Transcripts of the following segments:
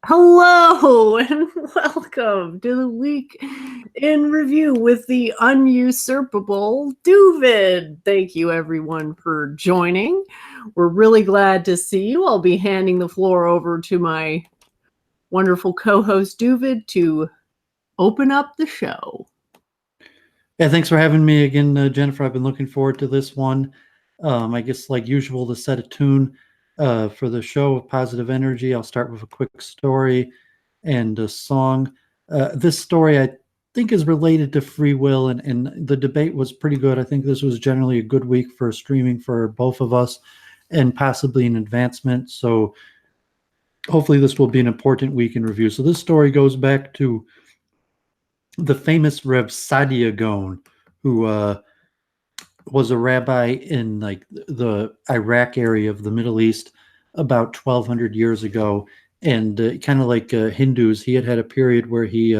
Hello and welcome to the week in review with the unusurpable Doooovid. Thank you everyone for joining. We're really glad to see you. I'll be handing the floor over to my wonderful co-host Doooovid to open up the show. Yeah, thanks for having me again, Jennifer. I've been looking forward to this one. I guess, like usual, to set a tune for the show of positive energy, I'll start with a quick story and a song. This story, I think, is related to free will, and the debate was pretty good. I think this was generally a good week for streaming for both of us and possibly an advancement. So hopefully this will be an important week in review. So this story goes back to the famous Rev Sadia Gaon, who was a rabbi in like the Iraq area of the Middle East about 1200 years ago. And kind of like Hindus, he had a period where he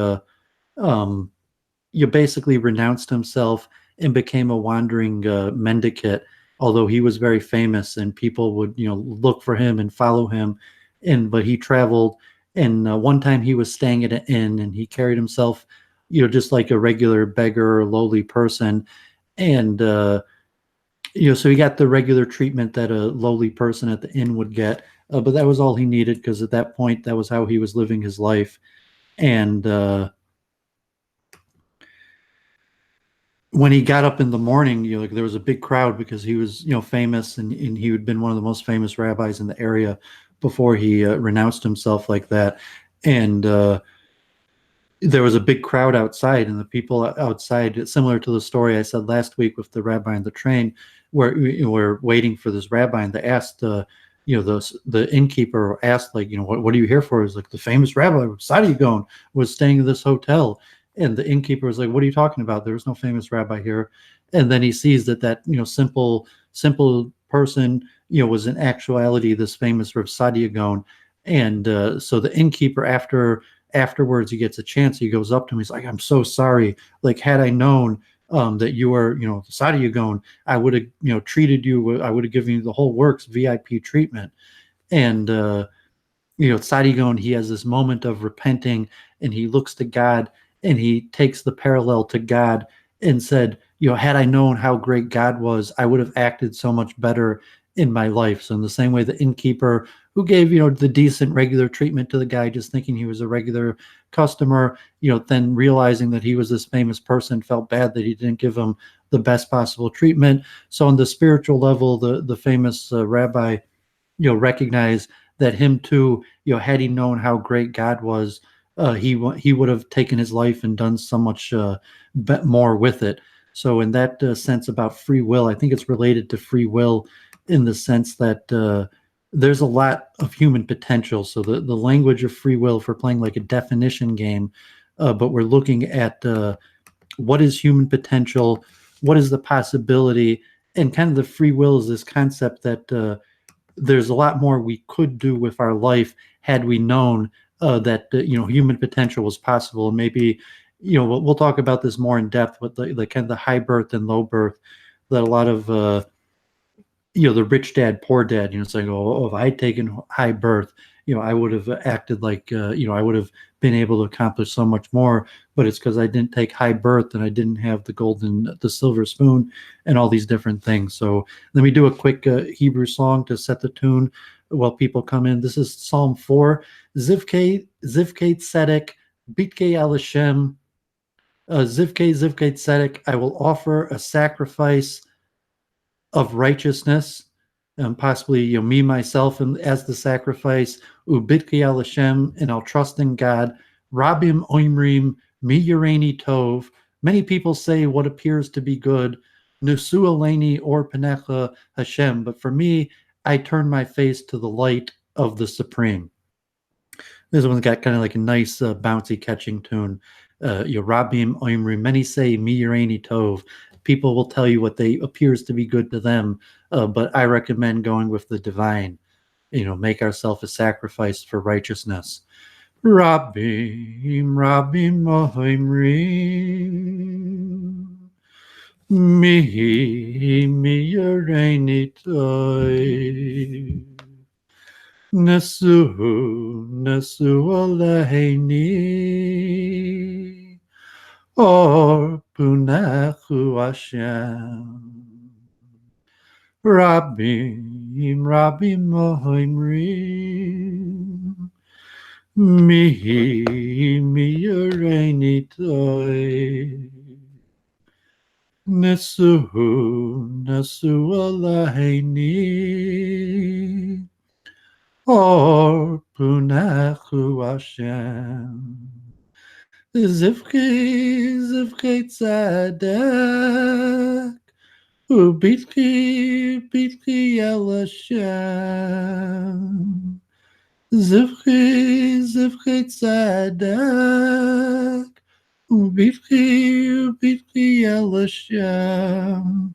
basically renounced himself and became a wandering mendicant, although he was very famous and people would look for him and follow him. But he traveled, and one time he was staying at an inn and he carried himself just like a regular beggar or lowly person. And so he got the regular treatment that a lowly person at the inn would get, but that was all he needed, because at that point that was how he was living his life. And when he got up in the morning, like there was a big crowd because he was famous, and he had been one of the most famous rabbis in the area before he renounced himself like that. And there was a big crowd outside, and the people outside, similar to the story I said last week with the rabbi on the train, where we were waiting for this rabbi, and they asked, the innkeeper asked, like, what are you here for? He's like, the famous rabbi Sadia Gaon was staying in this hotel. And the innkeeper was like, what are you talking about? There's no famous rabbi here. And then he sees that simple person was in actuality this famous Rav Sadia Gaon. And so the innkeeper, afterwards, he gets a chance, he goes up to him, he's like, I'm so sorry, like, had I known that you were Sadia Gaon, I would have treated you, I would have given you the whole works VIP treatment. And Sadia Gaon, he has this moment of repenting, and he looks to God, and he takes the parallel to God and said, had I known how great God was, I would have acted so much better in my life. So in the same way, the innkeeper, who gave the decent regular treatment to the guy, just thinking he was a regular customer, then realizing that he was this famous person, felt bad that he didn't give him the best possible treatment. So on the spiritual level, the famous rabbi recognized that him too, had he known how great God was, he would have taken his life and done so much more with it. So in that sense about free will, I think it's related to free will in the sense that there's a lot of human potential. So the language of free will, if we're playing like a definition game, but we're looking at what is human potential, what is the possibility, and kind of the free will is this concept that there's a lot more we could do with our life had we known that human potential was possible. And maybe we'll talk about this more in depth with the kind of the high birth and low birth, that a lot of the rich dad, poor dad, it's like, oh, if I had taken high birth, I would have acted like, I would have been able to accomplish so much more, but it's because I didn't take high birth and I didn't have the silver spoon and all these different things. So let me do a quick Hebrew song to set the tune while people come in. This is Psalm 4, Zivkei Tzedek, Bitkei Al Hashem, Zivkei Tzedek, I will offer a sacrifice of righteousness, possibly me, myself, and as the sacrifice, ubitki al Hashem, and I'll trust in God. Rabim oimrim mi yireni tov. Many people say what appears to be good. Nusu aleni or panecha Hashem. But for me, I turn my face to the light of the Supreme. This one's got kind of like a nice bouncy catching tune. Rabim oimrim. Many say mi yireni tov. People will tell you what they appears to be good to them, but I recommend going with the divine. Make ourselves a sacrifice for righteousness. Rabim, Rabim, Ohimrim, Mi Yereini Toi, Nesu, Nesu Aleini, Or Punechu Hashem. Rabim, Rabim Mohimrim, Mihi, Miyareini Toi, Nesu, Nesu Aleini, Or Punechu Hashem. Zivki, Zivki Tzedek, Ubitki, Bitki El Hashem. Zivki, Zivki Tzedek, Ubitki, Bitki El Hashem.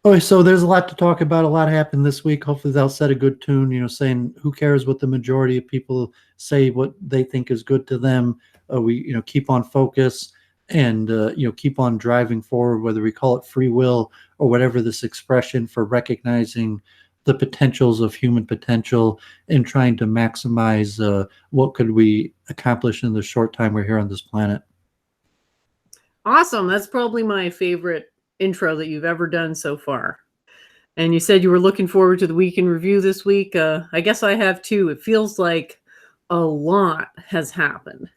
Oh, so there's a lot to talk about. A lot happened this week. Hopefully they'll set a good tune, saying who cares what the majority of people say, what they think is good to them. We, keep on focus and, keep on driving forward, whether we call it free will or whatever this expression for recognizing the potentials of human potential and trying to maximize what could we accomplish in the short time we're here on this planet. Awesome. That's probably my favorite intro that you've ever done so far. And you said you were looking forward to the week in review this week. I guess I have too. It feels like a lot has happened.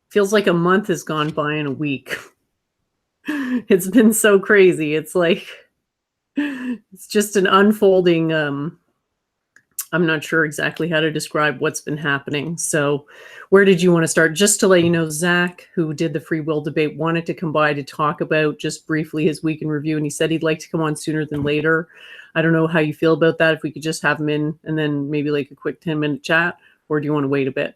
Feels like a month has gone by in a week. It's been so crazy. It's like, it's just an unfolding, I'm not sure exactly how to describe what's been happening. So where did you want to start? Just to let you know, Zach, who did the free will debate, wanted to come by to talk about just briefly his week in review. And he said he'd like to come on sooner than later. I don't know how you feel about that. If we could just have him in and then maybe like a quick 10-minute chat, or do you want to wait a bit?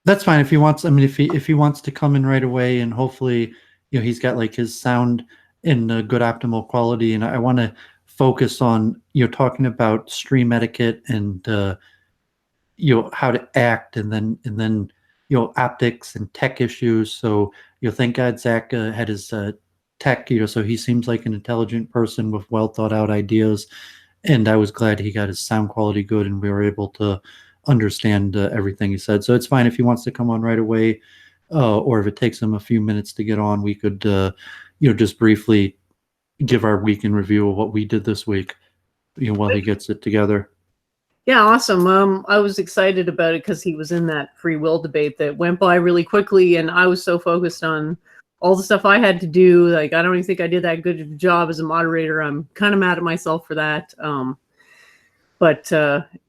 That's fine. If he wants, if he wants to come in right away, and hopefully, he's got like his sound in good optimal quality. And I want to focus on, talking about stream etiquette and, how to act, and then, optics and tech issues. So, thank God Zach had his tech, so he seems like an intelligent person with well thought out ideas. And I was glad he got his sound quality good and we were able to understand everything he said. So it's fine if he wants to come on right away, or if it takes him a few minutes to get on, we could, just briefly give our week in review of what we did this week, while he gets it together. Yeah, awesome. I was excited about it because he was in that free will debate that went by really quickly, and I was so focused on all the stuff I had to do. Like, I don't even think I did that good of a job as a moderator. I'm kind of mad at myself for that. But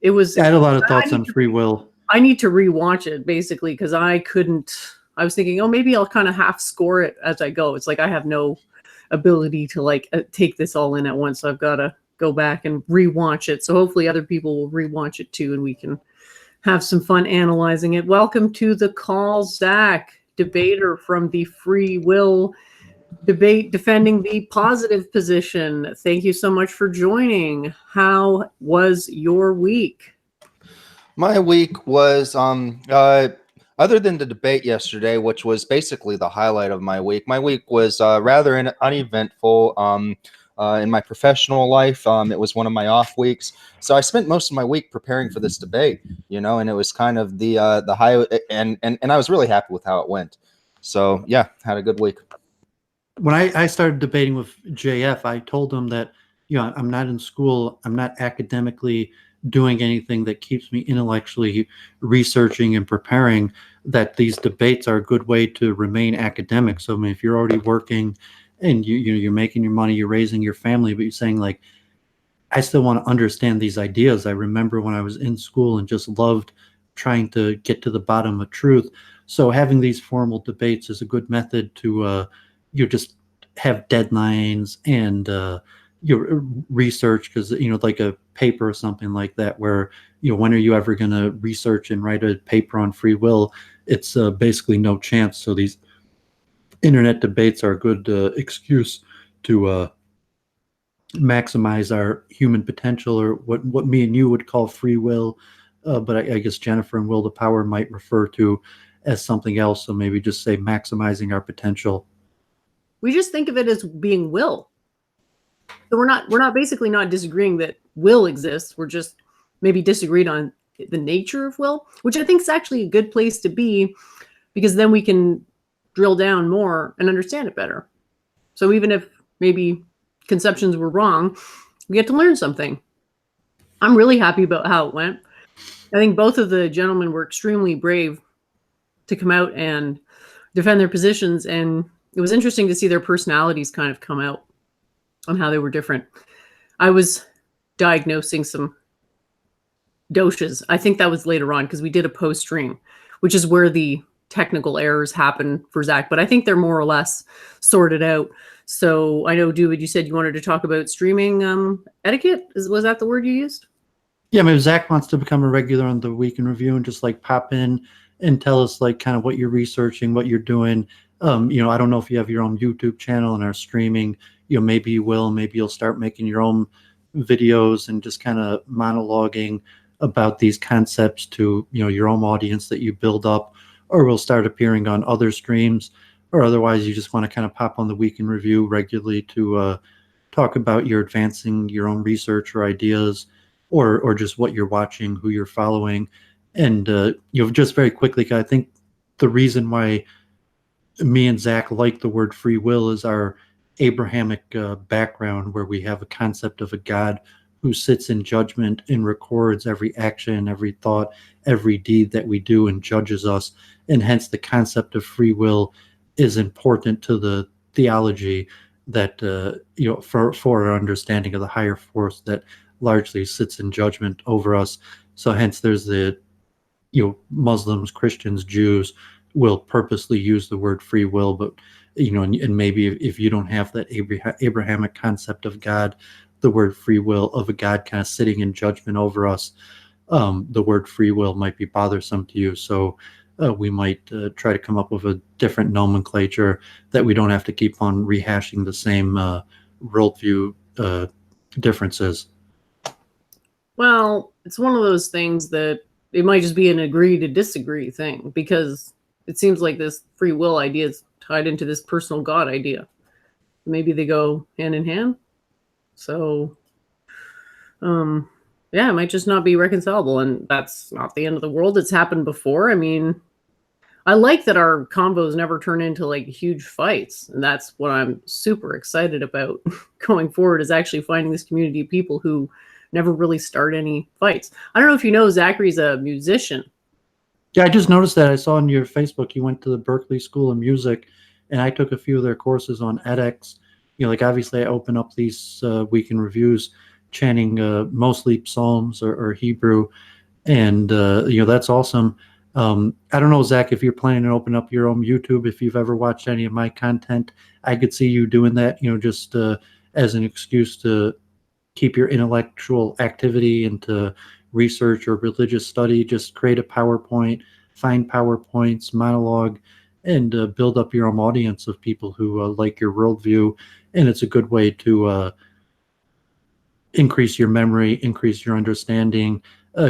it was. I had a lot of thoughts on free will. I need to rewatch it basically because I couldn't. I was thinking, oh, maybe I'll kind of half score it as I go. It's like I have no ability to like take this all in at once. So I've got to go back and rewatch it. So hopefully other people will rewatch it too, and we can have some fun analyzing it. Welcome to the call, Zach, debater from the free will debate, defending the positive position. Thank you so much for joining. How was your week? My week was other than the debate yesterday, which was basically the highlight of my week was rather uneventful. In my professional life, it was one of my off weeks, so I spent most of my week preparing for this debate, and it was kind of the high, and I was really happy with how it went. So yeah, had a good week. When I started debating with JF, I told him that, I'm not in school, I'm not academically doing anything that keeps me intellectually researching and preparing, that these debates are a good way to remain academic. So if you're already working and you're making your money, you're raising your family, but you're saying like, I still want to understand these ideas. I remember when I was in school and just loved trying to get to the bottom of truth. So having these formal debates is a good method to you just have deadlines and your research, because like a paper or something like that, where when are you ever going to research and write a paper on free will? It's basically no chance. So these internet debates are a good excuse to maximize our human potential, or what me and you would call free will, but I guess Jennifer and Will the Power might refer to as something else. So maybe just say maximizing our potential. We just think of it as being will. So we're not basically not disagreeing that will exists. We're just maybe disagreed on the nature of will, which I think is actually a good place to be, because then we can drill down more and understand it better. So even if maybe conceptions were wrong, we get to learn something. I'm really happy about how it went. I think both of the gentlemen were extremely brave to come out and defend their positions, and it was interesting to see their personalities kind of come out on how they were different. I was diagnosing some doshas. I think that was later on because we did a post stream, which is where the technical errors happen for Zach, but I think they're more or less sorted out. So I know, Doowovid, you said you wanted to talk about streaming etiquette. Was that the word you used? Yeah, maybe Zach wants to become a regular on the Week in Review and just like pop in and tell us like kind of what you're researching, what you're doing. I don't know if you have your own YouTube channel and are streaming. Maybe you will. Maybe you'll start making your own videos and just kind of monologuing about these concepts to your own audience that you build up, or will start appearing on other streams, or otherwise you just want to kind of pop on the Week in Review regularly to talk about your advancing your own research or ideas, or just what you're watching, who you're following. And just very quickly, I think the reason why me and Zach like the word free will is our Abrahamic background, where we have a concept of a God who sits in judgment and records every action, every thought, every deed that we do, and judges us. And hence the concept of free will is important to the theology that for our understanding of the higher force that largely sits in judgment over us. So hence there's the Muslims, Christians, Jews will purposely use the word free will, but and maybe if you don't have that Abrahamic concept of God, the word free will of a God kind of sitting in judgment over us, the word free will might be bothersome to you. So we might try to come up with a different nomenclature that we don't have to keep on rehashing the same worldview differences. Well, it's one of those things that it might just be an agree to disagree thing, because it seems like this free will idea is tied into this personal God idea. Maybe they go hand in hand. So, yeah, it might just not be reconcilable, and that's not the end of the world. It's happened before. I mean, I like that our combos never turn into like huge fights, and that's what I'm super excited about going forward, is actually finding this community of people who never really start any fights. I don't know if you know, Zachary's a musician. Yeah, I just noticed that. I saw on your Facebook you went to the Berklee School of Music, and I took a few of their courses on edX. Like obviously I open up these Week in Reviews chanting mostly Psalms or Hebrew, and that's awesome. I don't know, Zach, if you're planning to open up your own YouTube, if you've ever watched any of my content, I could see you doing that, just as an excuse to keep your intellectual activity into research or religious study. Just create a PowerPoint, find PowerPoints, monologue, and build up your own audience of people who like your worldview. And it's a good way to increase your memory, increase your understanding,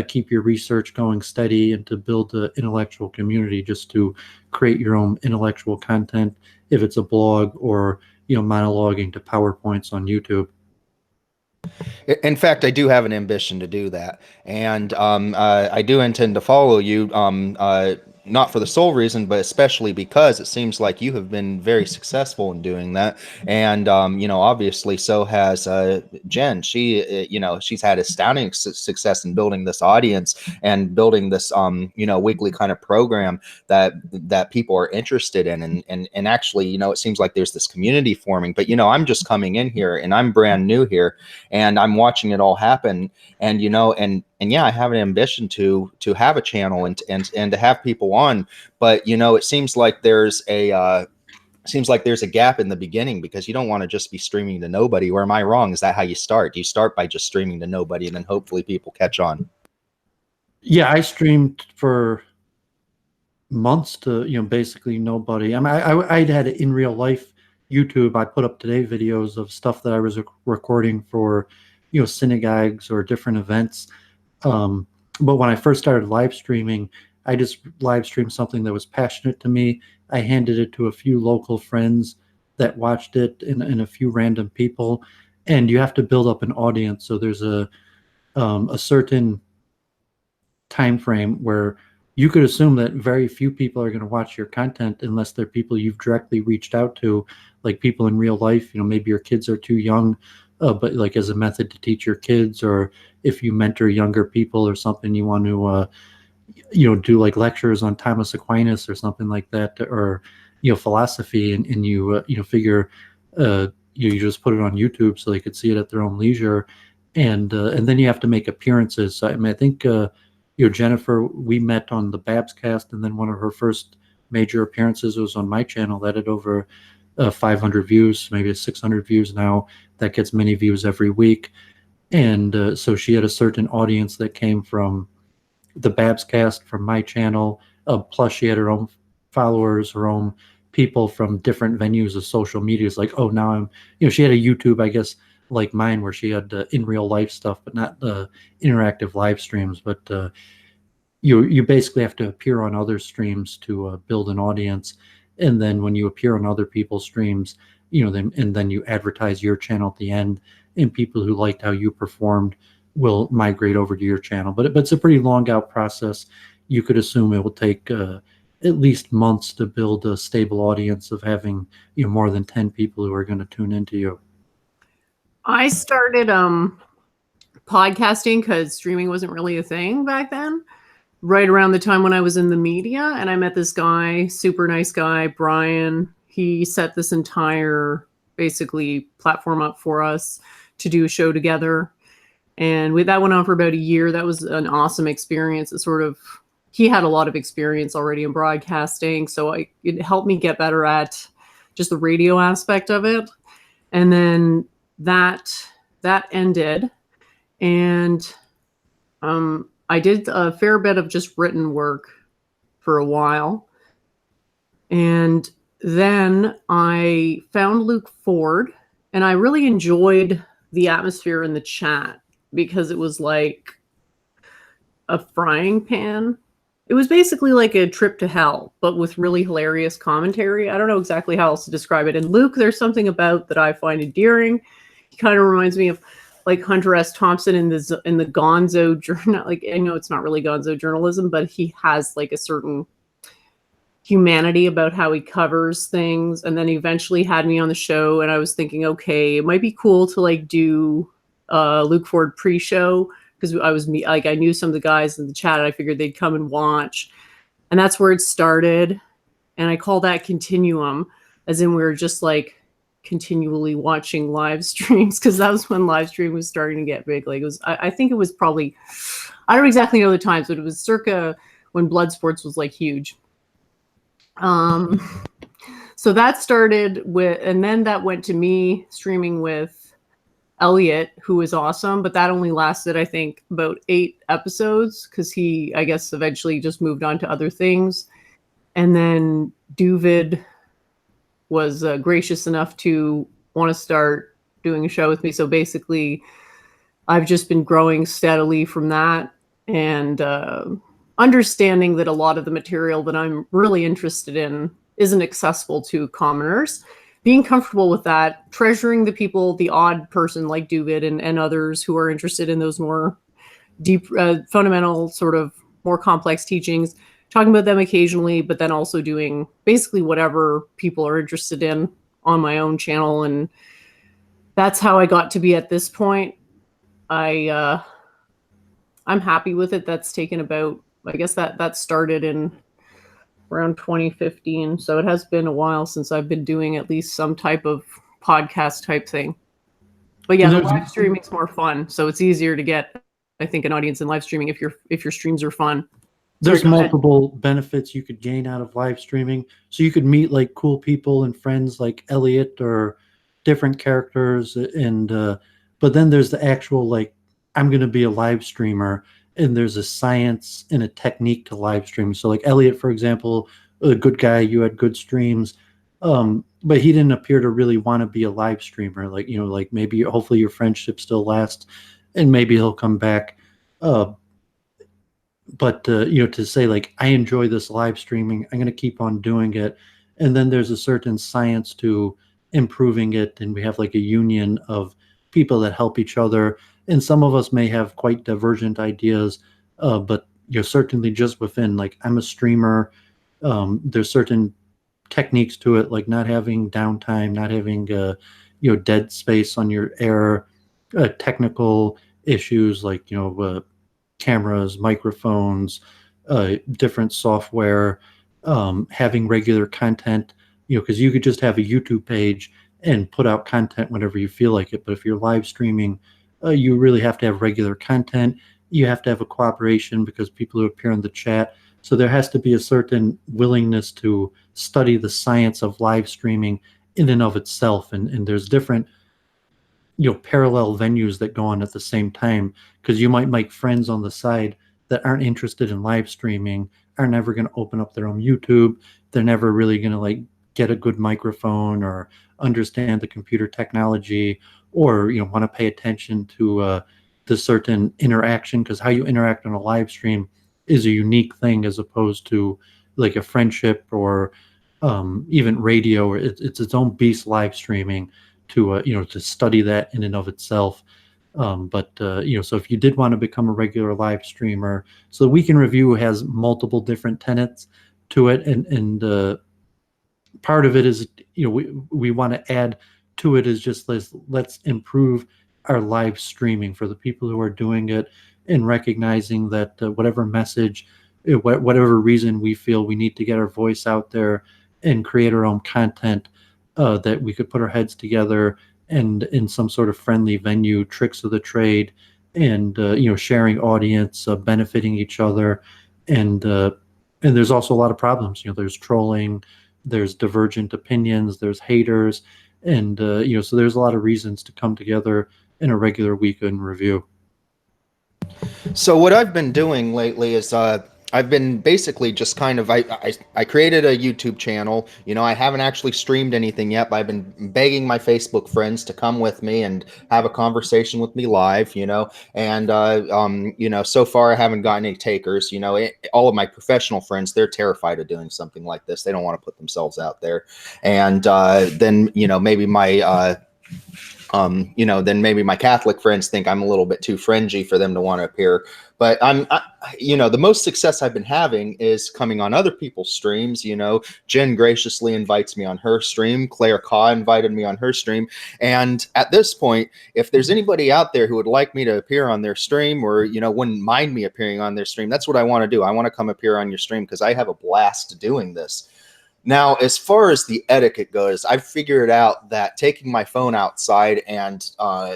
keep your research going steady, and to build an intellectual community, just to create your own intellectual content, if it's a blog or monologuing to PowerPoints on YouTube. In fact, I do have an ambition to do that, and I do intend to follow you. Not for the sole reason, but especially because it seems like you have been very successful in doing that. And, obviously so has Jen. She, she's had astounding success in building this audience and building this, weekly kind of program that people are interested in. And actually, it seems like there's this community forming. But, I'm just coming in here and I'm brand new here, and I'm watching it all happen. And, and yeah, I have an ambition to have a channel and to have people on, but it seems like there's a gap in the beginning, because you don't want to just be streaming to nobody. Or am I wrong? Is that how you start? Do you start by just streaming to nobody and then hopefully people catch on? Yeah, I streamed for months to basically nobody. I mean, I'd had it in real life YouTube. I put up today videos of stuff that I was recording for synagogues or different events. But when I first started live streaming, I just live streamed something that was passionate to me. I handed it to a few local friends that watched it, and a few random people. And you have to build up an audience. So there's a certain time frame where you could assume that very few people are going to watch your content unless they're people you've directly reached out to, like people in real life. Maybe your kids are too young, but like as a method to teach your kids, or if you mentor younger people or something, you want to do like lectures on Thomas Aquinas or something like that, or philosophy, and you figure you just put it on YouTube so they could see it at their own leisure, and then you have to make appearances. So, I mean, I think Jennifer, we met on the Babs cast, and then one of her first major appearances was on my channel that had over 500 views, maybe 600 views now. That gets many views every week, and so she had a certain audience that came from the Babs cast, from my channel, plus she had her own followers, her own people from different venues of social media. It's like, oh, now I'm, she had a YouTube, I guess, like mine, where she had in real life stuff, but not interactive live streams. But you basically have to appear on other streams to build an audience, and then when you appear on other people's streams, then you advertise your channel at the end, and people who liked how you performed will migrate over to your channel. But it's a pretty long out process. You could assume it will take at least months to build a stable audience of having more than 10 people who are going to tune into you. I started podcasting because streaming wasn't really a thing back then, right around the time when I was in the media, and I met this guy, super nice guy, Brian. He set this entire basically platform up for us to do a show together. And that went on for about a year. That was an awesome experience. He had a lot of experience already in broadcasting, so it helped me get better at just the radio aspect of it. And then that ended, and I did a fair bit of just written work for a while. And then I found Luke Ford, and I really enjoyed the atmosphere in the chat, because it was like a frying pan. It was basically like a trip to hell, but with really hilarious commentary. I don't know exactly how else to describe it. And Luke, there's something about that I find endearing. He kind of reminds me of like Hunter S. Thompson in the Gonzo journal. Like, I know it's not really Gonzo journalism, but he has like a certain humanity about how he covers things. And then he eventually had me on the show, and I was thinking, okay, it might be cool to like do Luke Ford pre-show, because I knew some of the guys in the chat, and I figured they'd come and watch, and that's where it started. And I call that Continuum, as in we were just like continually watching live streams, because that was when live stream was starting to get big. Like, it was, I think it was probably, I don't exactly know the times, but it was circa when Blood Sports was like huge. So that started with, and then that went to me streaming with Elliot, who was awesome, but that only lasted, I think, about 8 episodes, because he, I guess, eventually just moved on to other things. And then Doooovid was gracious enough to want to start doing a show with me. So basically, I've just been growing steadily from that, and understanding that a lot of the material that I'm really interested in isn't accessible to commoners. Being comfortable with that, treasuring the people, the odd person like Doooovid and others who are interested in those more deep, fundamental, sort of more complex teachings, talking about them occasionally, but then also doing basically whatever people are interested in on my own channel. And that's how I got to be at this point. I'm happy with it. That's taken about, I guess that started in around 2015. So it has been a while since I've been doing at least some type of podcast type thing. But yeah, the live streaming's more fun. So it's easier to get, I think, an audience in live streaming if your streams are fun. There's multiple benefits you could gain out of live streaming. So you could meet like cool people and friends like Elliot or different characters. And but then there's the actual, like, I'm going to be a live streamer, and there's a science and a technique to live streaming. So like Elliot, for example, a good guy, you had good streams, but he didn't appear to really want to be a live streamer. Like, like maybe hopefully your friendship still lasts, and maybe he'll come back. But to say like, I enjoy this live streaming, I'm going to keep on doing it. And then there's a certain science to improving it. And we have like a union of people that help each other. And some of us may have quite divergent ideas, but certainly just within, like, I'm a streamer. There's certain techniques to it, like not having downtime, not having dead space on your air, technical issues like cameras, microphones, different software, having regular content, because you could just have a YouTube page and put out content whenever you feel like it. But if you're live streaming, you really have to have regular content. You have to have a cooperation because people who appear in the chat. So there has to be a certain willingness to study the science of live streaming in and of itself. And there's different parallel venues that go on at the same time, because you might make friends on the side that aren't interested in live streaming, are never going to open up their own YouTube. They're never really going to like get a good microphone or understand the computer technology, or want to pay attention to the certain interaction, because how you interact on a live stream is a unique thing as opposed to like a friendship or even radio, or it's its own beast. Live streaming, to to study that in and of itself. But so if you did want to become a regular live streamer, so the Week in Review has multiple different tenets to it, and part of it is we want to add to it is just let's improve our live streaming for the people who are doing it, and recognizing that whatever message, whatever reason we feel we need to get our voice out there and create our own content, that we could put our heads together and in some sort of friendly venue, tricks of the trade, and sharing audience, benefiting each other, and there's also a lot of problems. There's trolling, there's divergent opinions, there's haters, and so there's a lot of reasons to come together in a regular Week in Review. So what I've been doing lately is I've been basically just kind of, I created a YouTube channel. I haven't actually streamed anything yet, but I've been begging my Facebook friends to come with me and have a conversation with me live, and so far I haven't gotten any takers. All of my professional friends, they're terrified of doing something like this. They don't want to put themselves out there. And then maybe my then maybe my Catholic friends think I'm a little bit too fringy for them to want to appear. But the most success I've been having is coming on other people's streams. Jen graciously invites me on her stream. Claire Kaw invited me on her stream. And at this point, if there's anybody out there who would like me to appear on their stream, or, wouldn't mind me appearing on their stream, that's what I want to do. I want to come appear on your stream because I have a blast doing this. Now, as far as the etiquette goes, I've figured out that taking my phone outside and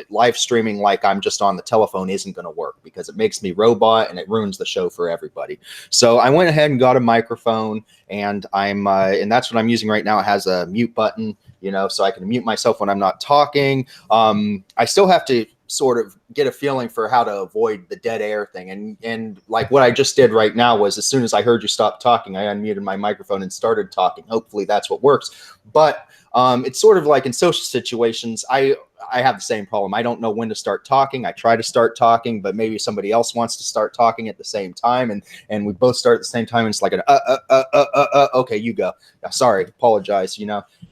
live streaming like I'm just on the telephone isn't going to work, because it makes me robot and it ruins the show for everybody. So I went ahead and got a microphone, and and that's what I'm using right now. It has a mute button, so I can mute myself when I'm not talking. I still have to sort of get a feeling for how to avoid the dead air thing. And like what I just did right now was, as soon as I heard you stop talking, I unmuted my microphone and started talking. Hopefully that's what works. But it's sort of like in social situations, I have the same problem. I don't know when to start talking. I try to start talking, but maybe somebody else wants to start talking at the same time, and we both start at the same time. And it's like an okay, you go. Sorry, apologize.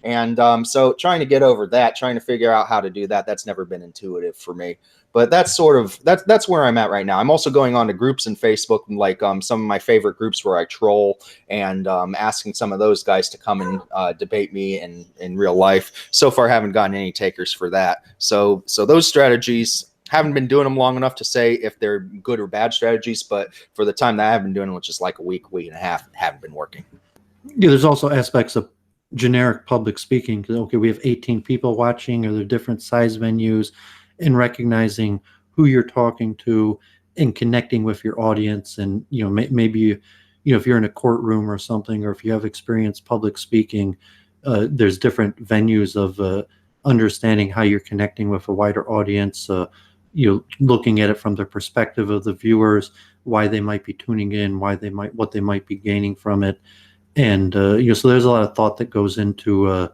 And so trying to get over that, trying to figure out how to do that, that's never been intuitive for me. But that's where I'm at right now. I'm also going on to groups in Facebook, like some of my favorite groups where I troll, and asking some of those guys to come and debate me in real life. So far, haven't gotten any takers for that. So those strategies, haven't been doing them long enough to say if they're good or bad strategies. But for the time that I have been doing them, which is like a week and a half, haven't been working. Yeah, there's also aspects of generic public speaking. Okay, we have 18 people watching, or they're different size venues, and recognizing who you're talking to and connecting with your audience. And maybe if you're in a courtroom or something, or if you have experience public speaking, there's different venues of understanding how you're connecting with a wider audience. Looking at it from the perspective of the viewers, why they might be tuning in, what they might be gaining from it. And so there's a lot of thought that goes into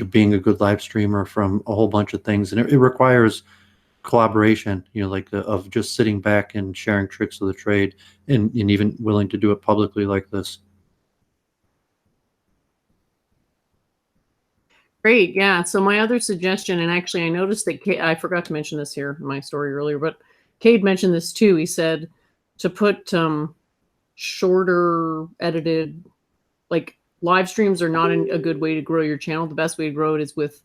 being a good live streamer from a whole bunch of things, and it requires collaboration. Of just sitting back and sharing tricks of the trade, and even willing to do it publicly like this. Great, yeah. So my other suggestion, and actually I noticed that I forgot to mention this here in my story earlier, but Cade mentioned this too. He said, to put shorter edited, like live streams are not a good way to grow your channel. The best way to grow it is with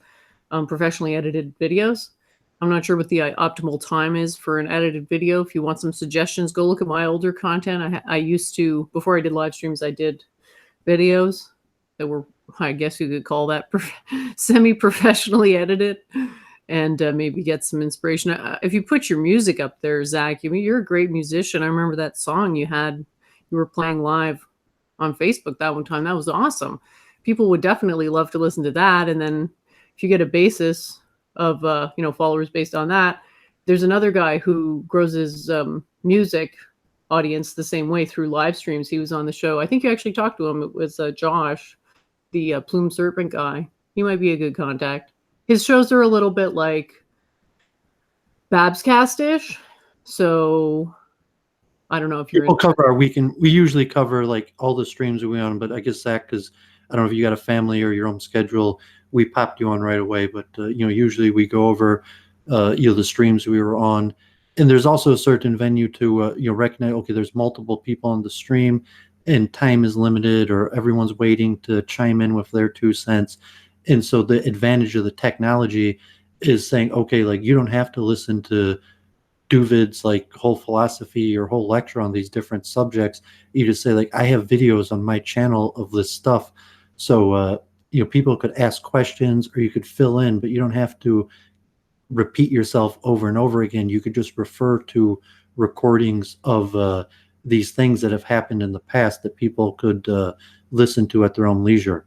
professionally edited videos. I'm not sure what the optimal time is for an edited video. If you want some suggestions, go look at my older content. I used to, before I did live streams, I did videos that were, I guess you could call that semi-professionally edited, and maybe get some inspiration. If you put your music up there, Zach, I mean, you're a great musician. I remember that song you were playing live on Facebook that one time. That was awesome. People would definitely love to listen to that. And then if you get a basis of followers based on that, there's another guy who grows his music audience the same way through live streams. He was on the show. I think you actually talked to him. It was Josh, the Plume Serpent guy. He might be a good contact. His shows are a little bit like Babscast-ish. So I don't know if we'll cover our weekend. We usually cover like all the streams we on, but I guess Zach, because I don't know if you got a family or your own schedule, we popped you on right away. But usually we go over the streams we were on, and there's also a certain venue to recognize. Okay, there's multiple people on the stream, and time is limited, or everyone's waiting to chime in with their 2 cents. And so the advantage of the technology is saying, okay, like you don't have to listen to Doovid's like whole philosophy or whole lecture on these different subjects. You just say like, I have videos on my channel of this stuff. So, people could ask questions or you could fill in, but you don't have to repeat yourself over and over again. You could just refer to recordings of these things that have happened in the past that people could listen to at their own leisure.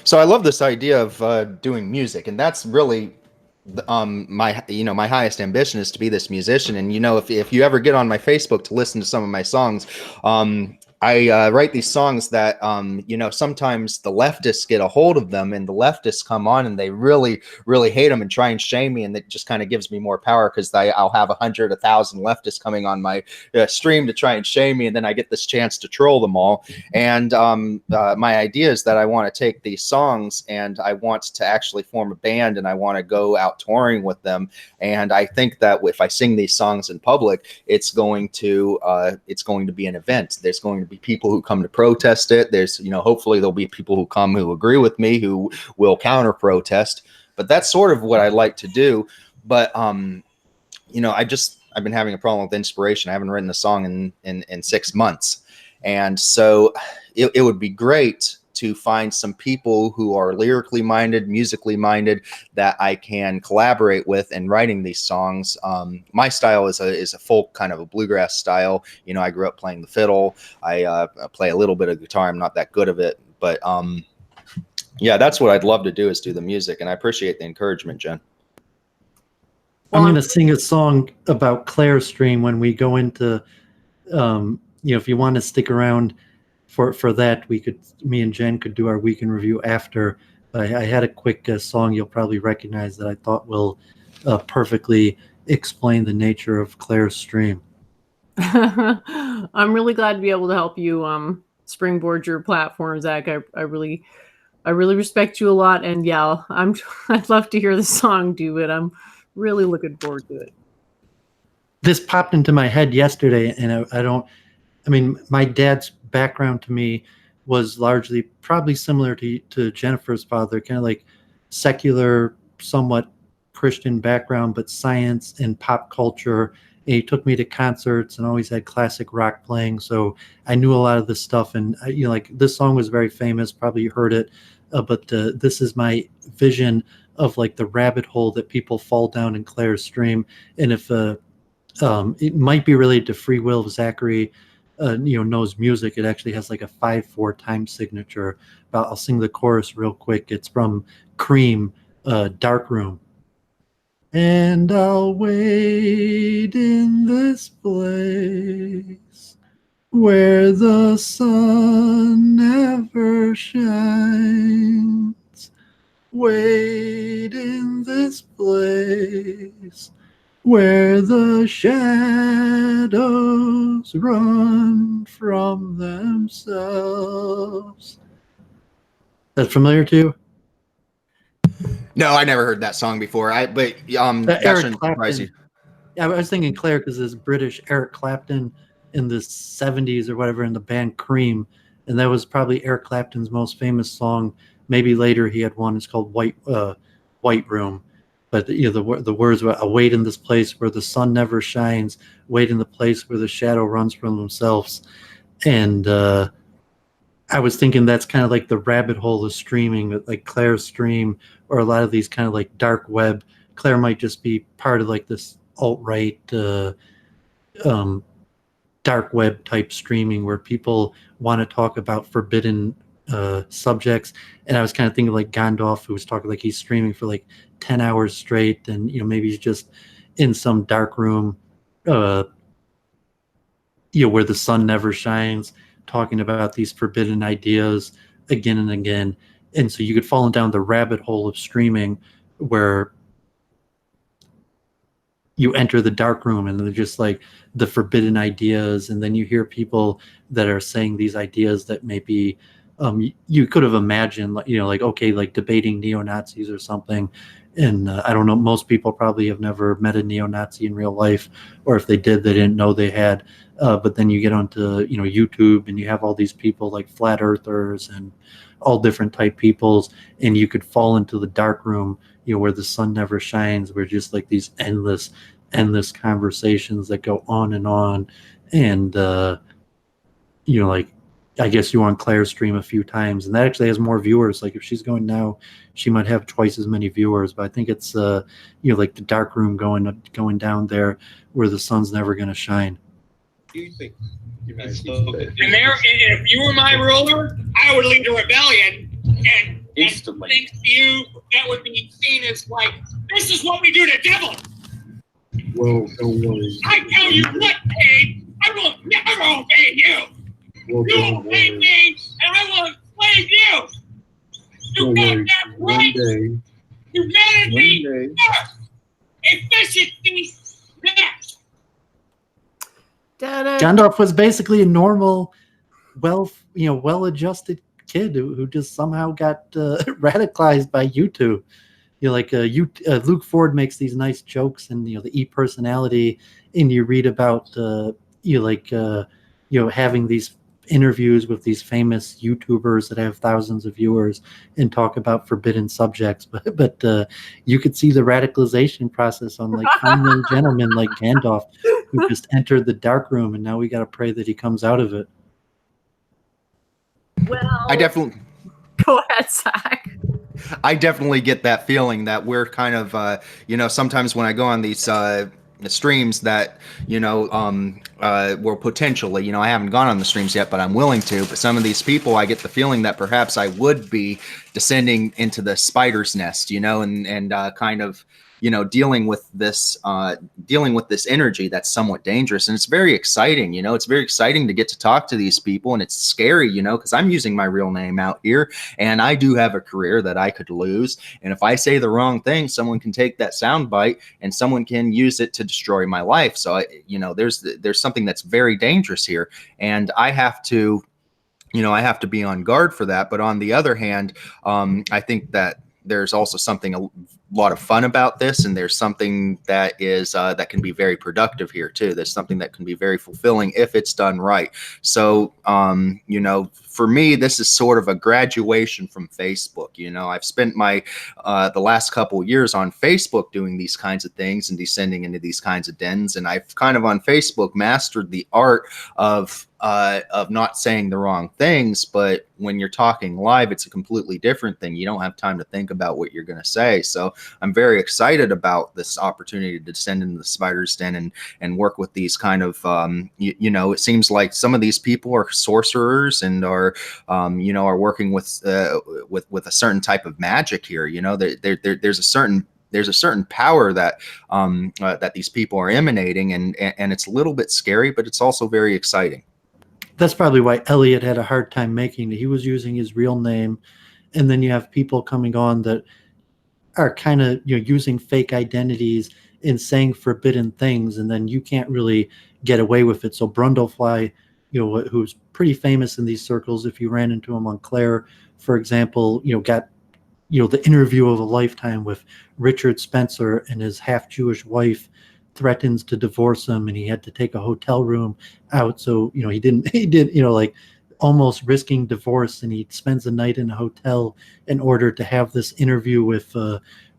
So I love this idea of doing music, and that's really my highest ambition is to be this musician. And if you ever get on my Facebook to listen to some of my songs, I write these songs that sometimes the leftists get a hold of them, and the leftists come on and they really, really hate them and try and shame me, and it just kind of gives me more power because I'll have 100, 1,000 leftists coming on my stream to try and shame me, and then I get this chance to troll them all. And my idea is that I want to take these songs and I want to actually form a band, and I want to go out touring with them. And I think that if I sing these songs in public, it's going to be an event. There's going to be people who come to protest it. There's, hopefully there'll be people who come who agree with me, who will counter protest. But that's sort of what I like to do. But, I've been having a problem with inspiration. I haven't written a song in 6 months. And so it would be great to find some people who are lyrically minded, musically minded, that I can collaborate with in writing these songs. My style is a folk kind of a bluegrass style. I grew up playing the fiddle. I play a little bit of guitar. I'm not that good of it, but yeah, that's what I'd love to do, is do the music. And I appreciate the encouragement, Jen. I'm going to sing a song about Claire's stream when we go into, if you want to stick around for that, me and Jen could do our weekend review after. I had a quick song you'll probably recognize that I thought will perfectly explain the nature of Claire's stream. I'm really glad to be able to help you springboard your platform, Zach. I really respect you a lot, and yeah, I'd love to hear the song, Doovid. I'm really looking forward to it. This popped into my head yesterday, and my dad's background to me was largely probably similar to Jennifer's father, kind of like secular, somewhat Christian background, but science and pop culture. And he took me to concerts and always had classic rock playing. So I knew a lot of this stuff. And this song was very famous. Probably you heard it, but this is my vision of like the rabbit hole that people fall down in Claire's stream. And if it might be related to Free Will of Zachary, knows music. It actually has like a 5/4 time signature. But I'll sing the chorus real quick. It's from Cream, Dark Room. And I'll wait in this place where the sun never shines. Wait in this place where the shadows run from themselves. That familiar to you? No, I never heard that song before. That shouldn't surprise you. Yeah, I was thinking Claire because there's British Eric Clapton in the 70s or whatever in the band Cream, and that was probably Eric Clapton's most famous song. Maybe later he had one. It's called White Room, but the words were, "I wait in this place where the sun never shines, wait in the place where the shadow runs from themselves," and I was thinking that's kind of like the rabbit hole of streaming, like Claire's stream, or a lot of these kind of like dark web. Claire might just be part of like this alt-right um, dark web type streaming where people want to talk about forbidden subjects. And I was kind of thinking like Gandalf, who was talking like he's streaming for like 10 hours straight, and maybe he's just in some dark room, where the sun never shines, talking about these forbidden ideas again and again. And so you could fall down the rabbit hole of streaming where you enter the dark room and they're just like the forbidden ideas, and then you hear people that are saying these ideas that maybe you could have imagined, like okay, like debating neo-Nazis or something. And I don't know, most people probably have never met a neo-Nazi in real life, or if they did, they didn't know they had. But then you get onto YouTube, and you have all these people like flat earthers and all different type peoples, and you could fall into the dark room, where the sun never shines, where just like these endless conversations that go on and on. And like, I guess you were on Claire's stream a few times, and that actually has more viewers. Like if she's going now, she might have twice as many viewers. But I think it's like the dark room going down there where the sun's never going to shine. Do you think and if you were my ruler, I would lead a rebellion and think you that would be seen as like, this is what we do to devil. Well, don't worry. I tell you what, Paige, I will never obey you. Well, You obey me, and I will enslave you. You got that right. Humanity first. Efficiency next. Gandalf was basically a normal, well-adjusted kid who just somehow got radicalized by YouTube. Luke Ford makes these nice jokes, and the e-personality, and you read about having these interviews with these famous YouTubers that have thousands of viewers and talk about forbidden subjects, but you could see the radicalization process on like fine young gentlemen like Gandalf, who just entered the dark room, and now we got to pray that he comes out of it. Well, I definitely go ahead, Zach. I definitely get that feeling that we're kind of, sometimes when I go on these streams that, were potentially, I haven't gone on the streams yet, but I'm willing to. But some of these people, I get the feeling that perhaps I would be descending into the spider's nest, and kind of, dealing with this energy that's somewhat dangerous. And it's very exciting, it's very exciting to get to talk to these people. And it's scary, because I'm using my real name out here, and I do have a career that I could lose. And if I say the wrong thing, someone can take that sound bite and someone can use it to destroy my life. So, there's something that's very dangerous here. And I have to be on guard for that. But on the other hand, I think that there's also something a lot of fun about this, and there's something that is that can be very productive here too. There's something that can be very fulfilling if it's done right. So for me, this is sort of a graduation from Facebook. I've spent my the last couple of years on Facebook doing these kinds of things and descending into these kinds of dens, and I've kind of on Facebook mastered the art of not saying the wrong things. But when you're talking live, it's a completely different thing. You don't have time to think about what you're going to say. So I'm very excited about this opportunity to descend into the spider's den and work with these kind of, it seems like some of these people are sorcerers and are working with a certain type of magic here. There's a certain power that that these people are emanating, and it's a little bit scary, but it's also very exciting. That's probably why Elliot had a hard time making it. He was using his real name, and then you have people coming on that are kind of using fake identities and saying forbidden things, and then you can't really get away with it. So Brundlefly, who's pretty famous in these circles, if you ran into him on Claire, for example, got the interview of a lifetime with Richard Spencer and his half Jewish wife threatens to divorce him, and he had to take a hotel room out. So, he did, like almost risking divorce. And he spends the night in a hotel in order to have this interview with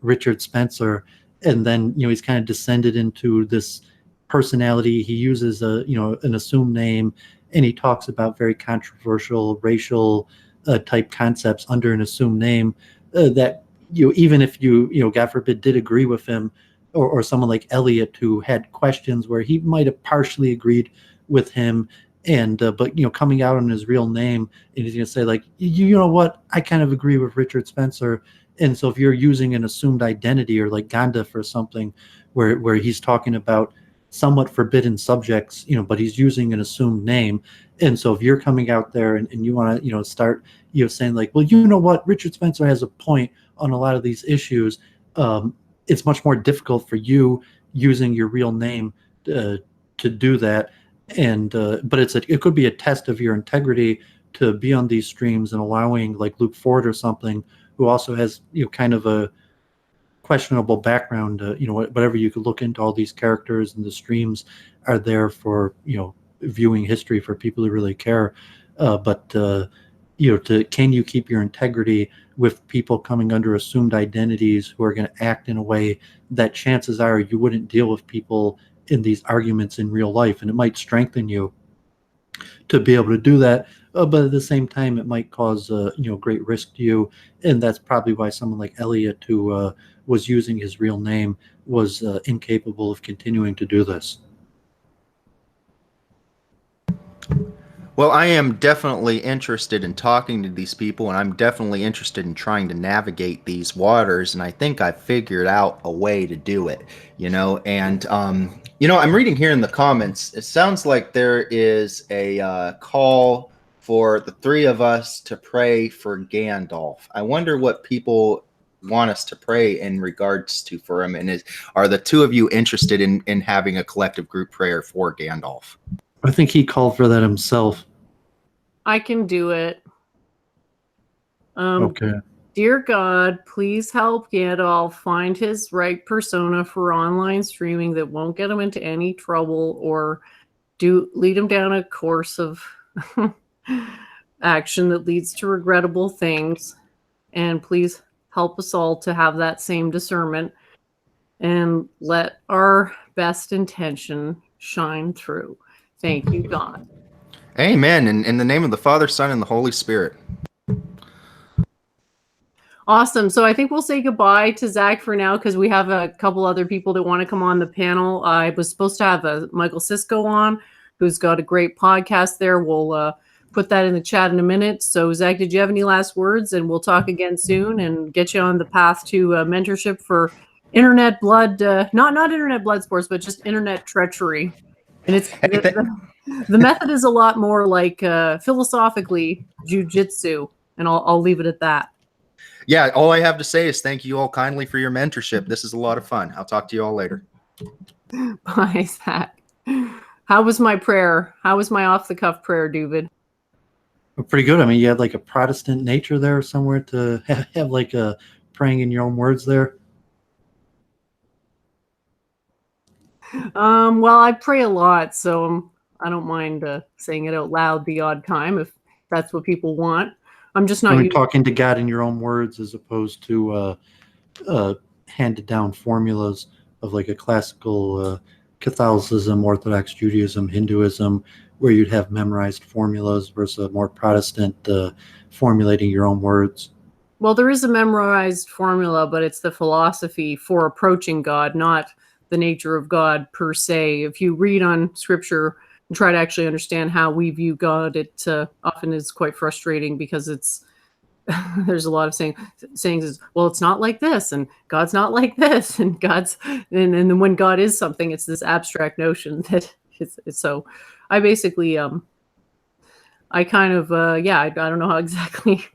Richard Spencer. And then, he's kind of descended into this personality. He uses an assumed name, and he talks about very controversial racial type concepts under an assumed name that even if you God forbid did agree with him, or someone like Elliot who had questions where he might have partially agreed with him, and but coming out on his real name, and he's going to say like, you know what, I kind of agree with Richard Spencer. And so if you're using an assumed identity, or like Gandalf or something, where he's talking about somewhat forbidden subjects, but he's using an assumed name. And so if you're coming out there and you want to start saying like, well, you know what, Richard Spencer has a point on a lot of these issues, it's much more difficult for you using your real name to do that. And but it could be a test of your integrity to be on these streams, and allowing like Luke Ford or something, who also has kind of a questionable background, whatever. You could look into all these characters, and the streams are there for viewing history for people who really care. But can you keep your integrity with people coming under assumed identities who are going to act in a way that chances are you wouldn't deal with people in these arguments in real life? And it might strengthen you to be able to do that, but at the same time it might cause great risk to you. And that's probably why someone like Elliot, who was using his real name, was incapable of continuing to do this. Well, I am definitely interested in talking to these people, and I'm definitely interested in trying to navigate these waters, and I think I figured out a way to do it, and I'm reading here in the comments, it sounds like there is a call for the three of us to pray for Gandalf. I wonder what people want us to pray in regards to for him, and are the two of you interested in having a collective group prayer for Gandalf? I think he called for that himself. I can do it. Okay. Dear God, please help Gandalf find his right persona for online streaming that won't get him into any trouble or lead him down a course of action that leads to regrettable things. And please help us all to have that same discernment, and let our best intention shine through. Thank you, God. Amen. In the name of the Father, Son, and the Holy Spirit. Awesome. So I think we'll say goodbye to Zach for now, because we have a couple other people that want to come on the panel. I was supposed to have Michael Sisko on, who's got a great podcast there. We'll put that in the chat in a minute. So Zach, did you have any last words? And we'll talk again soon and get you on the path to mentorship for internet blood, not internet blood sports, but just internet treachery. And it's the method is a lot more like philosophically jujitsu, and I'll leave it at that. Yeah, all I have to say is thank you all kindly for your mentorship. This is a lot of fun. I'll talk to you all later. Bye, Zach. How was my prayer? How was my off-the-cuff prayer, Doovid? Pretty good. I mean, you had like a Protestant nature there somewhere to have like a praying in your own words there. Well, I pray a lot, so I don't mind saying it out loud the odd time if that's what people want. I'm just not talking to God in your own words, as opposed to handed down formulas of like a classical Catholicism, Orthodox Judaism, Hinduism, where you'd have memorized formulas, versus a more Protestant formulating your own words. Well, there is a memorized formula, but it's the philosophy for approaching God, not the nature of God per se. If you read on scripture and try to actually understand how we view God, it often is quite frustrating, because it's there's a lot of sayings is, well, it's not like this, and God's not like this, and and then when God is something, it's this abstract notion that it's so. I basically I kind of I don't know how exactly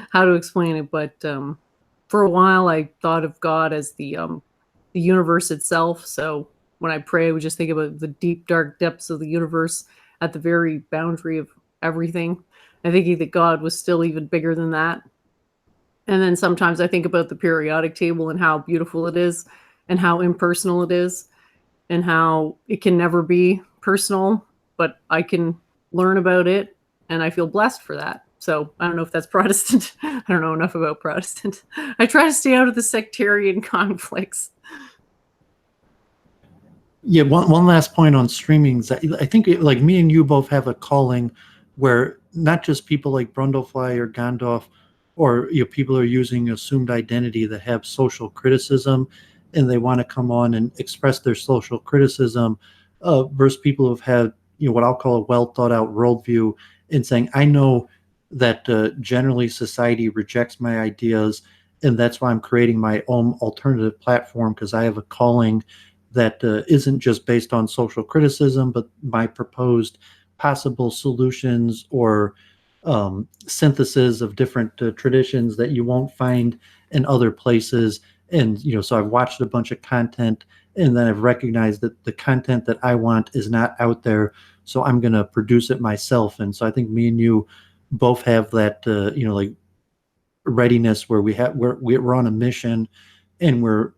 how to explain it, but for a while I thought of God as the universe itself. So when I pray, I would just think about the deep, dark depths of the universe at the very boundary of everything. I think that God was still even bigger than that. And then sometimes I think about the periodic table and how beautiful it is and how impersonal it is. and how it can never be personal, but I can learn about it, and I feel blessed for that. So I don't know if that's Protestant. I don't know enough about Protestant. I try to stay out of the sectarian conflicts. Yeah, one last point on streaming is that I think like me and you both have a calling where not just people like Brundlefly or Gandalf or people are using assumed identity that have social criticism and they want to come on and express their social criticism versus people who've had what I'll call a well thought out worldview and saying I know that generally society rejects my ideas and that's why I'm creating my own alternative platform because I have a calling that isn't just based on social criticism, but my proposed possible solutions or synthesis of different traditions that you won't find in other places. And, so I've watched a bunch of content and then I've recognized that the content that I want is not out there. So I'm going to produce it myself. And so I think me and you both have that, like readiness where we're on a mission and we're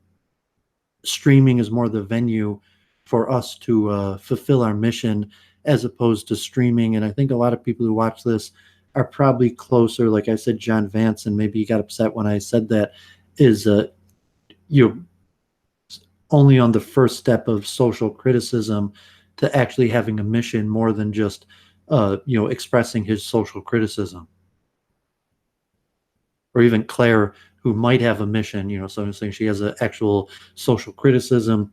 streaming is more the venue for us to fulfill our mission as opposed to streaming. And I think a lot of people who watch this are probably closer, like I said, John Vance, and maybe he got upset when I said that, is you're only on the first step of social criticism to actually having a mission more than just expressing his social criticism. Or even Claire, who might have a mission, so I'm saying she has an actual social criticism,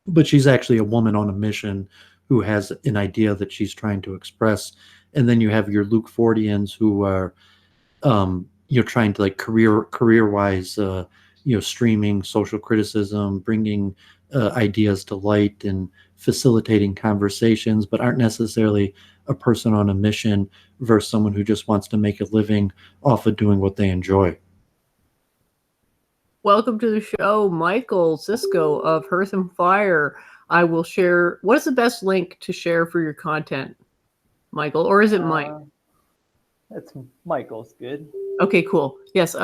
but she's actually a woman on a mission who has an idea that she's trying to express. And then you have your Luke Fordians who are, trying to like career-wise, streaming social criticism, bringing ideas to light and facilitating conversations, but aren't necessarily a person on a mission versus someone who just wants to make a living off of doing what they enjoy. Welcome to the show, Michael Cisco of Hearth and Fire. I will share. What is the best link to share for your content, Michael, or is it Mike? It's Michael's good. Okay, cool. Yes,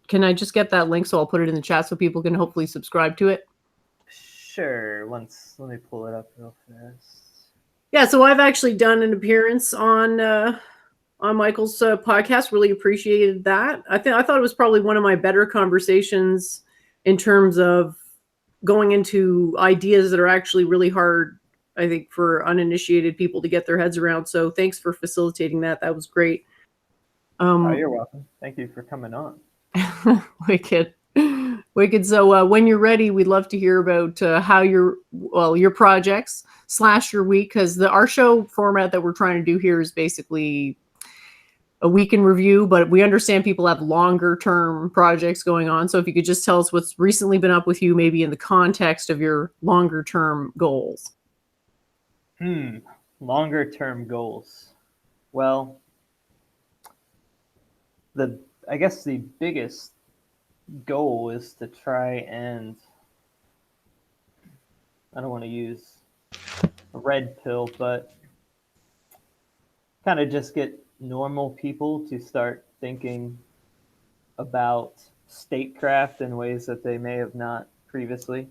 Can I just get that link so I'll put it in the chat so people can hopefully subscribe to it? Sure. Let me pull it up real fast. Yeah, so I've actually done an appearance on Michael's podcast. Really appreciated that. I thought it was probably one of my better conversations in terms of going into ideas that are actually really hard, I think, for uninitiated people to get their heads around. So thanks for facilitating that. That was great. You're welcome. Thank you for coming on. Wicked. So when you're ready, we'd love to hear about how your projects / your week, because our show format that we're trying to do here is basically a week in review, but we understand people have longer term projects going on. So if you could just tell us what's recently been up with you, maybe in the context of your longer term goals. Longer term goals. Well, I guess the biggest goal is to try and, I don't want to use a red pill, but kind of just get normal people to start thinking about statecraft in ways that they may have not previously.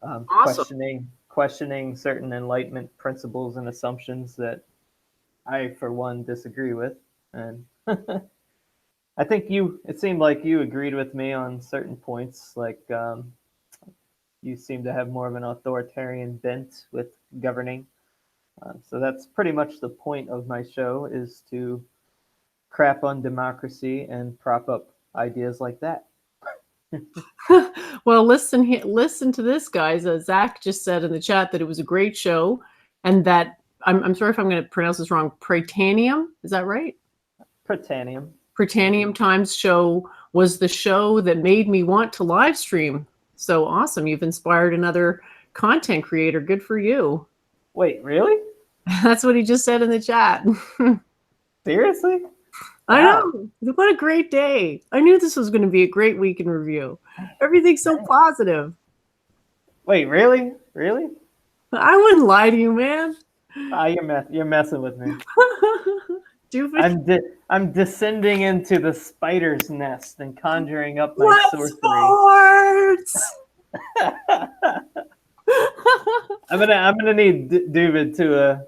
Awesome. Questioning certain Enlightenment principles and assumptions that I, for one, disagree with. And I think it seemed like you agreed with me on certain points, like you seem to have more of an authoritarian bent with governing. So that's pretty much the point of my show, is to crap on democracy and prop up ideas like that. Well, listen to this, guys. Zach just said in the chat that it was a great show, and that I'm sorry if I'm going to pronounce this wrong. Prytanium, is that right? Prytanium Times show was the show that made me want to live stream. So awesome! You've inspired another content creator. Good for you. Wait, really? That's what he just said in the chat. Seriously? I know. What a great day. I knew this was going to be a great week in review. Everything's so positive. Wait, really? Really? I wouldn't lie to you, man. You're messing with me. Doovid. I'm descending into the spider's nest and conjuring up my what sorcery. Sports? I'm gonna need Doovid to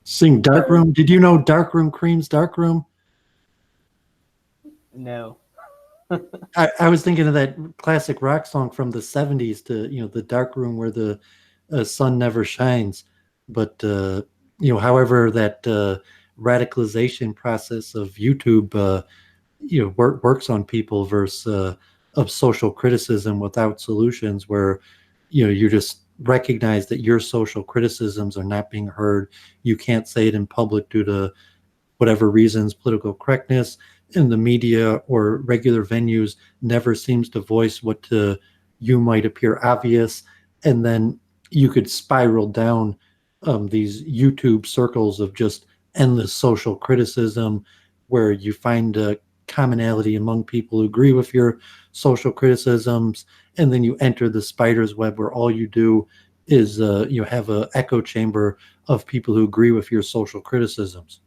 Sing Darkroom. Did you know Darkroom Cream's Darkroom? no. I was thinking of that classic rock song from the 70s to, the dark room where the sun never shines. But, however, that radicalization process of YouTube, works on people versus of social criticism without solutions where, you just recognize that your social criticisms are not being heard. You can't say it in public due to whatever reasons, political correctness in the media or regular venues never seems to voice what to you might appear obvious. And then you could spiral down these YouTube circles of just endless social criticism where you find a commonality among people who agree with your social criticisms. And then you enter the spider's web where all you do is have an echo chamber of people who agree with your social criticisms.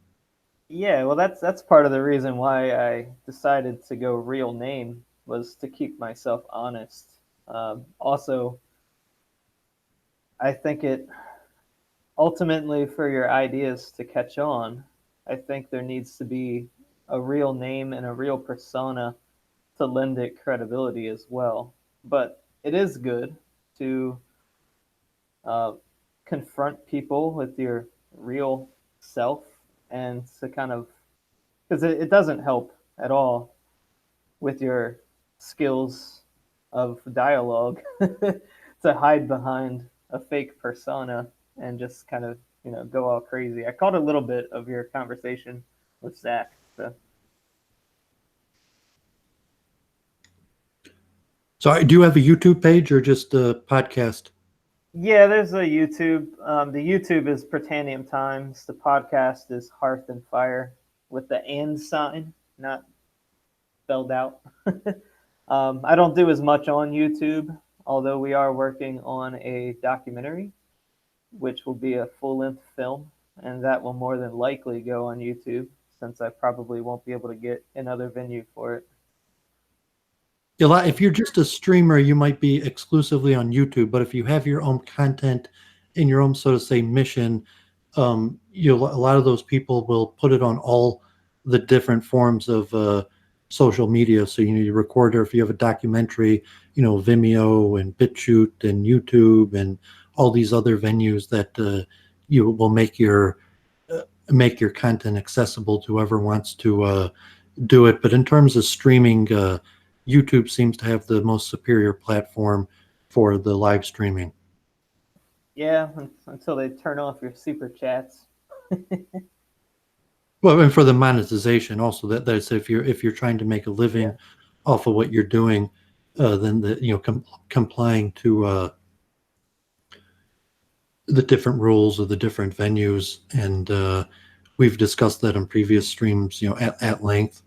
Yeah, well, that's part of the reason why I decided to go real name was to keep myself honest. Also, I think it ultimately for your ideas to catch on, I think there needs to be a real name and a real persona to lend it credibility as well. But it is good to uh, confront people with your real self and to kind of, because it doesn't help at all with your skills of dialogue to hide behind a fake persona and just kind of go all crazy. I caught a little bit of your conversation with Zach. So I do have a YouTube page or just a podcast? Yeah, there's a YouTube. The YouTube is Britannium Times. The podcast is Hearth and Fire with the and sign, not spelled out. I don't do as much on YouTube, although we are working on a documentary, which will be a full-length film, and that will more than likely go on YouTube since I probably won't be able to get another venue for it. If you're just a streamer, you might be exclusively on YouTube, but if you have your own content in your own, so to say, mission, a lot of those people will put it on all the different forms of social media. So you record, or if you have a documentary, Vimeo and BitChute and YouTube and all these other venues that you will make your content accessible to whoever wants to do it. But in terms of streaming, YouTube seems to have the most superior platform for the live streaming. Yeah, until they turn off your super chats. Well, and for the monetization also, that's if you're trying to make a living off of what you're doing, then complying to the different rules of the different venues, and we've discussed that in previous streams, at length.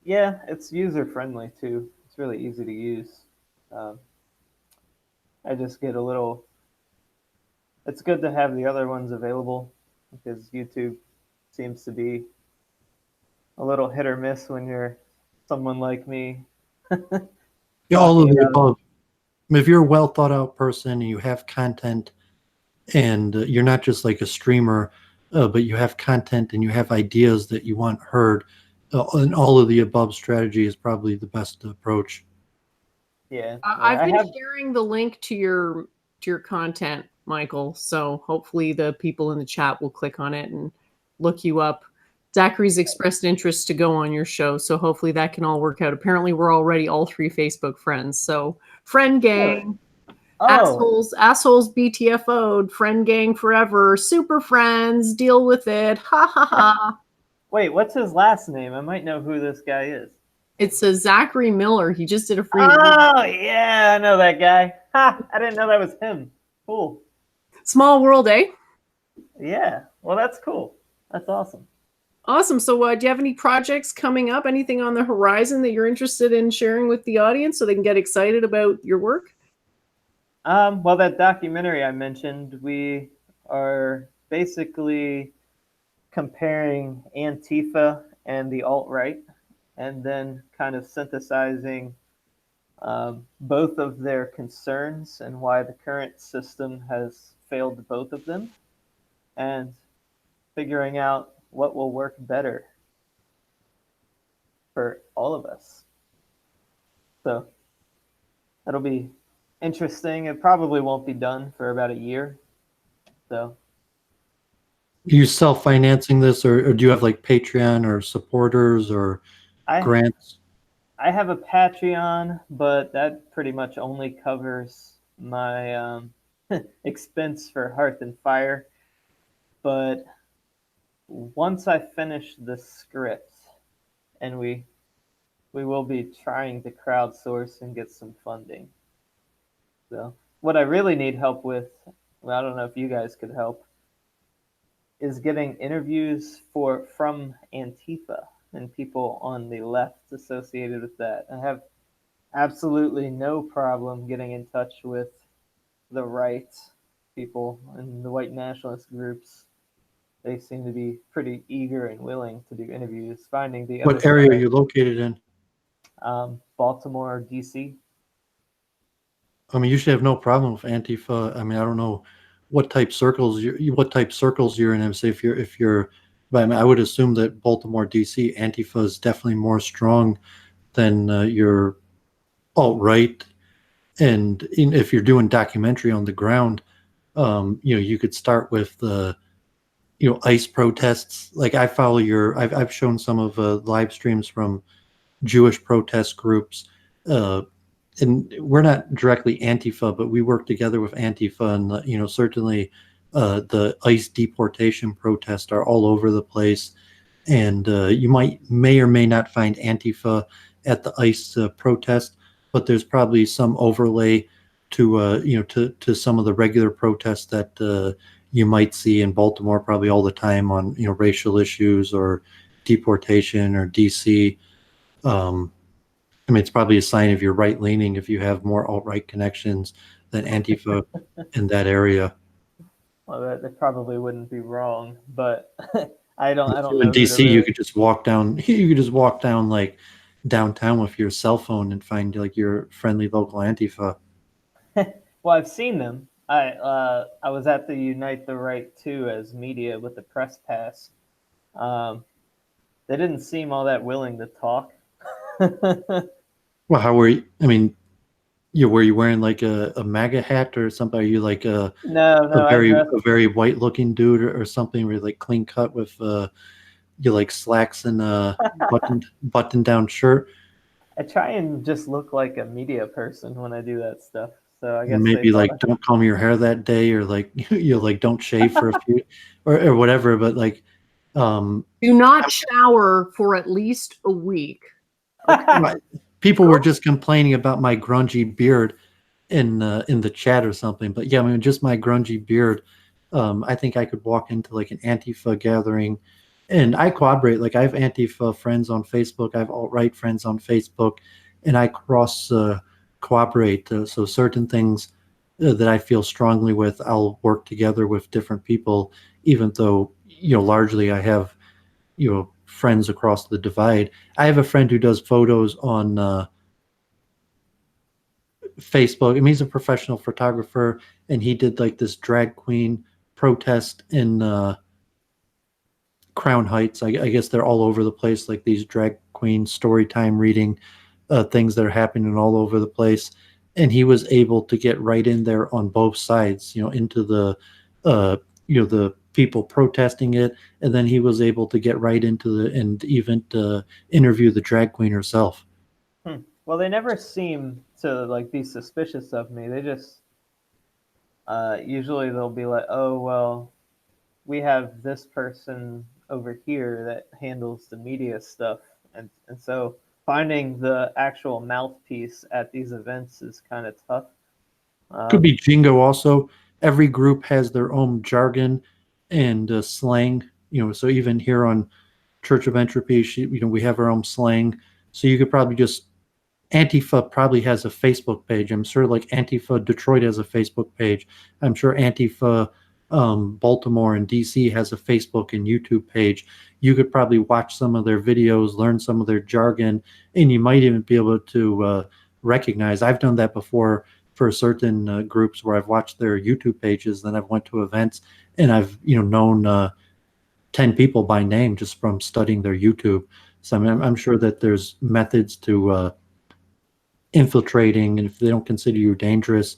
Yeah, it's user friendly too. It's really easy to use. I just get a little. It's good to have the other ones available because YouTube seems to be a little hit or miss when you're someone like me. Yeah, all of the above. If you're a well thought out person and you have content, and you're not just like a streamer, but you have content and you have ideas that you want heard, and all of the above strategy is probably the best approach. Yeah, I've been sharing the link to your content, Michael. So hopefully the people in the chat will click on it and look you up. Zachary's expressed interest to go on your show, so hopefully that can all work out. Apparently, we're already all 3 Facebook friends. So friend gang, assholes BTFO'd, friend gang forever, super friends, deal with it. Ha ha ha. Wait, what's his last name? I might know who this guy is. It's a Zachary Miller. He just did a free. Oh yeah, I know that guy. Ha! I didn't know that was him. Cool. Small world, eh? Yeah. Well, that's cool. That's awesome. Awesome. So, do you have any projects coming up? Anything on the horizon that you're interested in sharing with the audience so they can get excited about your work? Well, that documentary I mentioned, we are basically comparing Antifa and the alt-right, and then kind of synthesizing both of their concerns and why the current system has failed both of them, and figuring out what will work better for all of us. So that'll be interesting. It probably won't be done for about a year. So Are you self-financing this, or do you have like Patreon or supporters or grants? I have a Patreon, but that pretty much only covers my expense for Hearth and Fire. But once I finish the script, and we will be trying to crowdsource and get some funding. So what I really need help with, well, I don't know if you guys could help, is getting interviews from Antifa and people on the left associated with that. I have absolutely no problem getting in touch with the right people and the white nationalist groups. They seem to be pretty eager and willing to do interviews. Finding the What area are you located in? Baltimore, D.C. I mean, you should have no problem with Antifa. I mean, I don't know what type circles you're in. Say if you're, but I mean, I would assume that Baltimore, D.C. Antifa is definitely more strong than your alt-right. And if you're doing documentary on the ground, you could start with the ICE protests. Like I follow I've shown some of live streams from Jewish protest groups. And we're not directly Antifa, but we work together with Antifa, and certainly the ICE deportation protests are all over the place. And you may or may not find Antifa at the ICE protest, but there's probably some overlay to some of the regular protests that you might see in Baltimore probably all the time on racial issues or deportation or DC. I mean, it's probably a sign of your right leaning if you have more alt-right connections than Antifa in that area. Well, that probably wouldn't be wrong, but I don't know. In DC, you could just walk down. You could just walk down like downtown with your cell phone and find like your friendly local Antifa. Well, I've seen them. I was at the Unite the Right 2 as media with the press pass. They didn't seem all that willing to talk. Well, how were you? I mean, were you wearing like a MAGA hat or something? Are you like a very white looking dude or something? Where you're like clean cut with you like slacks and a button down shirt? I try and just look like a media person when I do that stuff. So I guess maybe like don't comb your hair that day, or like like don't shave for a few or whatever. But like, do not shower for at least a week. Okay. People were just complaining about my grungy beard in the chat or something. But yeah, I mean, just my grungy beard. I think I could walk into like an Antifa gathering, and I cooperate. Like I have Antifa friends on Facebook. I have alt-right friends on Facebook, and I cross cooperate. So certain things that I feel strongly with, I'll work together with different people, even though largely I have friends across the divide. I have a friend who does photos on Facebook. I mean, he's a professional photographer, and he did like this drag queen protest in Crown Heights. I guess they're all over the place, like these drag queen story time reading things that are happening all over the place. And he was able to get right in there on both sides, into the the people protesting it, and then he was able to get right into and even interview the drag queen herself. Well, they never seem to like be suspicious of me. They just usually they'll be like, oh well, we have this person over here that handles the media stuff, and so finding the actual mouthpiece at these events is kind of tough. Could be Jingo also. Every group has their own jargon and slang, so even here on Church of Entropy, we have our own slang. So you could probably just, Antifa probably has a Facebook page. I'm sure like Antifa Detroit has a Facebook page. I'm sure Antifa Baltimore and DC has a Facebook and YouTube page. You could probably watch some of their videos, learn some of their jargon, and you might even be able to recognize. I've done that before for certain groups where I've watched their YouTube pages, then I've went to events and I've known 10 people by name just from studying their YouTube. So I'm sure that there's methods to infiltrating, and if they don't consider you dangerous,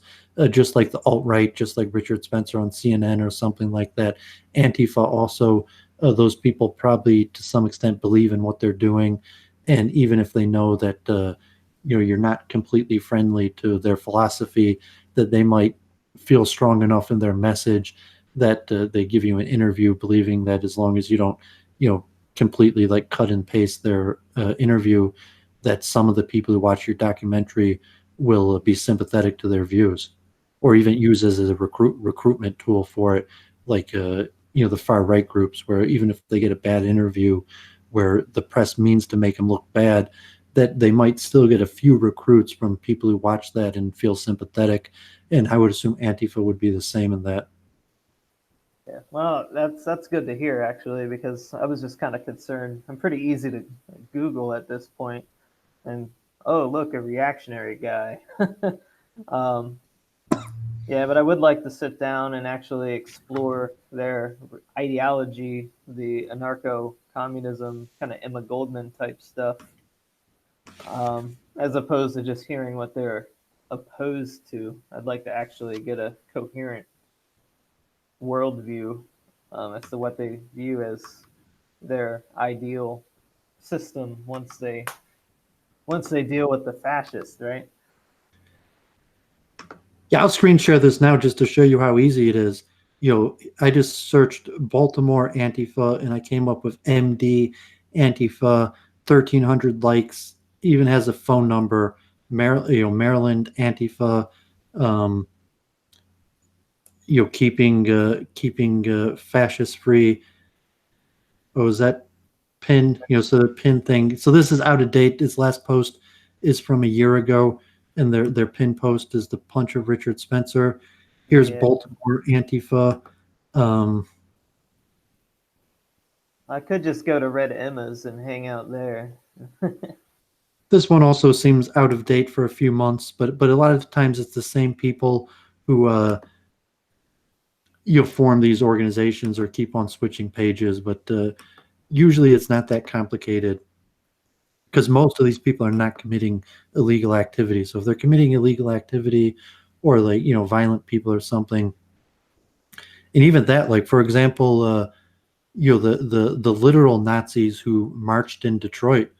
just like the alt-right, just like Richard Spencer on CNN or something like that. Antifa also, those people probably to some extent believe in what they're doing, and even if they know that you're not completely friendly to their philosophy, that they might feel strong enough in their message that they give you an interview believing that as long as you don't completely like cut and paste their interview, that some of the people who watch your documentary will be sympathetic to their views, or even use it as a recruitment tool for it, like the far right groups, where even if they get a bad interview where the press means to make them look bad, that they might still get a few recruits from people who watch that and feel sympathetic. And I would assume Antifa would be the same in that. Yeah, well, that's good to hear, actually, because I was just kind of concerned. I'm pretty easy to Google at this point, and oh, look, a reactionary guy. Yeah, but I would like to sit down and actually explore their ideology, the anarcho-communism, kind of Emma Goldman type stuff, as opposed to just hearing what they're opposed to. I'd like to actually get a coherent worldview as to what they view as their ideal system once they deal with the fascists, right? Yeah, I'll screen share this now just to show you how easy it is. I just searched Baltimore Antifa and I came up with MD Antifa, 1,300 likes, even has a phone number. Maryland Antifa, keeping fascist free. Oh, is that pin? So the pin thing. So this is out of date. This last post is from a year ago, and their pin post is the punch of Richard Spencer. Here's Baltimore Antifa. I could just go to Red Emma's and hang out there. This one also seems out of date for a few months, but a lot of times it's the same people who form these organizations or keep on switching pages, but usually it's not that complicated, because most of these people are not committing illegal activity. So if they're committing illegal activity, or like violent people or something, and even that, like for example, the literal Nazis who marched in Detroit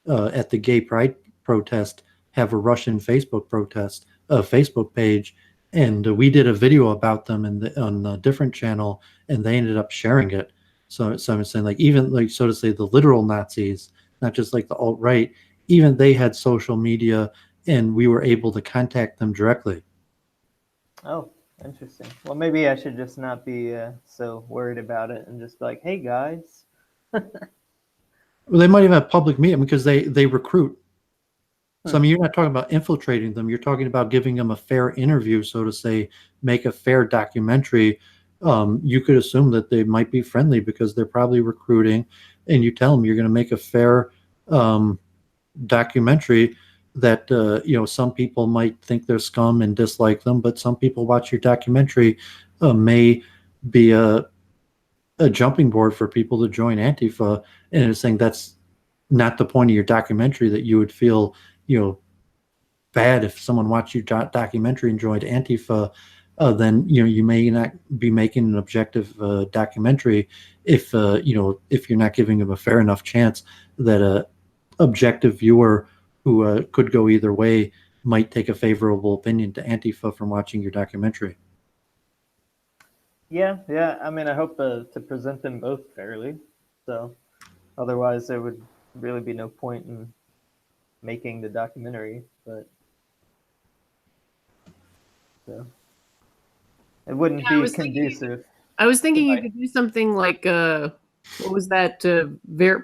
at the gay pride protest have a Russian Facebook page, and we did a video about them on a different channel, and they ended up sharing it. So I'm saying, like, even like, so to say, the literal Nazis, not just like the alt-right, even they had social media, and we were able to contact them directly. Oh, interesting. Well, maybe I should just not be so worried about it and just be like, hey guys. Well, they might even have public meeting because they recruit. So I mean, you're not talking about infiltrating them. You're talking about giving them a fair interview, so to say, make a fair documentary. You could assume that they might be friendly because they're probably recruiting, and you tell them you're going to make a fair documentary that some people might think they're scum and dislike them, but some people watch your documentary may be a jumping board for people to join Antifa, and it's saying that's not the point of your documentary, that you would feel bad if someone watched your documentary and joined Antifa. Then you may not be making an objective documentary if you're not giving them a fair enough chance that a objective viewer who could go either way might take a favorable opinion to Antifa from watching your documentary. Yeah. I mean, I hope to present them both fairly. So otherwise, there would really be no point in making the documentary. But so it wouldn't be conducive. I was thinking you could do something like what was that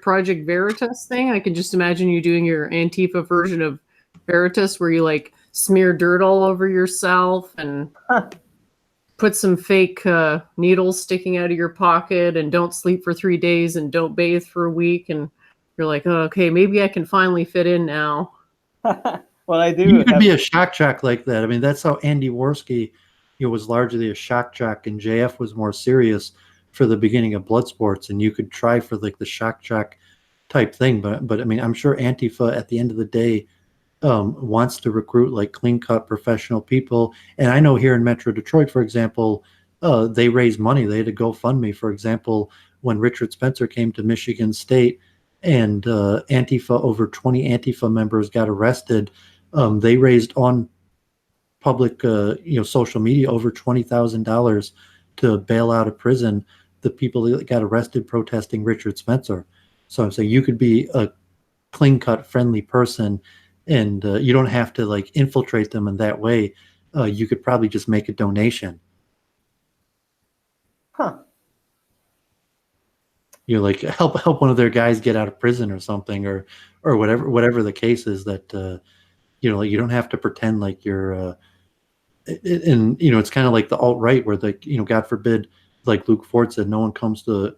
Project Veritas thing? I could just imagine you doing your Antifa version of Veritas, where you like smear dirt all over yourself and put some fake needles sticking out of your pocket, and don't sleep for 3 days and don't bathe for a week, and you're like, oh, okay, maybe I can finally fit in now. Well, I do. You could be a shock jock like that. I mean, that's how Andy Worski, was largely a shock jock, and JF was more serious for the beginning of blood sports, and you could try for like the shock jock type thing. But I mean, I'm sure Antifa at the end of the day wants to recruit like clean cut professional people. And I know here in Metro Detroit, for example, they raise money. They had a GoFundMe, for example, when Richard Spencer came to Michigan State and Antifa, over 20 Antifa members got arrested. They raised on public, social media over $20,000 to bail out of prison the people that got arrested protesting Richard Spencer. So I'm saying you could be a clean cut, friendly person, and you don't have to like infiltrate them in that way. You could probably just make a donation. Huh. Like help one of their guys get out of prison or something, or whatever the case is. That like you don't have to pretend like you're. And it's kind of like the alt-right where God forbid, like Luke Ford said, no one comes to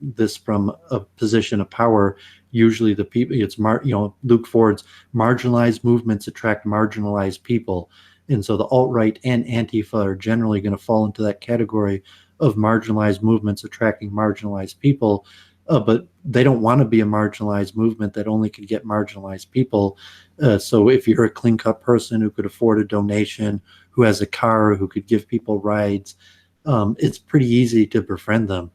this from a position of power. Usually the people, it's Luke Ford's marginalized movements attract marginalized people, and so the alt-right and Antifa are generally going to fall into that category of marginalized movements attracting marginalized people. But they don't want to be a marginalized movement that only can get marginalized people. So if you're a clean-cut person who could afford a donation, who has a car, who could give people rides, it's pretty easy to befriend them.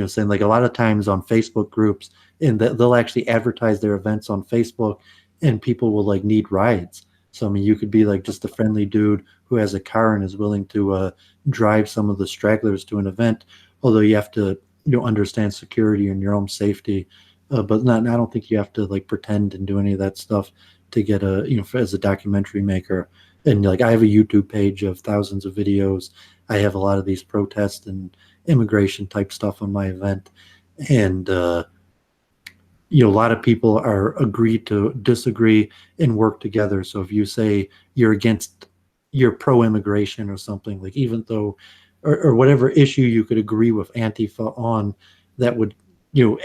Saying like a lot of times on Facebook groups, and they'll actually advertise their events on Facebook, and people will like need rides. So I mean, you could be like just a friendly dude who has a car and is willing to drive some of the stragglers to an event, although you have to understand security and your own safety. But I don't think you have to like pretend and do any of that stuff to get as a documentary maker. And like I have a YouTube page of thousands of videos. I have a lot of these protest and immigration type stuff on my event, and a lot of people are agreed to disagree and work together. So if you say you're pro-immigration or something, like even though or whatever issue you could agree with Antifa on, that would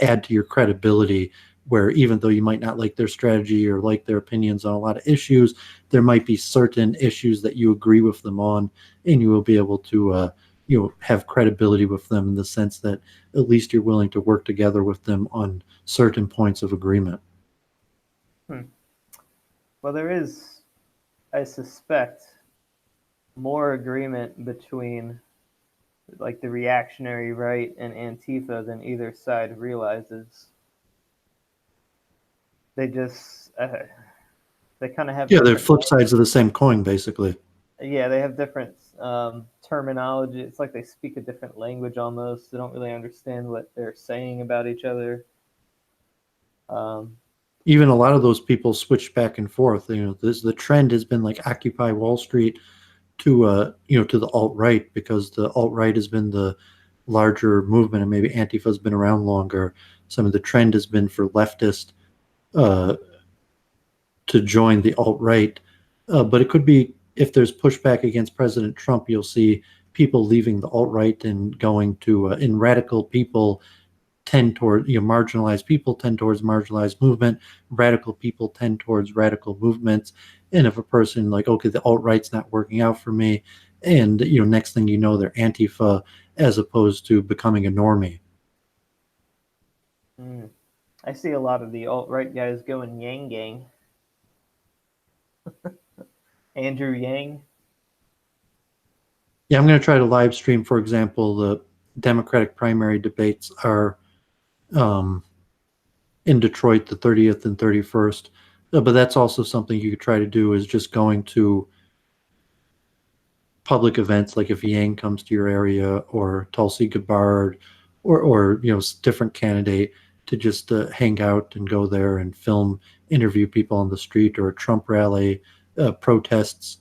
add to your credibility, where even though you might not like their strategy or like their opinions on a lot of issues, there might be certain issues that you agree with them on, and you will be able to have credibility with them in the sense that at least you're willing to work together with them on certain points of agreement. Well, there is, I suspect, more agreement between like the reactionary right and Antifa than either side realizes. They just they kind of have they're flip sides of the same coin, basically. Yeah, they have different terminology. It's like they speak a different language almost. They don't really understand what they're saying about each other. Even a lot of those people switch back and forth. The trend has been like Occupy Wall Street to to the alt-right, because the alt-right has been the larger movement, and maybe Antifa's been around longer. Some of the trend has been for leftists to join the alt-right, but it could be, if there's pushback against President Trump, you'll see people leaving the alt-right and going to and radical people tend toward marginalized people tend towards marginalized movement. Radical people tend towards radical movements. And if a person like, okay, the alt-right's not working out for me, and next thing you know, they're Antifa as opposed to becoming a normie. I see a lot of the alt-right guys going Yang Gang. Andrew Yang. Yeah, I'm going to try to live stream, for example, the Democratic primary debates are in Detroit, the 30th and 31st. But that's also something you could try to do, is just going to public events, like if Yang comes to your area, or Tulsi Gabbard, or different candidate, to just hang out and go there and film, interview people on the street, or a Trump rally, protests.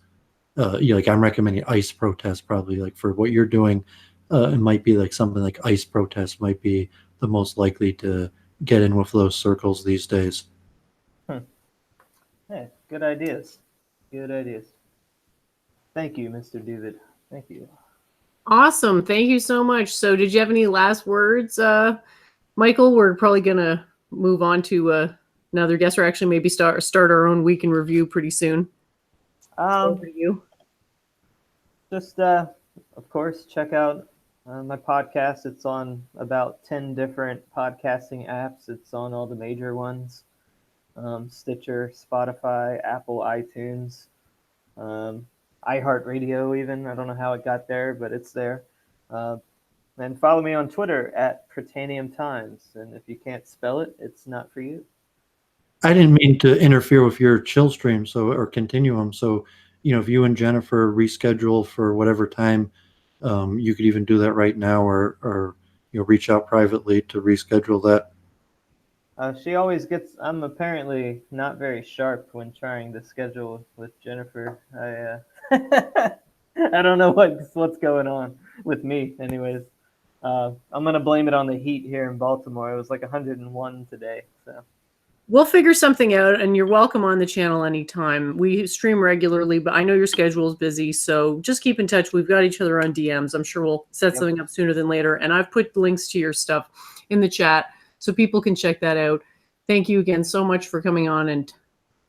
Like I'm recommending ICE protests, probably, like for what you're doing. It might be like something like ICE protests might be the most likely to get in with those circles these days. Yeah, good ideas. Good ideas. Thank you, Mr. Doovid. Thank you. Awesome. Thank you so much. So did you have any last words, Michael? We're probably going to move on to another guest, or actually maybe start our own week in review pretty soon? For you. Just, of course, check out my podcast. It's on about 10 different podcasting apps. It's on all the major ones. Stitcher, Spotify, Apple, iTunes, iHeartRadio even. I don't know how it got there, but it's there. And follow me on Twitter at Protanium Times. And if you can't spell it, it's not for you. I didn't mean to interfere with your chill stream, or continuum. So, if you and Jennifer reschedule for whatever time, you could even do that right now, or reach out privately to reschedule that. She always gets. I'm apparently not very sharp when trying to schedule with Jennifer. I don't know what's going on with me. Anyways, I'm gonna blame it on the heat here in Baltimore. It was like 101 today. So we'll figure something out, and you're welcome on the channel anytime. We stream regularly, but I know your schedule is busy, so just keep in touch. We've got each other on DMs. I'm sure we'll set something up sooner than later. And I've put links to your stuff in the chat, so people can check that out. Thank you again so much for coming on and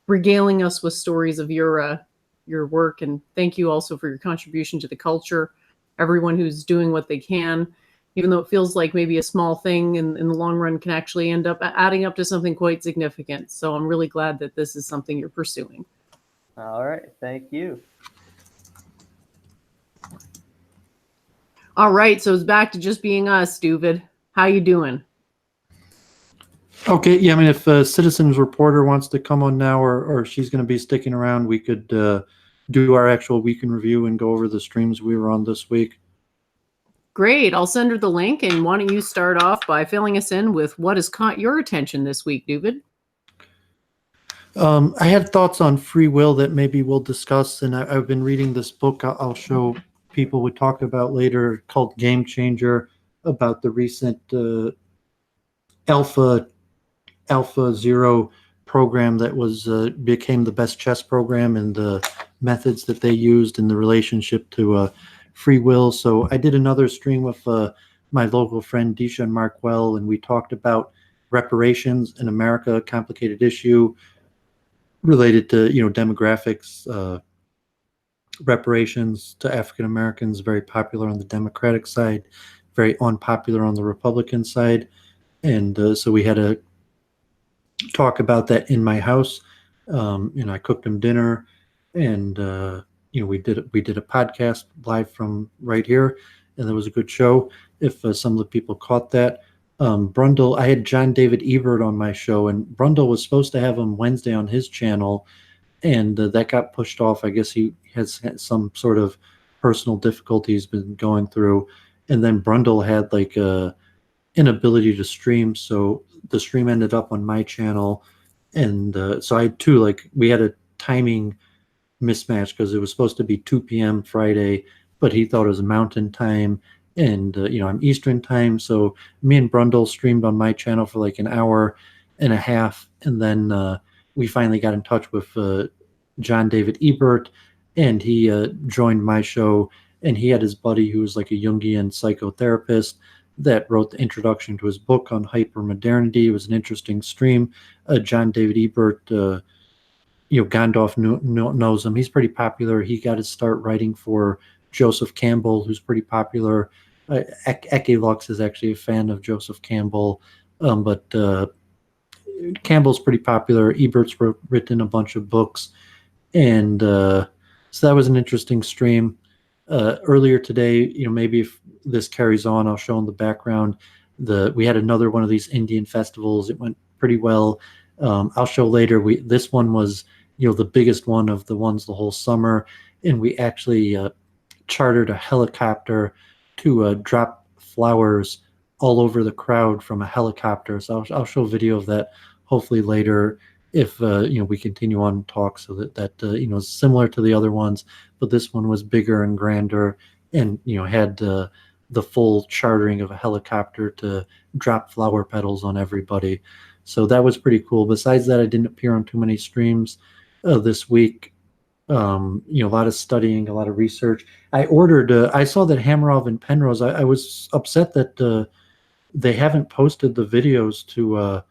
regaling us with stories of your work. And thank you also for your contribution to the culture. Everyone who's doing what they can, even though it feels like maybe a small thing in the long run, can actually end up adding up to something quite significant. So I'm really glad that this is something you're pursuing. All right. Thank you. All right. So it's back to just being us, Doovid. How you doing? Okay, yeah, I mean, if a Citizens Reporter wants to come on now, or she's going to be sticking around, we could do our actual week in review and go over the streams we were on this week. Great. I'll send her the link, and why don't you start off by filling us in with what has caught your attention this week, Doovid? I had thoughts on free will that maybe we'll discuss, and I've been reading this book I'll show people we talk about later called Game Changer, about the recent Alpha Zero program that was became the best chess program, and the methods that they used in the relationship to free will. So I did another stream with my local friend Disha and Markwell, and we talked about reparations in America, a complicated issue related to demographics. Reparations to African Americans, very popular on the Democratic side, very unpopular on the Republican side, and so we had a talk about that in my house. I cooked him dinner, and we did a podcast live from right here, and it was a good show. If some of the people caught that, Brundle, I had John David Ebert on my show, and Brundle was supposed to have him Wednesday on his channel, and that got pushed off. I guess he has some sort of personal difficulty he's been going through, and then Brundle had like a inability to stream, so the stream ended up on my channel, and so I had two, like, we had a timing mismatch because it was supposed to be 2 p.m. Friday, but he thought it was Mountain Time, and I'm Eastern Time, so me and Brundle streamed on my channel for like an hour and a half, and then we finally got in touch with John David Ebert, and he joined my show, and he had his buddy who was like a Jungian psychotherapist that wrote the introduction to his book on hypermodernity. It was an interesting stream. John David Ebert, Gandalf knows him. He's pretty popular. He got his start writing for Joseph Campbell, who's pretty popular. Eke Lux is actually a fan of Joseph Campbell, but Campbell's pretty popular. Ebert's written a bunch of books, and so that was an interesting stream. Earlier today, maybe if this carries on, I'll show in the background. We had another one of these Indian festivals. It went pretty well. I'll show later. This one was the biggest one of the ones the whole summer, and we actually chartered a helicopter to drop flowers all over the crowd from a helicopter. So I'll show a video of that hopefully later if we continue on talk, so that is similar to the other ones, but this one was bigger and grander, and had the full chartering of a helicopter to drop flower petals on everybody. So that was pretty cool. Besides that, I didn't appear on too many streams this week. A lot of studying, a lot of research. I saw that Hamarov and Penrose, I was upset that they haven't posted the videos to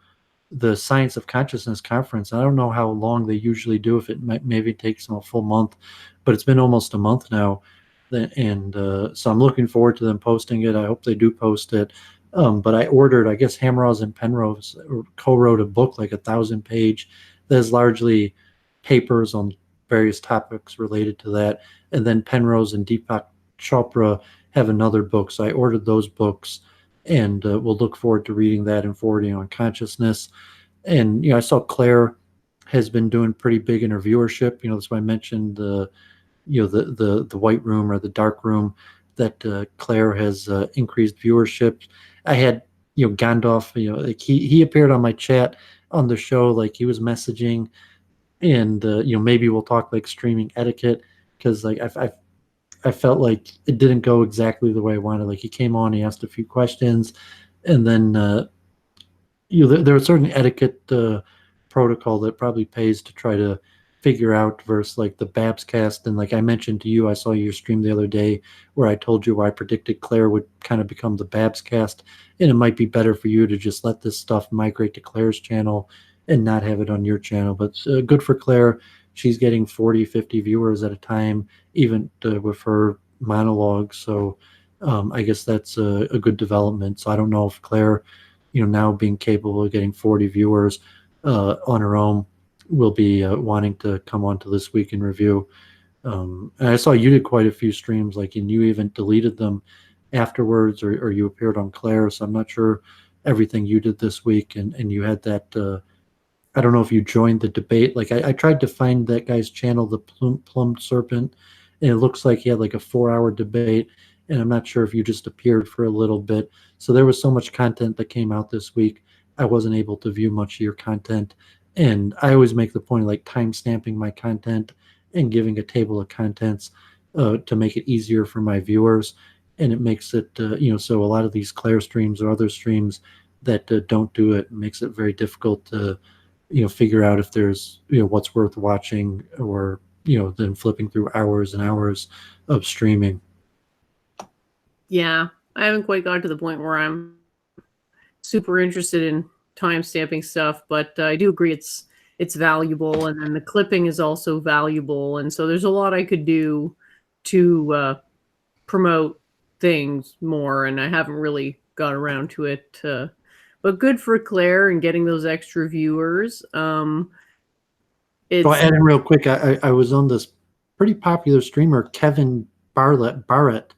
the Science of Consciousness conference. I don't know how long they usually do, if it maybe takes them a full month, but it's been almost a month now. And so I'm looking forward to them posting it. I hope they do post it. But I ordered, I guess Hammerose and Penrose co-wrote a book, like 1,000-page, that is largely papers on various topics related to that. And then Penrose and Deepak Chopra have another book. So I ordered those books, and we'll look forward to reading that and forwarding on consciousness. And, I saw Claire has been doing pretty big in her viewership. That's why I mentioned the white room or the dark room, that Claire has increased viewership. I had, Gandalf, like he appeared on my chat on the show, like he was messaging, and maybe we'll talk like streaming etiquette, because like I felt like it didn't go exactly the way I wanted. Like he came on, he asked a few questions, and then there are certain etiquette protocol that probably pays to try to figure out, versus like the Babs cast. And like I mentioned to you, I saw your stream the other day where I told you I predicted Claire would kind of become the Babs cast, and it might be better for you to just let this stuff migrate to Claire's channel and not have it on your channel. But good for Claire. She's getting 40, 50 viewers at a time, even with her monologue. So I guess that's a good development. So I don't know if Claire, now being capable of getting 40 viewers on her own, will be wanting to come on to This Week in Review. And I saw you did quite a few streams, like, and you even deleted them afterwards, or you appeared on Claire. So I'm not sure everything you did this week, and you had that. I don't know if you joined the debate. Like I tried to find that guy's channel, the Plumed Serpent, and it looks like he had like a 4-hour debate. And I'm not sure if you just appeared for a little bit. So there was so much content that came out this week, I wasn't able to view much of your content. And I always make the point of like time stamping my content and giving a table of contents to make it easier for my viewers. And it makes it, so a lot of these Claire streams or other streams that don't do it, makes it very difficult to, figure out if there's, what's worth watching, or, then flipping through hours and hours of streaming. Yeah, I haven't quite got to the point where I'm super interested in time stamping stuff, but I do agree it's valuable, and then the clipping is also valuable, and so there's a lot I could do to promote things more, and I haven't really got around to it. But good for Claire and getting those extra viewers. So I add in real quick, I was on this pretty popular streamer, Kevin Barlett,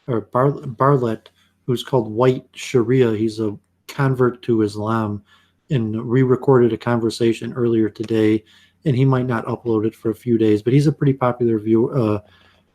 who's called White Sharia. He's a convert to Islam, and re-recorded a conversation earlier today, and he might not upload it for a few days, but he's a pretty popular viewer.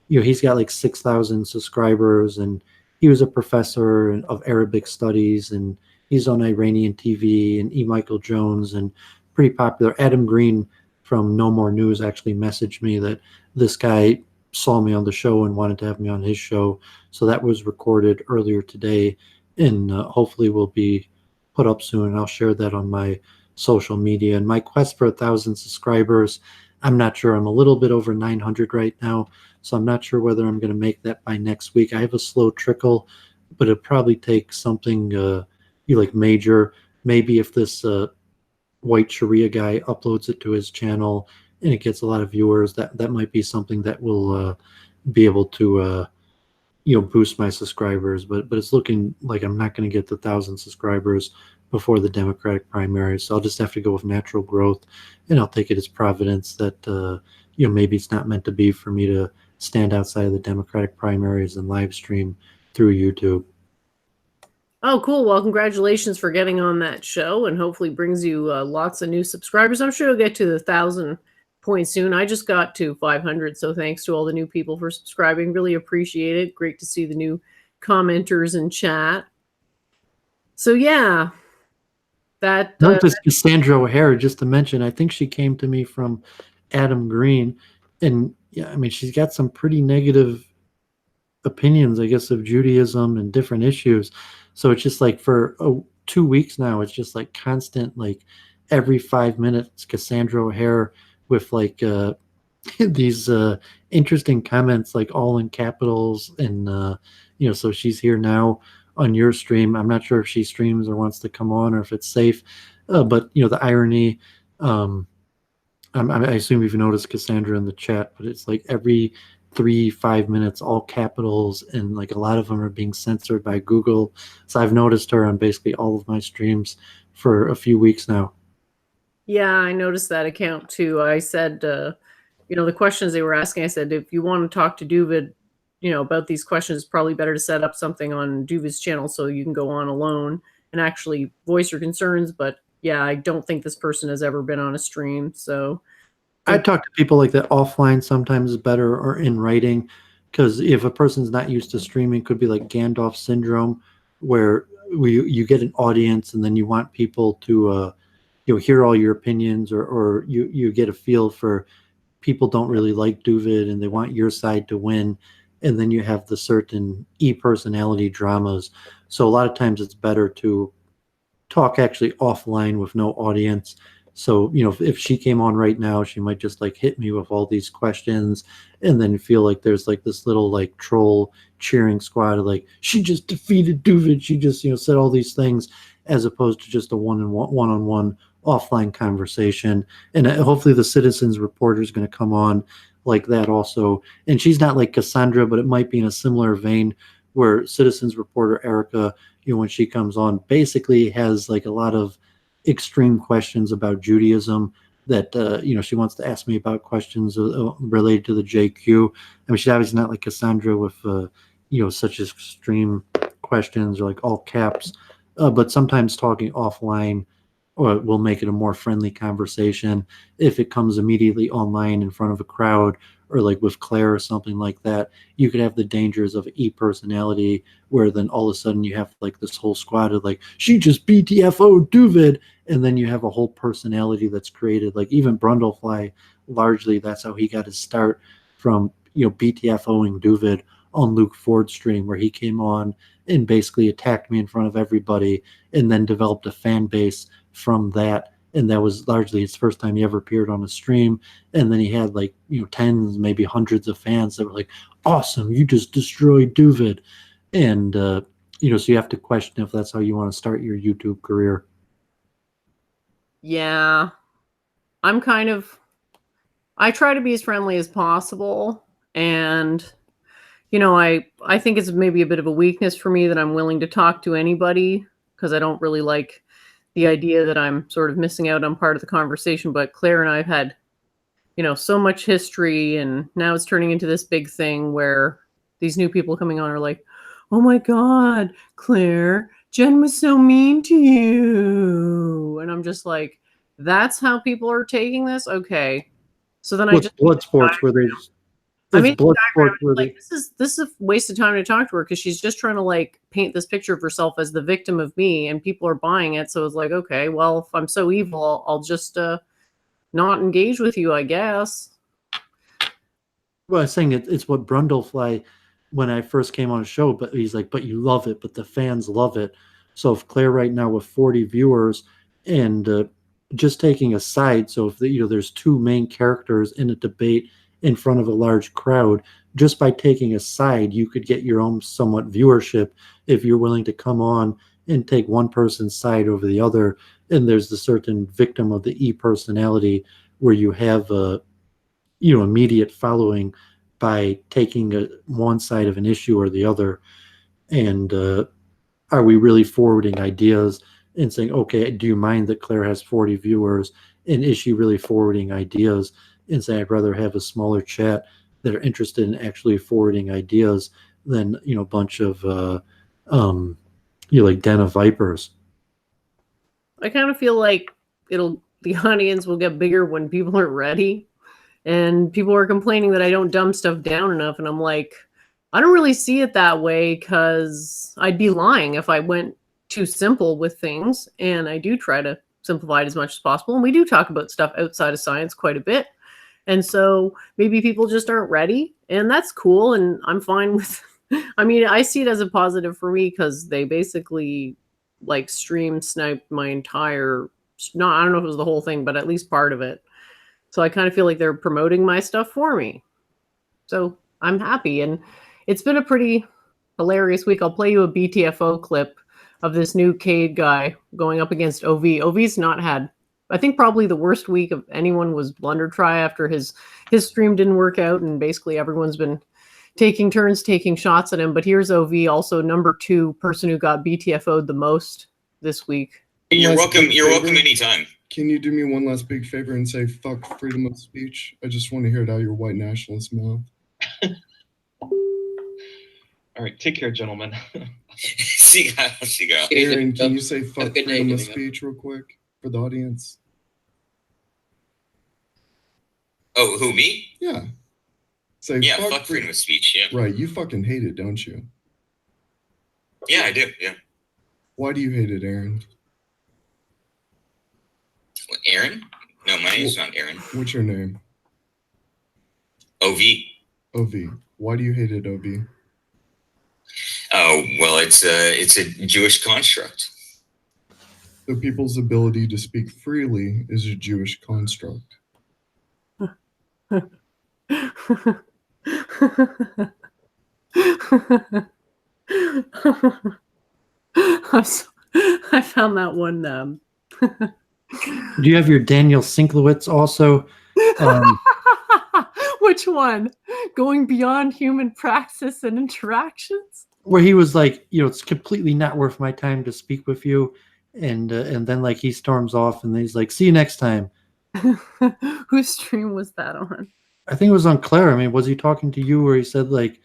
He's got like 6,000 subscribers, and he was a professor of Arabic studies, and he's on Iranian TV, and Michael Jones, and pretty popular. Adam Green from No More News actually messaged me that this guy saw me on the show and wanted to have me on his show. So that was recorded earlier today, and hopefully will be put up soon. And I'll share that on my social media. And my quest for 1,000 subscribers, I'm not sure. I'm a little bit over 900 right now, so I'm not sure whether I'm going to make that by next week. I have a slow trickle, but it'll probably take something like major. Maybe if this White Sharia guy uploads it to his channel and it gets a lot of viewers, that might be something that will be able to boost my subscribers. But it's looking like I'm not going to get the 1,000 subscribers before the Democratic primaries. So I'll just have to go with natural growth, and I'll take it as providence that maybe it's not meant to be for me to stand outside of the Democratic primaries and live stream through YouTube. Oh, cool. Well, congratulations for getting on that show, and hopefully brings you lots of new subscribers. I'm sure you'll get to the 1,000 point soon. I just got to 500, so thanks to all the new people for subscribing. Really appreciate it. Great to see the new commenters in chat. So yeah, that Notice Cassandra O'Hara, just to mention, I think she came to me from Adam Green, and yeah, I mean, she's got some pretty negative opinions, I guess, of Judaism and different issues. So it's just like for 2 weeks now, it's just like constant, like every 5 minutes, Cassandra O'Hara with like these interesting comments, like all in capitals. And, so she's here now on your stream. I'm not sure if she streams or wants to come on or if it's safe. But the irony, I assume you've noticed Cassandra in the chat, but it's like every 5 minutes, all capitals, and like a lot of them are being censored by Google. So I've noticed her on basically all of my streams for a few weeks now. Yeah, I noticed that account too. I said, the questions they were asking, I said, if you want to talk to Doovid, about these questions, it's probably better to set up something on Doovid's channel so you can go on alone and actually voice your concerns. But yeah, I don't think this person has ever been on a stream. So I talk to people like that offline sometimes is better, or in writing, because if a person's not used to streaming, it could be like Gandalf syndrome, where you get an audience and then you want people to hear all your opinions, or you get a feel for people don't really like Doovid and they want your side to win, and then you have the certain personality dramas. So a lot of times it's better to talk actually offline with no audience. So, if she came on right now, she might just like hit me with all these questions and then feel like there's like this little like troll cheering squad of like, she just defeated Doovid. She just, said all these things, as opposed to just a one-on-one offline conversation. And hopefully the citizens reporter is going to come on like that also. And she's not like Cassandra, but it might be in a similar vein, where citizens reporter Erica, when she comes on, basically has like a lot of extreme questions about Judaism that she wants to ask me about questions related to the JQ. I mean, she's obviously not like Cassandra with such extreme questions or like all caps, but sometimes talking offline will make it a more friendly conversation. If it comes immediately online in front of a crowd, or like with Claire or something like that, you could have the dangers of personality, where then all of a sudden you have like this whole squad of like, she just BTFO'd Doovid, and then you have a whole personality that's created. Like even Brundlefly, largely that's how he got his start, from BTFOing Doovid on Luke Ford's stream, where he came on and basically attacked me in front of everybody, and then developed a fan base from that. And that was largely his first time he ever appeared on a stream. And then he had like, tens, maybe hundreds of fans that were like, awesome, you just destroyed Doovid. And, so you have to question if that's how you want to start your YouTube career. yeah, I try to be as friendly as possible. And, I think it's maybe a bit of a weakness for me that I'm willing to talk to anybody, because I don't really like the idea that I'm sort of missing out on part of the conversation. But Claire and I have had, so much history, and now it's turning into this big thing where these new people coming on are like, oh my God, Claire, Jen was so mean to you. And I'm just like, that's how people are taking this? Okay. So then What's blood sports where there's blood sports where like, this is a waste of time to talk to her, because she's just trying to like paint this picture of herself as the victim of me, and people are buying it. So it's like, okay, well, if I'm so evil, I'll just not engage with you, I guess. Well, I was saying it's what Brundlefly, when I first came on a show, but he's like, but you love it, but the fans love it. So if Claire right now with 40 viewers, and just taking a side, so if there's two main characters in a debate in front of a large crowd, just by taking a side, you could get your own somewhat viewership if you're willing to come on and take one person's side over the other. And there's the certain victim of the personality, where you have a immediate following by taking one side of an issue or the other. And are we really forwarding ideas and saying, okay, do you mind that Claire has 40 viewers, and is she really forwarding ideas, and say I'd rather have a smaller chat that are interested in actually forwarding ideas than a bunch of like den of vipers. I kind of feel like the audience will get bigger when people are ready, and people are complaining that I don't dumb stuff down enough, and I'm like, I don't really see it that way, because I'd be lying if I went too simple with things, and I do try to simplify it as much as possible, and we do talk about stuff outside of science quite a bit. And so maybe people just aren't ready, and that's cool, and I'm fine with I mean, I see it as a positive for me, because they basically like stream sniped my entire, no, I don't know if it was the whole thing, but at least part of it. So I kind of feel like they're promoting my stuff for me. So I'm happy, and it's been a pretty hilarious week. I'll play you a BTFO clip of this new Cade guy going up against OV. OV's not had, I think, probably the worst week of anyone was Blunder Try after his stream didn't work out, and basically everyone's been taking turns taking shots at him. But here's OV, also number 2 person who got BTFO'd the most this week. You're welcome. You're welcome anytime. Can you do me one last big favor and say fuck freedom of speech? I just want to hear it out of your white nationalist mouth. All right, take care, gentlemen. See you go. Aaron, can you say fuck good freedom night, of speech real quick for the audience? Oh, who, me? Yeah. Say Yeah, fuck freedom of speech. Yeah. Right, you fucking hate it, don't you? Yeah, I do. Yeah. Why do you hate it, Aaron? What, Aaron? No, my name's not Aaron. What's your name? OV. OV. Why do you hate it, OV? Oh, well, it's a Jewish construct. The people's ability to speak freely is a Jewish construct. I found that one. Do you have your Daniel Sinklowitz also? Which one? Going beyond human praxis and interactions? Where he was like, it's completely not worth my time to speak with you, and then like he storms off and he's like, see you next time. Whose stream was that on? I think it was on Claire. I mean, was he talking to you where he said like,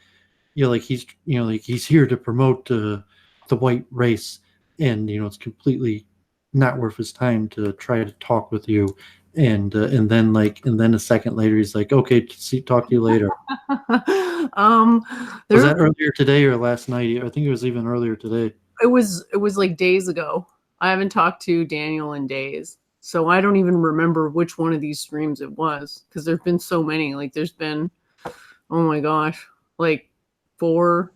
like he's here to promote the white race, and it's completely not worth his time to try to talk with you, and then a second later he's like, okay, talk to you later. Was that earlier today or last night? I think it was even earlier today. It was like days ago. I haven't talked to Daniel in days, so I don't even remember which one of these streams it was, because there's been so many. Like there's been, oh my gosh, like 4,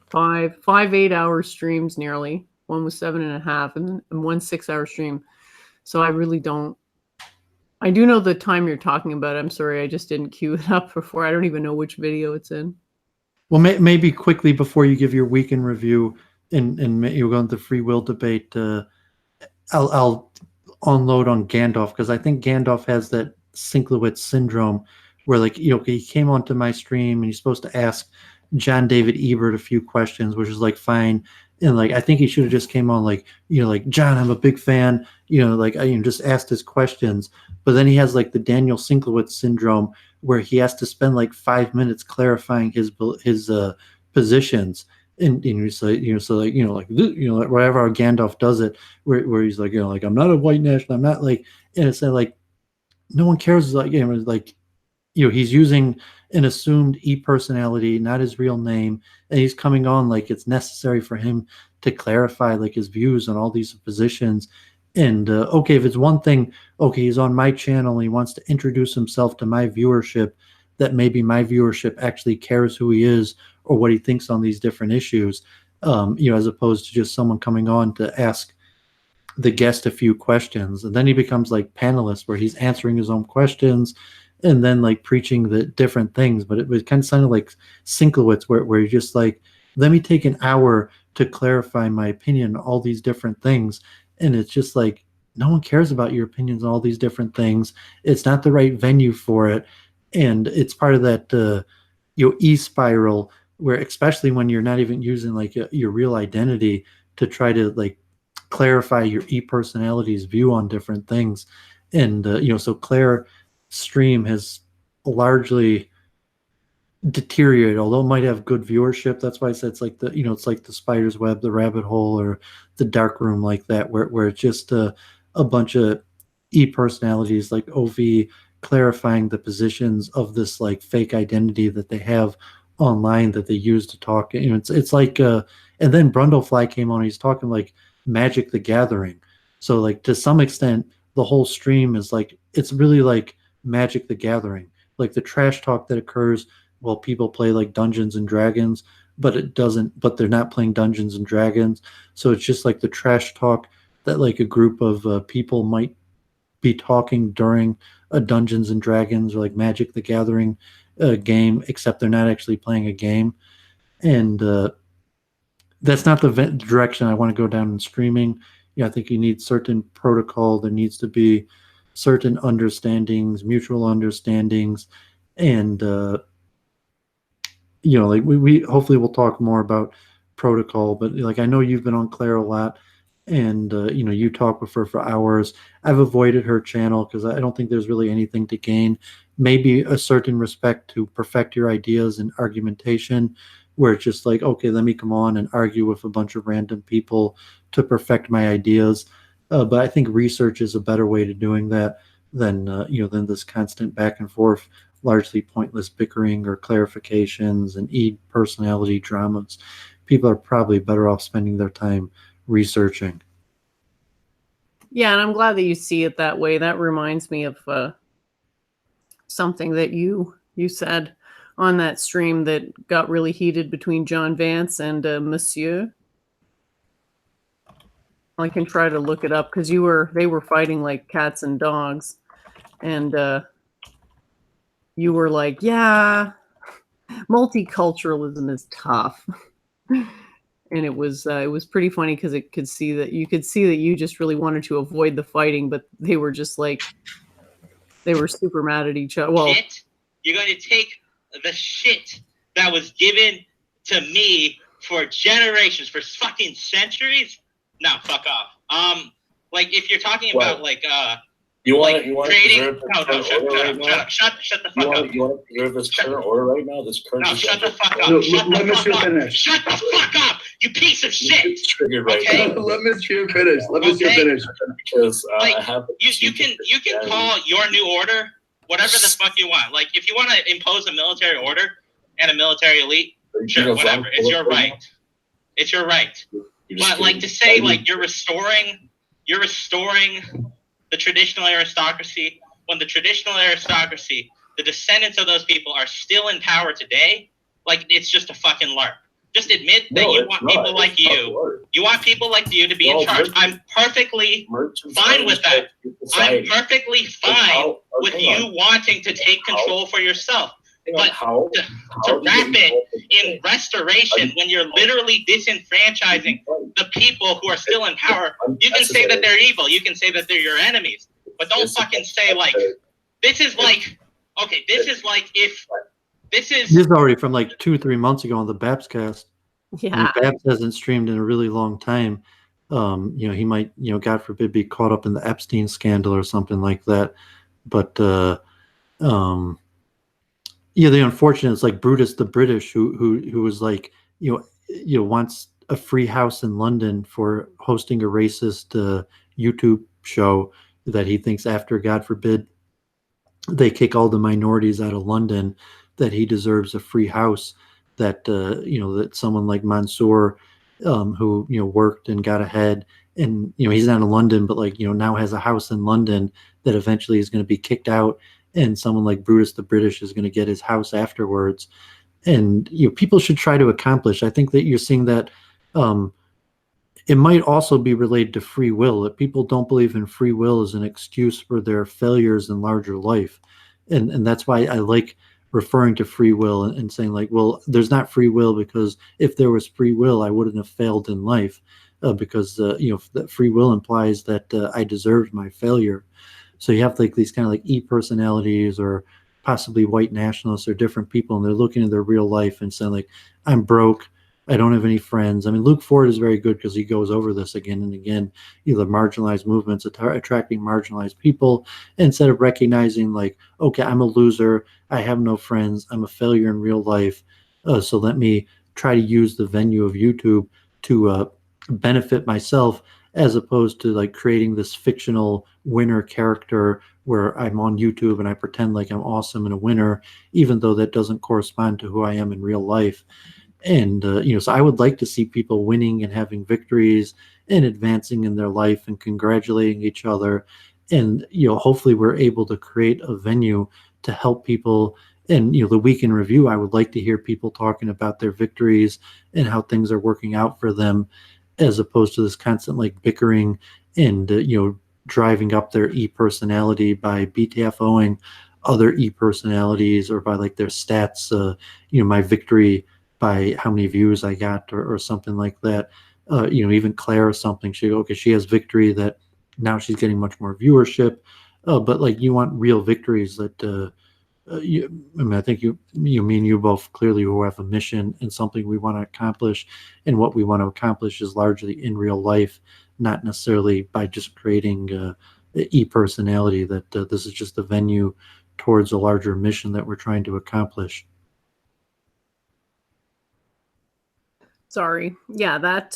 5 8-hour streams nearly. One was 7.5, and one 6-hour stream. So I really don't. I do know the time you're talking about. I'm sorry, I just didn't queue it up before. I don't even know which video it's in. Well, maybe quickly before you give your week in review and you'll go into the free will debate, I'll unload on Gandalf, because I think Gandalf has that Sinklowitz syndrome where, like, he came onto my stream and he's supposed to ask John David Ebert a few questions, which is like fine. And like, I think he should have just came on like, like, John, I'm a big fan, like I just asked his questions. But then he has like the Daniel Sinklowitz syndrome where he has to spend like 5 minutes clarifying his positions. And he's like, wherever Gandalf does it, where he's like, like, I'm not a white national, I'm not like, and it's like, no one cares. Like, he's using an assumed e-personality, not his real name, and he's coming on like it's necessary for him to clarify like his views on all these positions. And okay, if it's one thing, okay, he's on my channel, he wants to introduce himself to my viewership, that maybe my viewership actually cares who he is or what he thinks on these different issues, as opposed to just someone coming on to ask the guest a few questions. And then he becomes like panelist where he's answering his own questions and then like preaching the different things. But it was kind of sounded like Sinklowitz where you're just like, let me take an hour to clarify my opinion on all these different things. And it's just like, no one cares about your opinions on all these different things. It's not the right venue for it. And it's part of that, e-spiral where, especially when you're not even using like your real identity to try to like clarify your e-personality's view on different things. And, so Claire stream has largely deteriorated, although it might have good viewership. That's why I said it's like the, it's like the spider's web, the rabbit hole, or the dark room, like that, where it's just a bunch of e-personalities like OV clarifying the positions of this like fake identity that they have online that they use to talk. It's like and then Brundlefly came on, he's talking like Magic the Gathering. So like to some extent the whole stream is like, it's really like Magic the Gathering, like the trash talk that occurs while people play like Dungeons and Dragons, but they're not playing Dungeons and Dragons. So it's just like the trash talk that like a group of people might be talking during a Dungeons and Dragons or like Magic the Gathering game, except they're not actually playing a game. And that's not the direction I want to go down in streaming. I think you need certain protocol. There needs to be certain understandings, mutual understandings, and like we hopefully we'll talk more about protocol. But like I know you've been on Claire a lot, and you talk with her for hours. I've avoided her channel because I don't think there's really anything to gain. Maybe a certain respect to perfect your ideas and argumentation, where it's just like, okay, let me come on and argue with a bunch of random people to perfect my ideas. But I think research is a better way to doing that than than this constant back and forth, largely pointless bickering or clarifications and personality dramas. People are probably better off spending their time researching. Yeah, and I'm glad that you see it that way. That reminds me of something that you said on that stream that got really heated between John Vance and Monsieur. I can try to look it up because they were fighting like cats and dogs, and you were like, yeah, multiculturalism is tough. And it was pretty funny because you could see that you just really wanted to avoid the fighting, but they were just like, they were super mad at each other. Well, you're going to take the shit that was given to me for generations, for fucking centuries. No, fuck off. Like if you're talking about like you want creating. to Shut the fuck up. You want to preserve this current order right now? This current. No, shut the fuck up. No, Shut let the Monsieur fuck up. finish. Shut the fuck up, you piece of shit. Triggered right Okay? now. Let Monsieur finish. Let Monsieur Okay. finish. Because Like, I have you can call your new order whatever the fuck you want. Like if you want to impose a military order and a military elite, sure, whatever. It's your right. It's your right. But like to say like you're restoring the traditional aristocracy when the traditional aristocracy, the descendants of those people are still in power today, like it's just a fucking LARP. Just admit that you want people like you. You want people like you to be in charge. I'm perfectly fine with that. I'm perfectly fine with you wanting to take control for yourself. But to wrap it in restoration when you're literally disenfranchising the people who are still in power, you can say that they're evil. You can say that they're your enemies. But don't fucking say like, this is like, okay, this is like if, this is... This is already from like 2-3 months ago on the Babs cast. yeah. I mean, Babs hasn't streamed in a really long time. He might, God forbid, be caught up in the Epstein scandal or something like that. But, yeah, the unfortunate is like Brutus the British, who was like, wants a free house in London for hosting a racist YouTube show that he thinks after, God forbid, they kick all the minorities out of London, that he deserves a free house. That that someone like Mansour, who worked and got ahead, and he's not in London, but like now has a house in London, that eventually is going to be kicked out, and someone like Brutus the British is going to get his house afterwards. And people should try to accomplish. I think that you're seeing that. It might also be related to free will. That people don't believe in free will as an excuse for their failures in larger life, and that's why I like referring to free will and saying like, well, there's not free will, because if there was free will, I wouldn't have failed in life, because that free will implies that I deserved my failure. So you have like these kind of like personalities or possibly white nationalists or different people, and they're looking at their real life and saying like, I'm broke, I don't have any friends. I mean, Luke Ford is very good because he goes over this again and again, the marginalized movements, attracting marginalized people, instead of recognizing like, okay, I'm a loser, I have no friends, I'm a failure in real life, so let me try to use the venue of YouTube to benefit myself, as opposed to like creating this fictional winner character where I'm on YouTube and I pretend like I'm awesome and a winner, even though that doesn't correspond to who I am in real life. And so I would like to see people winning and having victories and advancing in their life and congratulating each other. And hopefully we're able to create a venue to help people. And the week in review, I would like to hear people talking about their victories and how things are working out for them, as opposed to this constant like bickering and driving up their personality by BTFOing other personalities, or by like their stats. My victory by how many views I got or something like that. Even Claire or something, okay, she has victory that now she's getting much more viewership. But like you want real victories that I think me and you both clearly who have a mission and something we want to accomplish, and what we want to accomplish is largely in real life, not necessarily by just creating e-personality. That this is just a venue towards a larger mission that we're trying to accomplish. Sorry. Yeah, that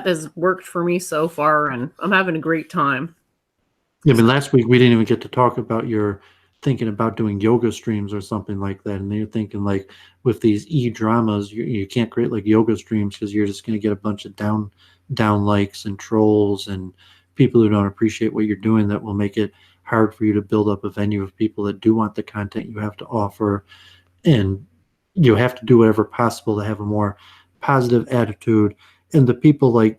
has worked for me so far, and I'm having a great time. I mean, last week we didn't even get to talk about your thinking about doing yoga streams or something like that, and you're thinking like with these e-dramas, you can't create like yoga streams because you're just going to get a bunch of down likes and trolls and people who don't appreciate what you're doing. That will make it hard for you to build up a venue of people that do want the content you have to offer, and you have to do whatever possible to have a more positive attitude. And the people like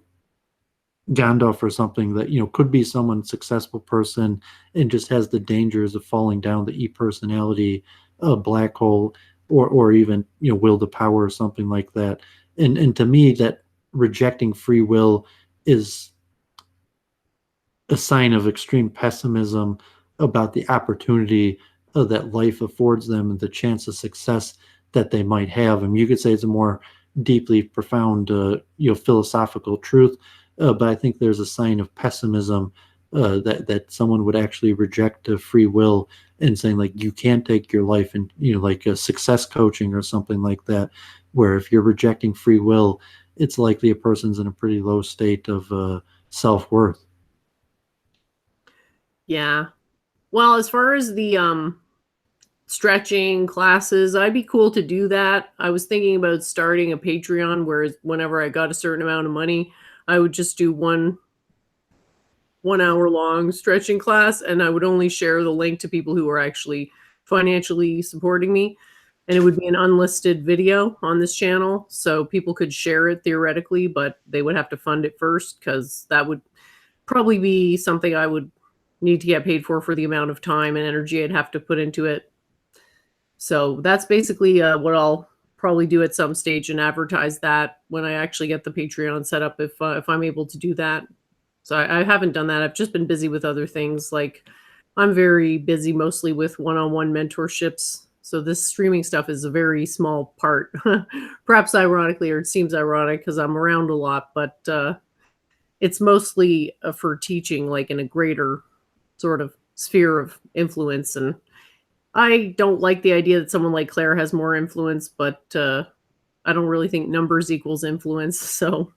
Gandalf or something that could be someone successful person and just has the dangers of falling down the e-personality black hole, or even will to power or something like that. And to me, that rejecting free will is a sign of extreme pessimism about the opportunity that life affords them and the chance of success that they might have. I mean, you could say it's a more deeply profound, philosophical truth, but I think there's a sign of pessimism that someone would actually reject free will and saying like you can't take your life, and like a success coaching or something like that, where if you're rejecting free will, it's likely a person's in a pretty low state of self-worth. Yeah. Well, as far as the stretching classes, I'd be cool to do that. I was thinking about starting a Patreon where whenever I got a certain amount of money, I would just do one hour long stretching class, and I would only share the link to people who are actually financially supporting me. And it would be an unlisted video on this channel, so people could share it theoretically, but they would have to fund it first, because that would probably be something I would need to get paid for the amount of time and energy I'd have to put into it. So that's basically what I'll probably do at some stage, and advertise that when I actually get the Patreon set up, if I'm able to do that. So I haven't done that. I've just been busy with other things. Like I'm very busy mostly with one-on-one mentorships. So this streaming stuff is a very small part, perhaps ironically, or it seems ironic because I'm around a lot, but it's mostly for teaching, like in a greater sort of sphere of influence. And I don't like the idea that someone like Claire has more influence, but I don't really think numbers equals influence. So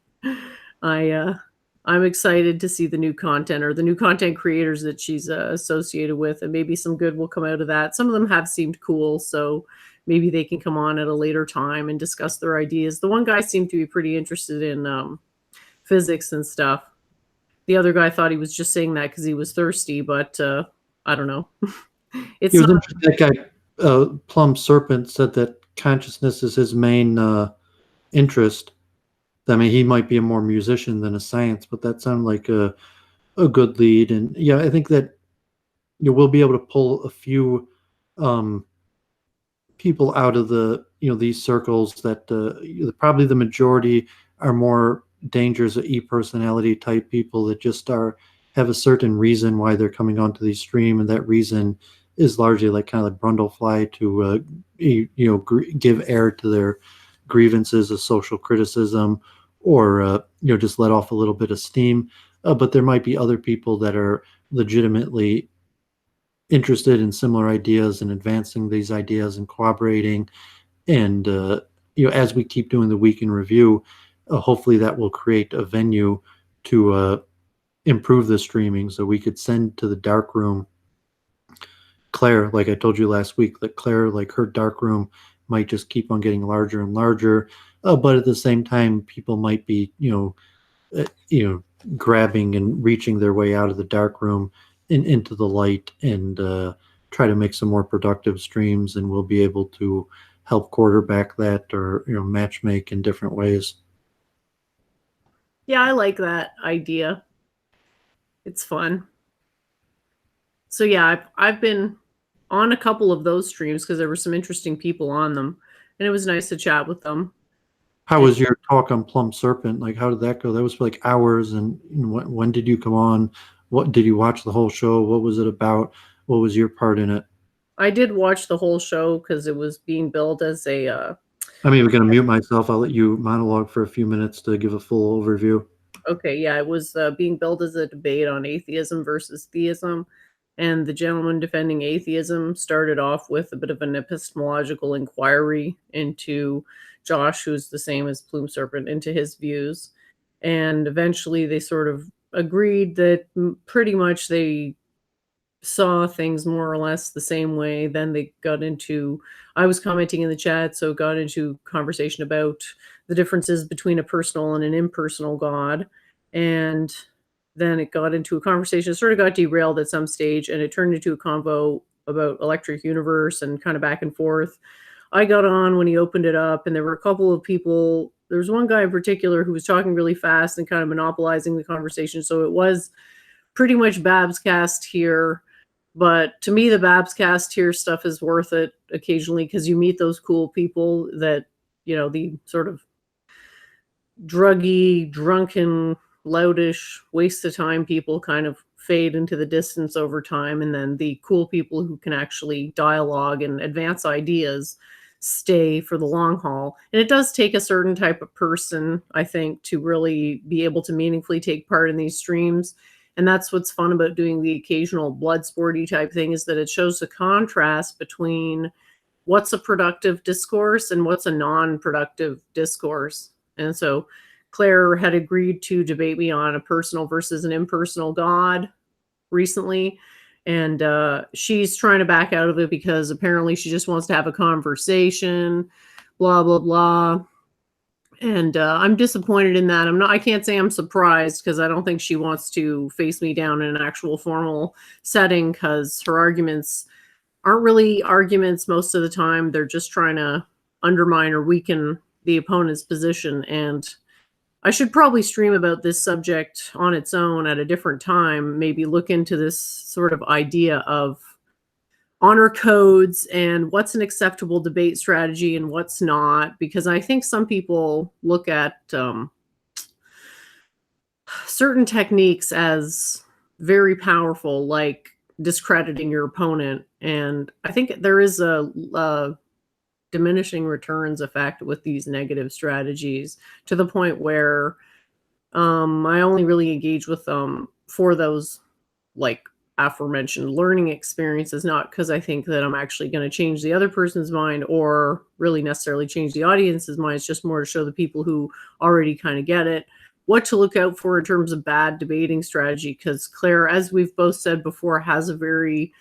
I'm excited to see the new content, or the new content creators that she's associated with, and maybe some good will come out of that. Some of them have seemed cool, so maybe they can come on at a later time and discuss their ideas. The one guy seemed to be pretty interested in physics and stuff. The other guy thought he was just saying that because he was thirsty, but I don't know. It's He was not. interesting. That guy, Plum Serpent, said that consciousness is his main interest. I mean, he might be a more musician than a science, but that sounded like a good lead. And yeah, I think that you will be able to pull a few people out of these circles that probably the majority are more dangers of e-personality type people that just have a certain reason why they're coming onto these stream, and that reason is largely like kind of like Brundlefly to give air to their grievances of social criticism, or just let off a little bit of steam. But there might be other people that are legitimately interested in similar ideas and advancing these ideas and cooperating. And as we keep doing the week in review, hopefully that will create a venue to improve the streaming, so we could send to the dark room Claire, like I told you last week, that Claire, like her dark room might just keep on getting larger and larger, but at the same time people might be grabbing and reaching their way out of the dark room and into the light, and try to make some more productive streams, and we'll be able to help quarterback that, or match make in different ways. Yeah, I like that idea. It's fun. So yeah, I've been on a couple of those streams because there were some interesting people on them. and it was nice to chat with them. How was your talk on Plum Serpent? Like, how did that go? That was for like hours. And when did you come on? What did you watch the whole show? What was it about? What was your part in it? I did watch the whole show because it was being billed as a. I'm even going to mute myself. I'll let you monologue for a few minutes to give a full overview. Okay, yeah, it was being billed as a debate on atheism versus theism. And the gentleman defending atheism started off with a bit of an epistemological inquiry into Josh, who's the same as Plume Serpent, into his views. And eventually they sort of agreed that pretty much they saw things more or less the same way. Then they got into, I was commenting in the chat, so got into conversation about the differences between a personal and an impersonal God. And then it got into a conversation, sort of got derailed at some stage, and it turned into a convo about Electric Universe and kind of back and forth. I got on when he opened it up, and there were a couple of people. There was one guy in particular who was talking really fast and kind of monopolizing the conversation. So it was pretty much Babs Cast here. But to me, the Babs Cast here stuff is worth it occasionally because you meet those cool people that, you know, the sort of druggy, drunken, loutish, waste of time people kind of fade into the distance over time. And then the cool people who can actually dialogue and advance ideas stay for the long haul. And it does take a certain type of person, I think, to really be able to meaningfully take part in these streams. And that's what's fun about doing the occasional blood sporty type thing, is that it shows the contrast between what's a productive discourse and what's a non-productive discourse. And so Claire had agreed to debate me on a personal versus an impersonal God recently. And she's trying to back out of it because apparently she just wants to have a conversation, blah, blah, blah. And I'm disappointed in that. I can't say I'm surprised because I don't think she wants to face me down in an actual formal setting because her arguments aren't really arguments most of the time. They're just trying to undermine or weaken the opponent's position. And I should probably stream about this subject on its own at a different time, maybe look into this sort of idea of honor codes and what's an acceptable debate strategy and what's not, because I think some people look at certain techniques as very powerful, like discrediting your opponent. And I think there is a diminishing returns effect with these negative strategies to the point where I only really engage with them for those like aforementioned learning experiences, not because I think that I'm actually going to change the other person's mind or really necessarily change the audience's mind. It's just more to show the people who already kind of get it what to look out for in terms of bad debating strategy. Because Claire, as we've both said before, has a very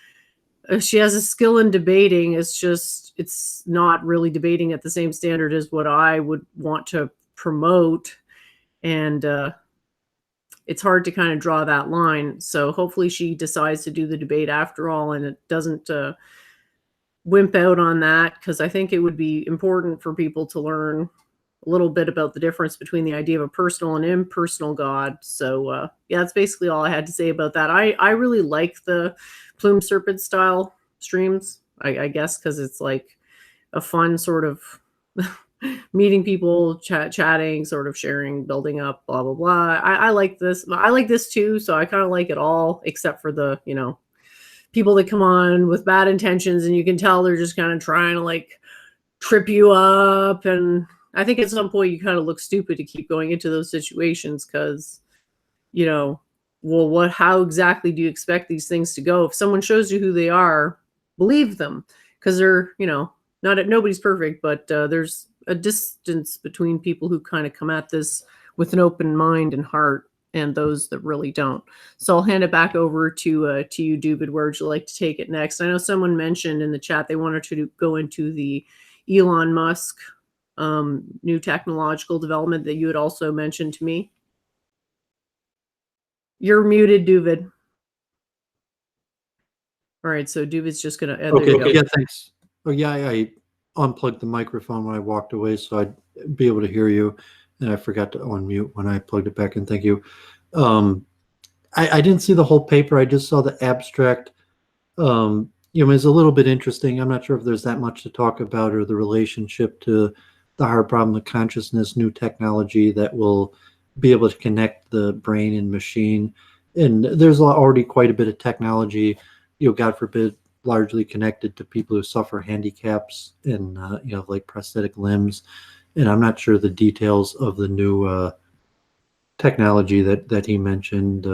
she has a skill in debating. It's just it's not really debating at the same standard as what I would want to promote, and it's hard to kind of draw that line. So hopefully she decides to do the debate after all, and it doesn't wimp out on that, because I think it would be important for people to learn a little bit about the difference between the idea of a personal and impersonal God. So yeah, that's basically all I had to say about that. I really like the Plume Serpent style streams, I guess, because it's like a fun sort of meeting people, chatting, sort of sharing, building up, blah, blah, blah. I like this. I like this too. So I kind of like it all, except for the, you know, people that come on with bad intentions and you can tell they're just kind of trying to like trip you up. And I think at some point you kind of look stupid to keep going into those situations because, you know, well, how exactly do you expect these things to go? If someone shows you who they are, believe them, because they're, you know, nobody's perfect, but there's a distance between people who kind of come at this with an open mind and heart and those that really don't. So I'll hand it back over to you, Doovid. Where would you like to take it next? I know someone mentioned in the chat they wanted to go into the Elon Musk new technological development that you had also mentioned to me. You're muted, Doovid. All right, so Doovid's just gonna. Okay, yeah, thanks. Oh yeah, I unplugged the microphone when I walked away, so I'd be able to hear you, and I forgot to unmute when I plugged it back in. Thank you. I didn't see the whole paper. I just saw the abstract. It's a little bit interesting. I'm not sure if there's that much to talk about, or the relationship to the hard problem of consciousness, new technology that will be able to connect the brain and machine. And there's already quite a bit of technology, God forbid, largely connected to people who suffer handicaps and, like prosthetic limbs. And I'm not sure the details of the new technology that he mentioned.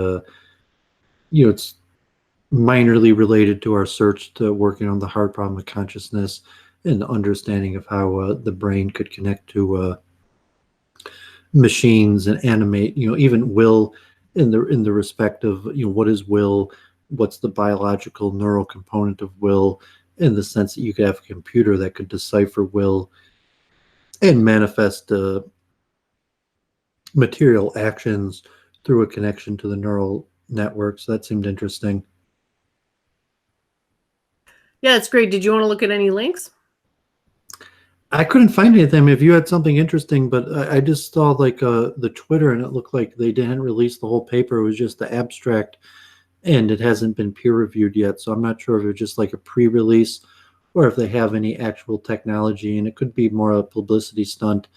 It's minorly related to our search to working on the hard problem of consciousness and the understanding of how the brain could connect to machines and animate, even will in the respect of, what is will, what's the biological neural component of will, in the sense that you could have a computer that could decipher will and manifest material actions through a connection to the neural network. So that seemed interesting. Yeah, it's great. Did you want to look at any links? I couldn't find anything. I mean, if you had something interesting, but I just saw like the Twitter, and it looked like they didn't release the whole paper. It was just the abstract, and it hasn't been peer reviewed yet. So I'm not sure if it's just like a pre-release or if they have any actual technology, and it could be more a publicity stunt,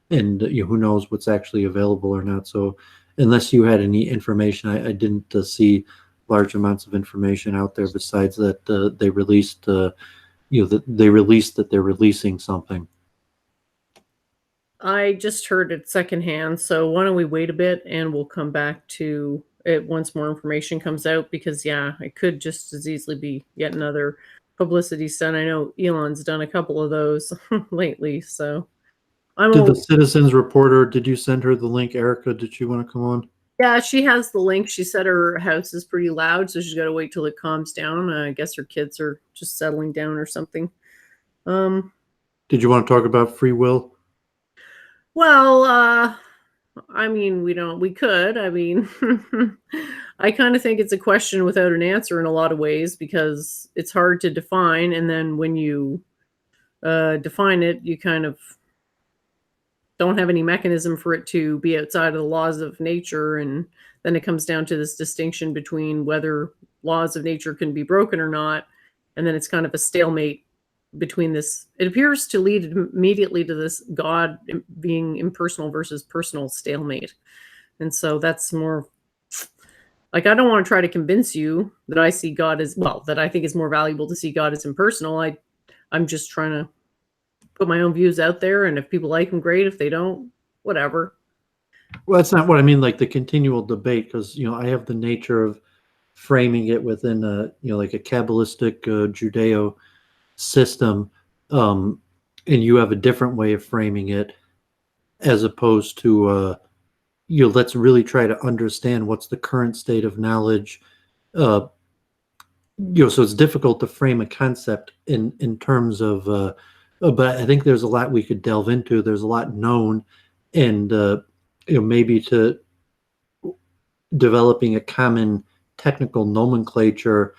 and who knows what's actually available or not. So unless you had any information, I didn't see large amounts of information out there besides that they released that they're releasing something. I just heard it secondhand, so why don't we wait a bit and we'll come back to it once more information comes out, because yeah, it could just as easily be yet another publicity stunt. I know Elon's done a couple of those lately, so Did the Citizens reporter, did you send her the link, Erica? Did she want to come on? Yeah, she has the link. She said her house is pretty loud, so she's got to wait till it calms down. I guess her kids are just settling down or something. Did you want to talk about free will? Well, I mean, we could. I mean, I kind of think it's a question without an answer in a lot of ways, because it's hard to define. And then when you define it, you kind of don't have any mechanism for it to be outside of the laws of nature. And then it comes down to this distinction between whether laws of nature can be broken or not. And then it's kind of a stalemate between this. It appears to lead immediately to this God being impersonal versus personal stalemate. And so that's more like, I don't want to try to convince you that I see God as, well, that I think it's more valuable to see God as impersonal. I'm just trying to put my own views out there, and if people like them, great. If they don't, whatever. Well, that's not what I mean, like the continual debate, because I have the nature of framing it within a like a Kabbalistic Judeo system, and you have a different way of framing it, as opposed to let's really try to understand what's the current state of knowledge. So it's difficult to frame a concept in terms of but I think there's a lot we could delve into. There's a lot known, and maybe to developing a common technical nomenclature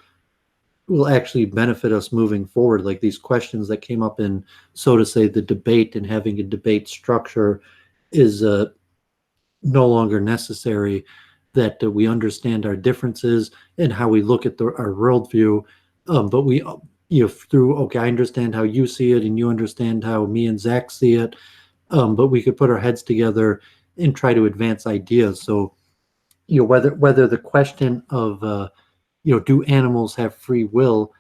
will actually benefit us moving forward. Like these questions that came up in, so to say, the debate, and having a debate structure is no longer necessary. That we understand our differences and how we look at our worldview, but we through, okay, I understand how you see it, and you understand how me and Zach see it, but we could put our heads together and try to advance ideas. So whether the question of do animals have free will,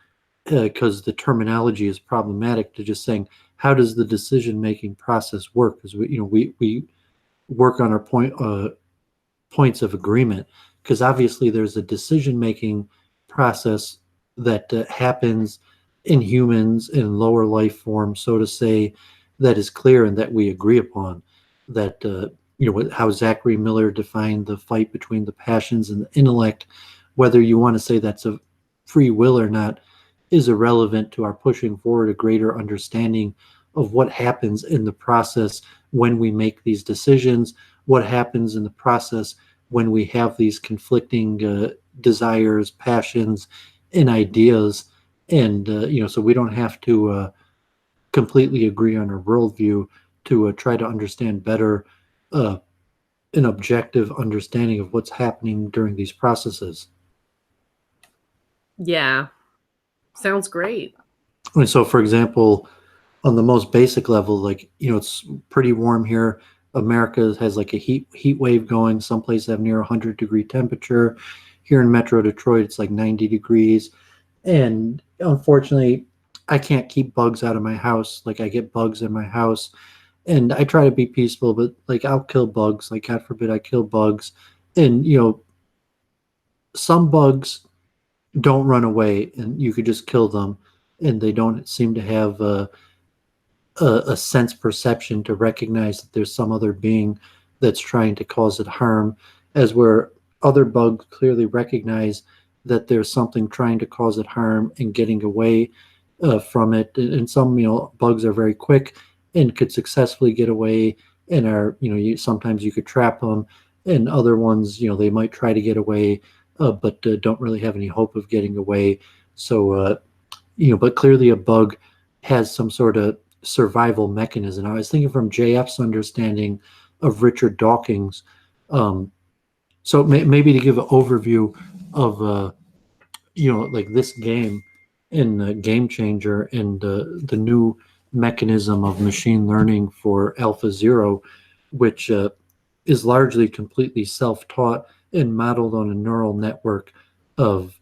because the terminology is problematic, to just saying how does the decision making process work, because we work on our points of agreement, because obviously there's a decision making process that happens in humans, in lower life forms, so to say, that is clear and that we agree upon. That how Zachary Miller defined the fight between the passions and the intellect, whether you want to say that's a free will or not, is irrelevant to our pushing forward a greater understanding of what happens in the process when we make these decisions, what happens in the process when we have these conflicting desires, passions, and ideas. And so we don't have to completely agree on our worldview to try to understand better an objective understanding of what's happening during these processes. Yeah. Sounds great. And so, for example, on the most basic level, like, it's pretty warm here. America has like a heat wave going. Some places have near 100-degree temperature. Here in Metro Detroit, it's like 90 degrees. And unfortunately, I can't keep bugs out of my house. Like, I get bugs in my house, and I try to be peaceful, but like, I'll kill bugs. Like, God forbid I kill bugs. And some bugs don't run away, and you could just kill them, and they don't seem to have a sense perception to recognize that there's some other being that's trying to cause it harm, as where other bugs clearly recognize that there's something trying to cause it harm and getting away from it. And some bugs are very quick and could successfully get away, and are sometimes you could trap them, and other ones they might try to get away, but don't really have any hope of getting away. So but clearly a bug has some sort of survival mechanism. I was thinking from JF's understanding of Richard Dawkins. So maybe to give an overview of like this game in Game Changer, and the new mechanism of machine learning for Alpha Zero, which is largely completely self-taught and modeled on a neural network of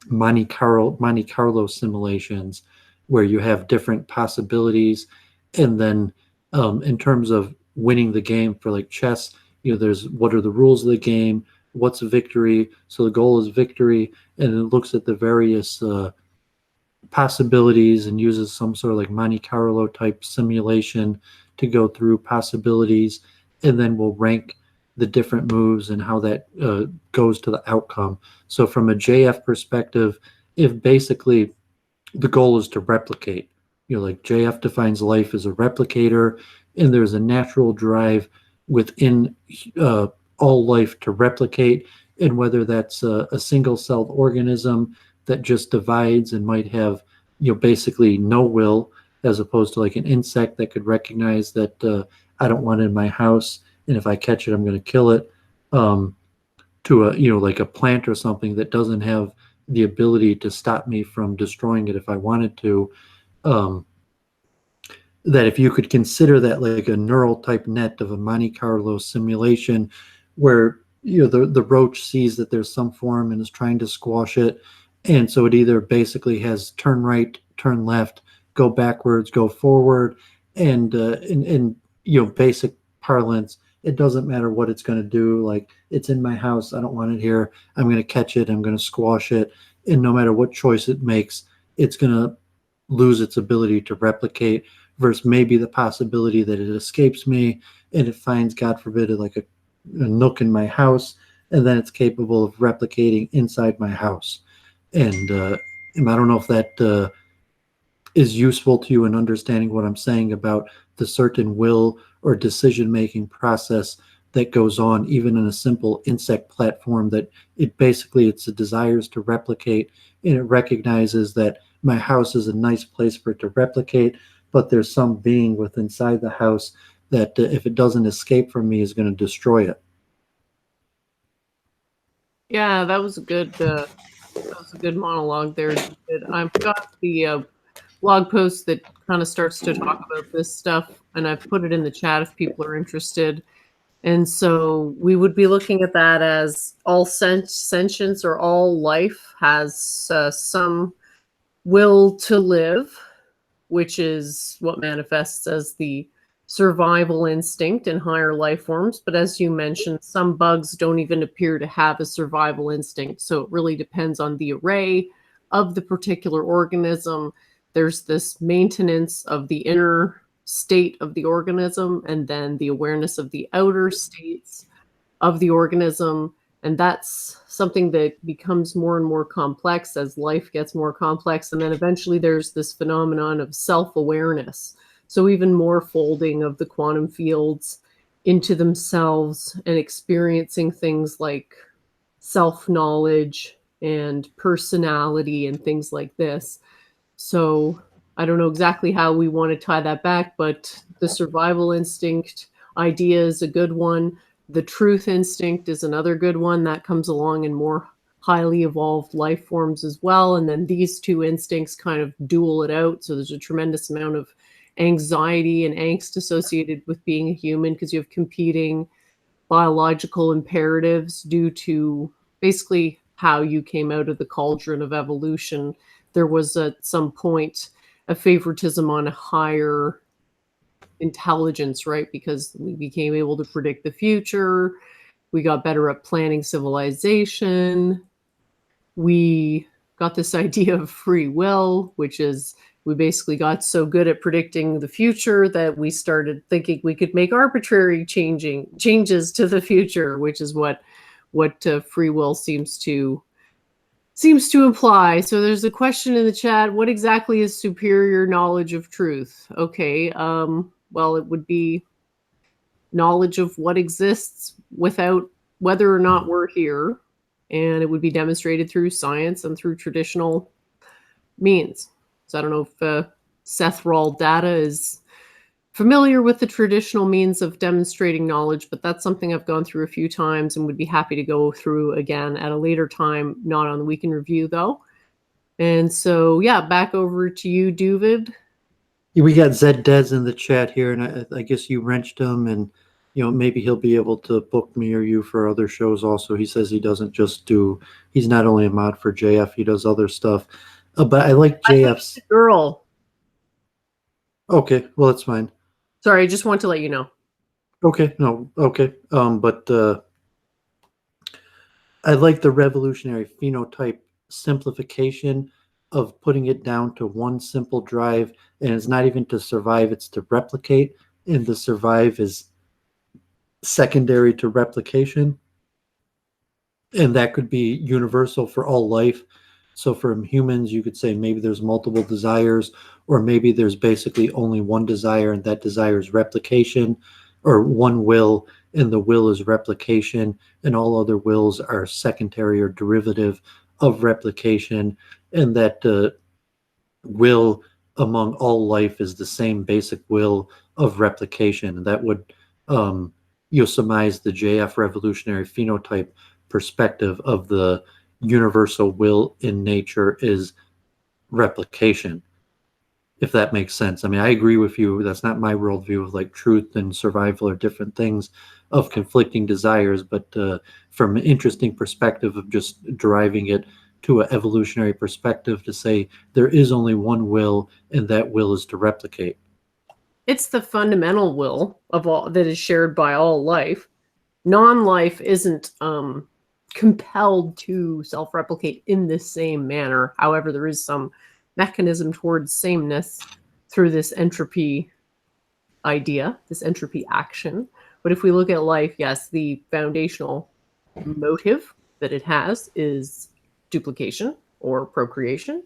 Monte Carlo simulations, where you have different possibilities, and then in terms of winning the game for like chess, there's what are the rules of the game, what's a victory. So the goal is victory, and it looks at the various possibilities and uses some sort of like Monte Carlo type simulation to go through possibilities, and then we'll rank the different moves and how that goes to the outcome. So from a JF perspective, if basically the goal is to replicate, like JF defines life as a replicator, and there's a natural drive within all life to replicate, and whether that's a single-celled organism that just divides and might have basically no will, as opposed to like an insect that could recognize that I don't want it in my house, and if I catch it I'm going to kill it, to a like a plant or something that doesn't have the ability to stop me from destroying it if I wanted to. That if you could consider that like a neural type net of a Monte Carlo simulation, where the roach sees that there's some form and is trying to squash it, and so it either basically has turn right, turn left, go backwards, go forward, and in basic parlance, it doesn't matter what it's going to do. Like, it's in my house, I don't want it here, I'm going to catch it, I'm going to squash it, and no matter what choice it makes, it's going to lose its ability to replicate, versus maybe the possibility that it escapes me and it finds, God forbid, like a nook in my house, and then it's capable of replicating inside my house. And I don't know if that is useful to you in understanding what I'm saying about the certain will or decision-making process that goes on even in a simple insect platform, that it's a desires to replicate, and it recognizes that my house is a nice place for it to replicate, but there's some being within inside the house that if it doesn't escape from me is going to destroy it. Yeah, that was a good monologue there. I've got the blog post that kind of starts to talk about this stuff, and I've put it in the chat if people are interested. And so we would be looking at that as all sentience or all life has some will to live, which is what manifests as the survival instinct in higher life forms. But as you mentioned, some bugs don't even appear to have a survival instinct. So it really depends on the array of the particular organism. There's this maintenance of the inner state of the organism, and then the awareness of the outer states of the organism. And that's something that becomes more and more complex as life gets more complex. And then eventually there's this phenomenon of self-awareness. So even more folding of the quantum fields into themselves and experiencing things like self-knowledge and personality and things like this. So I don't know exactly how we want to tie that back, but the survival instinct idea is a good one. The truth instinct is another good one that comes along in more highly evolved life forms as well. And then these two instincts kind of duel it out. So there's a tremendous amount of anxiety and angst associated with being a human because you have competing biological imperatives due to basically how you came out of the cauldron of evolution. There was at some point a favoritism on a higher intelligence, right? Because we became able to predict the future. We got better at planning civilization. We got this idea of free will, which is we basically got so good at predicting the future that we started thinking we could make arbitrary changes to the future, which is what free will seems to imply. So there's a question in the chat: what exactly is superior knowledge of truth? Okay, well, it would be knowledge of what exists without whether or not we're here, and it would be demonstrated through science and through traditional means. So I don't know if Seth Rawl Data is familiar with the traditional means of demonstrating knowledge, but that's something I've gone through a few times and would be happy to go through again at a later time, not on the Week in Review though. And so, yeah, back over to you, Doovid. We got Zed Dez in the chat here, and I guess you wrenched him, and maybe he'll be able to book me or you for other shows also. He says he doesn't just he's not only a mod for JF, he does other stuff. But I like JF's girl. Okay, well, that's fine. Sorry, I just want to let you know. Okay, no, okay. But I like the revolutionary phenotype simplification of putting it down to one simple drive, and it's not even to survive, it's to replicate, and the survive is secondary to replication. And that could be universal for all life. So from humans, you could say maybe there's multiple desires, or maybe there's basically only one desire, and that desire is replication, or one will, and the will is replication, and all other wills are secondary or derivative of replication, and that will among all life is the same basic will of replication. And that would surmise the JF revolutionary phenotype perspective of the universal will in nature is replication, if that makes sense. I mean, I agree with you. That's not my worldview of like truth and survival are different things of conflicting desires, but from an interesting perspective of just deriving it to an evolutionary perspective to say there is only one will, and that will is to replicate. It's the fundamental will of all that is shared by all life. Non-life isn't compelled to self-replicate in the same manner. However, there is some mechanism towards sameness through this entropy idea, this entropy action. But if we look at life, yes, the foundational motive that it has is duplication or procreation.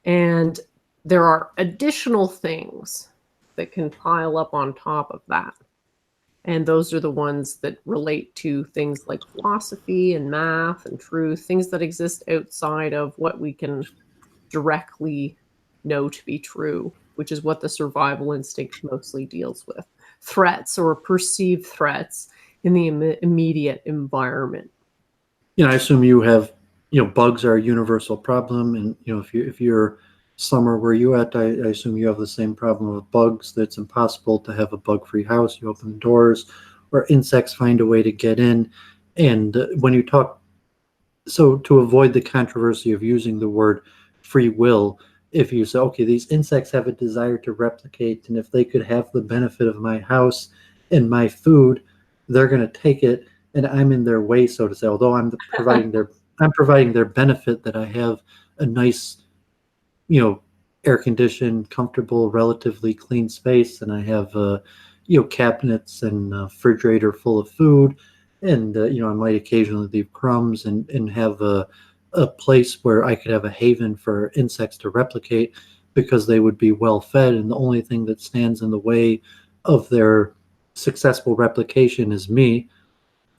And there are additional things that can pile up on top of that. And those are the ones that relate to things like philosophy and math and truth, things that exist outside of what we can directly know to be true, which is what the survival instinct mostly deals with. Threats or perceived threats in the immediate environment. I assume you have, bugs are a universal problem. And, if you're somewhere where you at, I assume you have the same problem with bugs. That's impossible to have a bug-free house. You open the doors, or insects find a way to get in. And when you talk, so to avoid the controversy of using the word free will, if you say, okay, these insects have a desire to replicate, and if they could have the benefit of my house and my food, they're going to take it, and I'm in their way, so to say. Although I'm providing their benefit, that I have a nice, air-conditioned, comfortable, relatively clean space, and I have, cabinets and a refrigerator full of food, and I might occasionally leave crumbs and have a place where I could have a haven for insects to replicate because they would be well fed, and the only thing that stands in the way of their successful replication is me.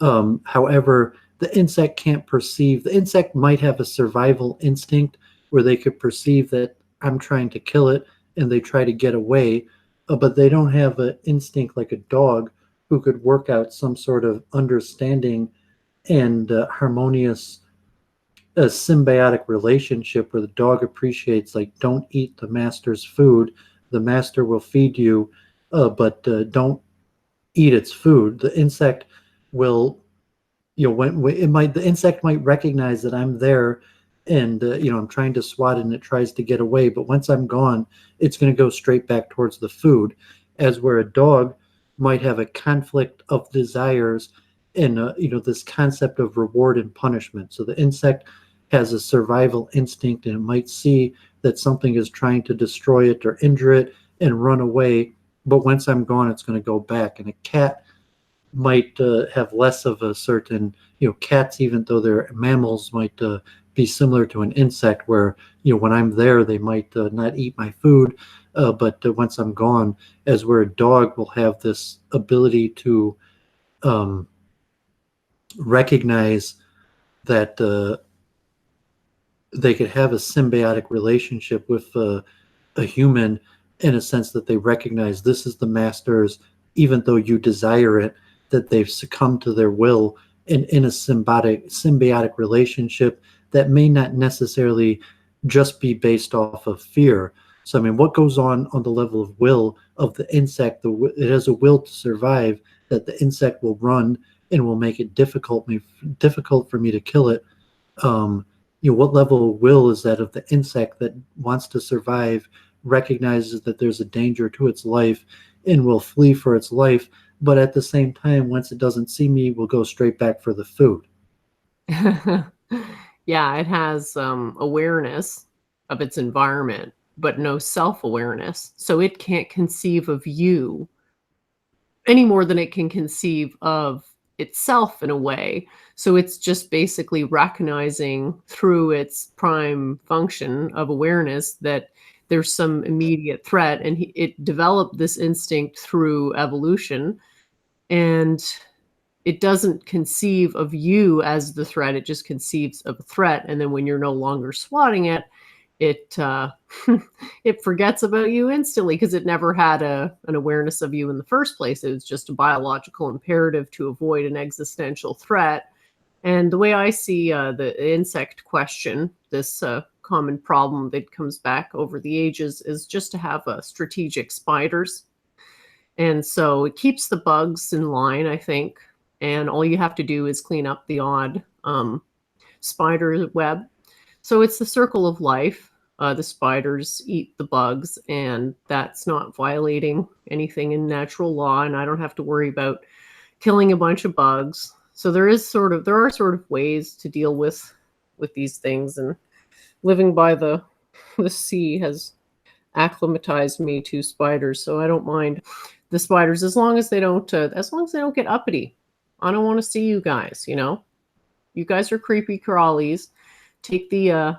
However, the insect can't perceive. The insect might have a survival instinct where they could perceive that I'm trying to kill it and they try to get away, but they don't have an instinct like a dog who could work out some sort of understanding and harmonious a symbiotic relationship where the dog appreciates, like, don't eat the master's food. The master will feed you, but don't eat its food. The insect will, when it might, the insect might recognize that I'm there, and I'm trying to swat it, and it tries to get away. But once I'm gone, it's going to go straight back towards the food. As where a dog might have a conflict of desires, and this concept of reward and punishment. So the insect has a survival instinct, and it might see that something is trying to destroy it or injure it and run away. But once I'm gone, it's going to go back. And a cat might have less of a certain, cats, even though they're mammals, might be similar to an insect where, when I'm there, they might not eat my food. But once I'm gone, as where a dog will have this ability to recognize that they could have a symbiotic relationship with a human, in a sense that they recognize this is the master's, even though you desire it, that they've succumbed to their will, and in a symbiotic relationship that may not necessarily just be based off of fear. So, I mean, what goes on the level of will of the insect? It has a will to survive, that the insect will run and will make it difficult for me to kill it. What level of will is that of the insect that wants to survive, recognizes that there's a danger to its life, and will flee for its life, but at the same time, once it doesn't see me, will go straight back for the food. Yeah, it has awareness of its environment, but no self-awareness. So it can't conceive of you any more than it can conceive of itself in a way. So it's just basically recognizing through its prime function of awareness that there's some immediate threat, and it developed this instinct through evolution, and it doesn't conceive of you as the threat. It just conceives of a threat, and then when you're no longer swatting it, it it forgets about you instantly, because it never had an awareness of you in the first place. It was just a biological imperative to avoid an existential threat. And the way I see the insect question, this common problem that comes back over the ages, is just to have strategic spiders. And so it keeps the bugs in line, I think. And all you have to do is clean up the odd spider web. So it's the circle of life. The spiders eat the bugs, and that's not violating anything in natural law. And I don't have to worry about killing a bunch of bugs. So there are sort of ways to deal with these things. And living by the sea has acclimatized me to spiders, so I don't mind the spiders as long as they don't get uppity. I don't want to see you guys. You guys are creepy crawlies. Take the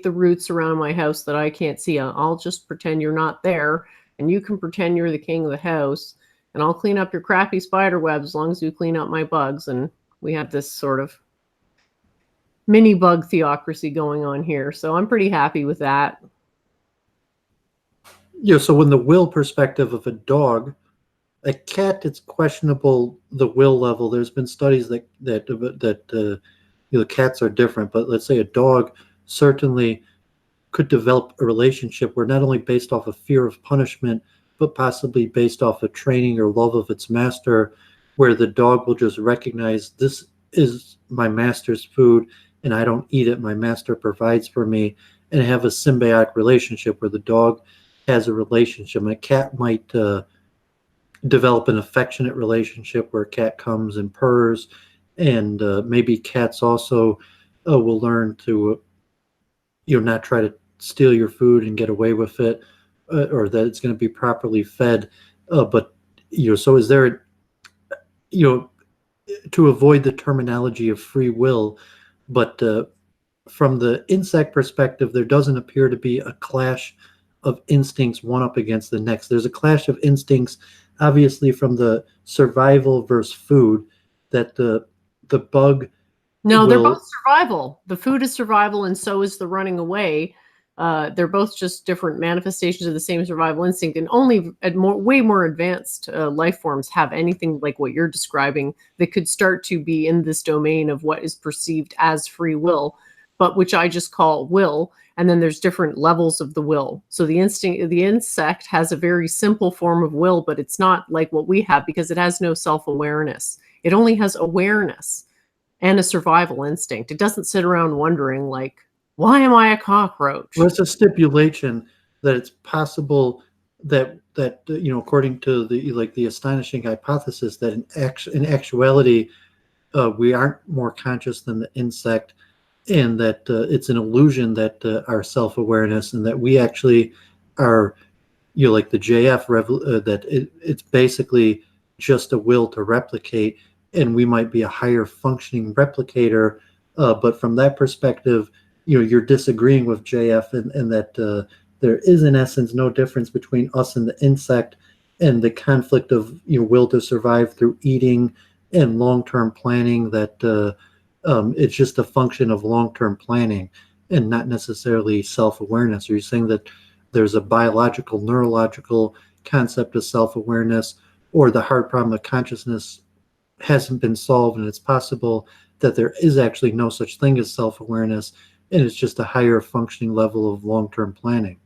roots around my house that I can't see. I'll just pretend you're not there, and you can pretend you're the king of the house, and I'll clean up your crappy spider webs as long as you clean up my bugs. And we have this sort of mini bug theocracy going on here. So I'm pretty happy with that. So when the will perspective of a dog, a cat, it's questionable the will level. There's been studies that cats are different, but let's say a dog certainly could develop a relationship where not only based off of fear of punishment, but possibly based off of training or love of its master, where the dog will just recognize this is my master's food and I don't eat it. My master provides for me, and have a symbiotic relationship where the dog has a relationship. And a cat might develop an affectionate relationship where a cat comes and purrs, and maybe cats also will learn to not try to steal your food and get away with it, or that it's going to be properly fed. But so is there to avoid the terminology of free will, but from the insect perspective, there doesn't appear to be a clash of instincts one up against the next. There's a clash of instincts, obviously, from the survival versus food, that the bug. No, they're both survival. The food is survival, and so is the running away. They're both just different manifestations of the same survival instinct, and only way more advanced life forms have anything like what you're describing that could start to be in this domain of what is perceived as free will. but which I just call will. And then there's different levels of the will. So the insect has a very simple form of will, but it's not like what we have because it has no self-awareness. It only has awareness and a survival instinct. It doesn't sit around wondering like, why am I a cockroach? Well, it's a stipulation that it's possible that according to the astonishing hypothesis that in actuality we aren't more conscious than the insect, and that it's an illusion that our self-awareness, and that we actually are, like the JF that it's basically just a will to replicate, and we might be a higher functioning replicator. But from that perspective, you're disagreeing with JF, and that there is in essence no difference between us and the insect, and the conflict of will to survive through eating and long-term planning, that it's just a function of long-term planning and not necessarily self-awareness. Are you saying that there's a biological, neurological concept of self-awareness, or the hard problem of consciousness hasn't been solved, and it's possible that there is actually no such thing as self-awareness, and it's just a higher functioning level of long-term planning?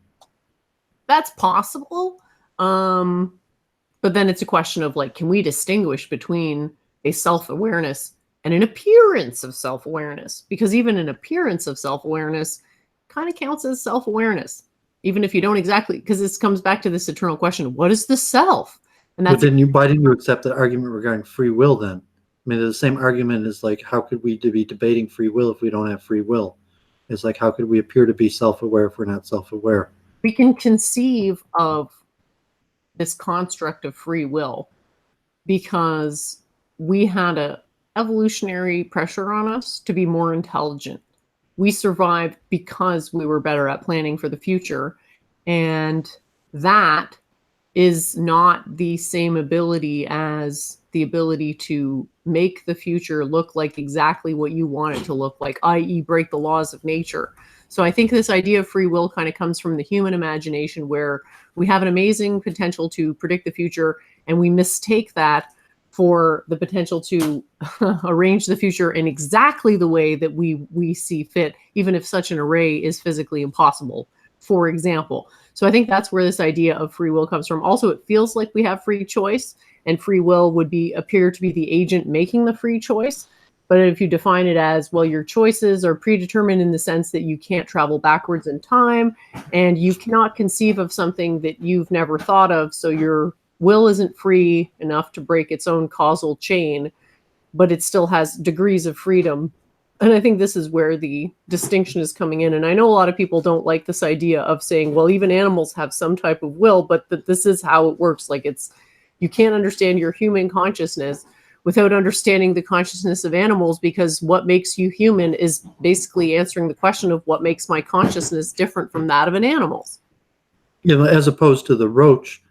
That's possible. But then it's a question of like, can we distinguish between a self-awareness and an appearance of self-awareness? Because even an appearance of self-awareness kind of counts as self-awareness, even if you don't exactly, because this comes back to this eternal question, what is the self? And that's, but then why didn't you accept the argument regarding free will then? I mean, the same argument is like, how could we be debating free will if we don't have free will? It's like, how could we appear to be self-aware if we're not self-aware? we can conceive of this construct of free will because we had a evolutionary pressure on us to be more intelligent. We survived because we were better at planning for the future. And that is not the same ability as the ability to make the future look like exactly what you want it to look like, i.e. break the laws of nature. So I think this idea of free will kind of comes from the human imagination, where we have an amazing potential to predict the future, and we mistake that for the potential to arrange the future in exactly the way that we see fit, even if such an array is physically impossible, for example. So I think that's where this idea of free will comes from. Also, it feels like we have free choice, and free will would appear to be the agent making the free choice. But if you define it as, well, your choices are predetermined in the sense that you can't travel backwards in time, and you cannot conceive of something that you've never thought of, so your will isn't free enough to break its own causal chain, but it still has degrees of freedom. And I think this is where the distinction is coming in. And I know a lot of people don't like this idea of saying, well, even animals have some type of will, but that this is how it works. Like, you can't understand your human consciousness without understanding the consciousness of animals, because what makes you human is basically answering the question of what makes my consciousness different from that of an animal's. As opposed to the roach,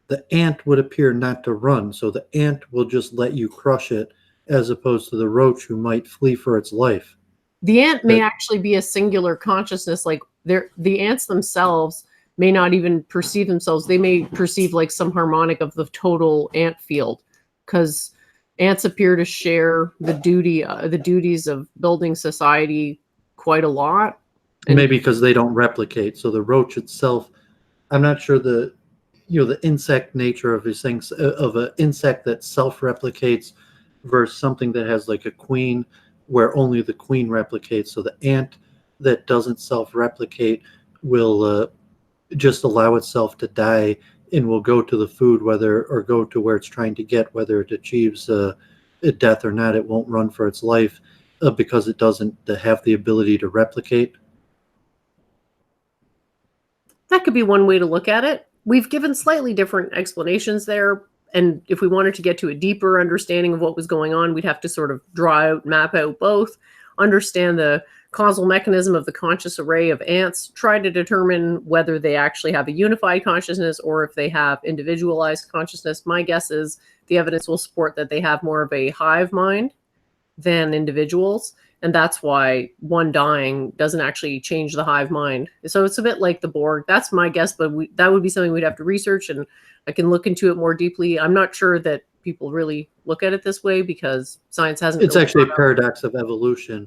the ant would appear not to run, so the ant will just let you crush it, as opposed to the roach, who might flee for its life. The ant may actually be a singular consciousness. Like, the ants themselves may not even perceive themselves. They may perceive like some harmonic of the total ant field, because ants appear to share the duties of building society quite a lot. And maybe because they don't replicate. So the roach itself, I'm not sure the insect nature of these things, of an insect that self-replicates versus something that has like a queen where only the queen replicates. So the ant that doesn't self-replicate will just allow itself to die, and will go to the food, or go to where it's trying to get, whether it achieves death or not. It won't run for its life because it doesn't have the ability to replicate. that could be one way to look at it. We've given slightly different explanations there. And if we wanted to get to a deeper understanding of what was going on, we'd have to sort of map out both, understand the causal mechanism of the conscious array of ants, try to determine whether they actually have a unified consciousness or if they have individualized consciousness. My guess is the evidence will support that they have more of a hive mind than individuals. And that's why one dying doesn't actually change the hive mind. So it's a bit like the Borg. That's my guess, but that would be something we'd have to research, and I can look into it more deeply. I'm not sure that people really look at it this way because science hasn't. It's actually a paradox of evolution.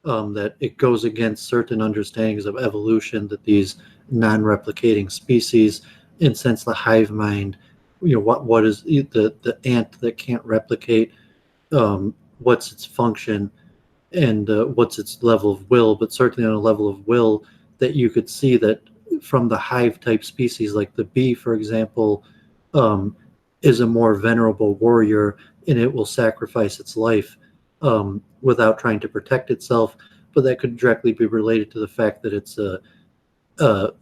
that it goes against certain understandings of evolution, that these non-replicating species, in sense the hive mind, what is the ant that can't replicate, what's its function, and what's its level of will, but certainly on a level of will that you could see that from the hive type species, like the bee, for example, is a more venerable warrior, and it will sacrifice its life without trying to protect itself. But that could directly be related to the fact that it's a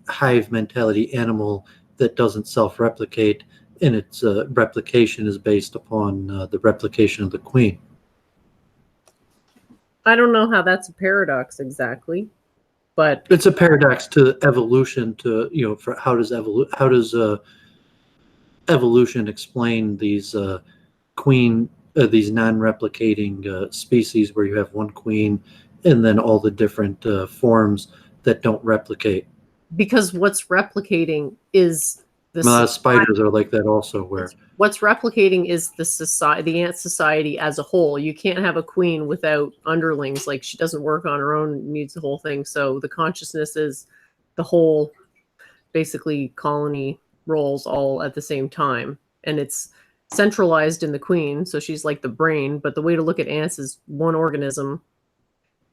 hive mentality animal that doesn't self-replicate, and its replication is based upon the replication of the queen. I don't know how that's a paradox exactly, but It's a paradox to evolution. For how does evolution explain these these non-replicating species where you have one queen and then all the different forms that don't replicate. because what's replicating is A lot of spiders are like that also, where what's replicating is the ant society as a whole. You can't have a queen without underlings. Like, she doesn't work on her own, needs the whole thing. So the consciousness is the whole, basically, colony rolls all at the same time, and it's centralized in the queen. So she's like the brain. But the way to look at ants is one organism.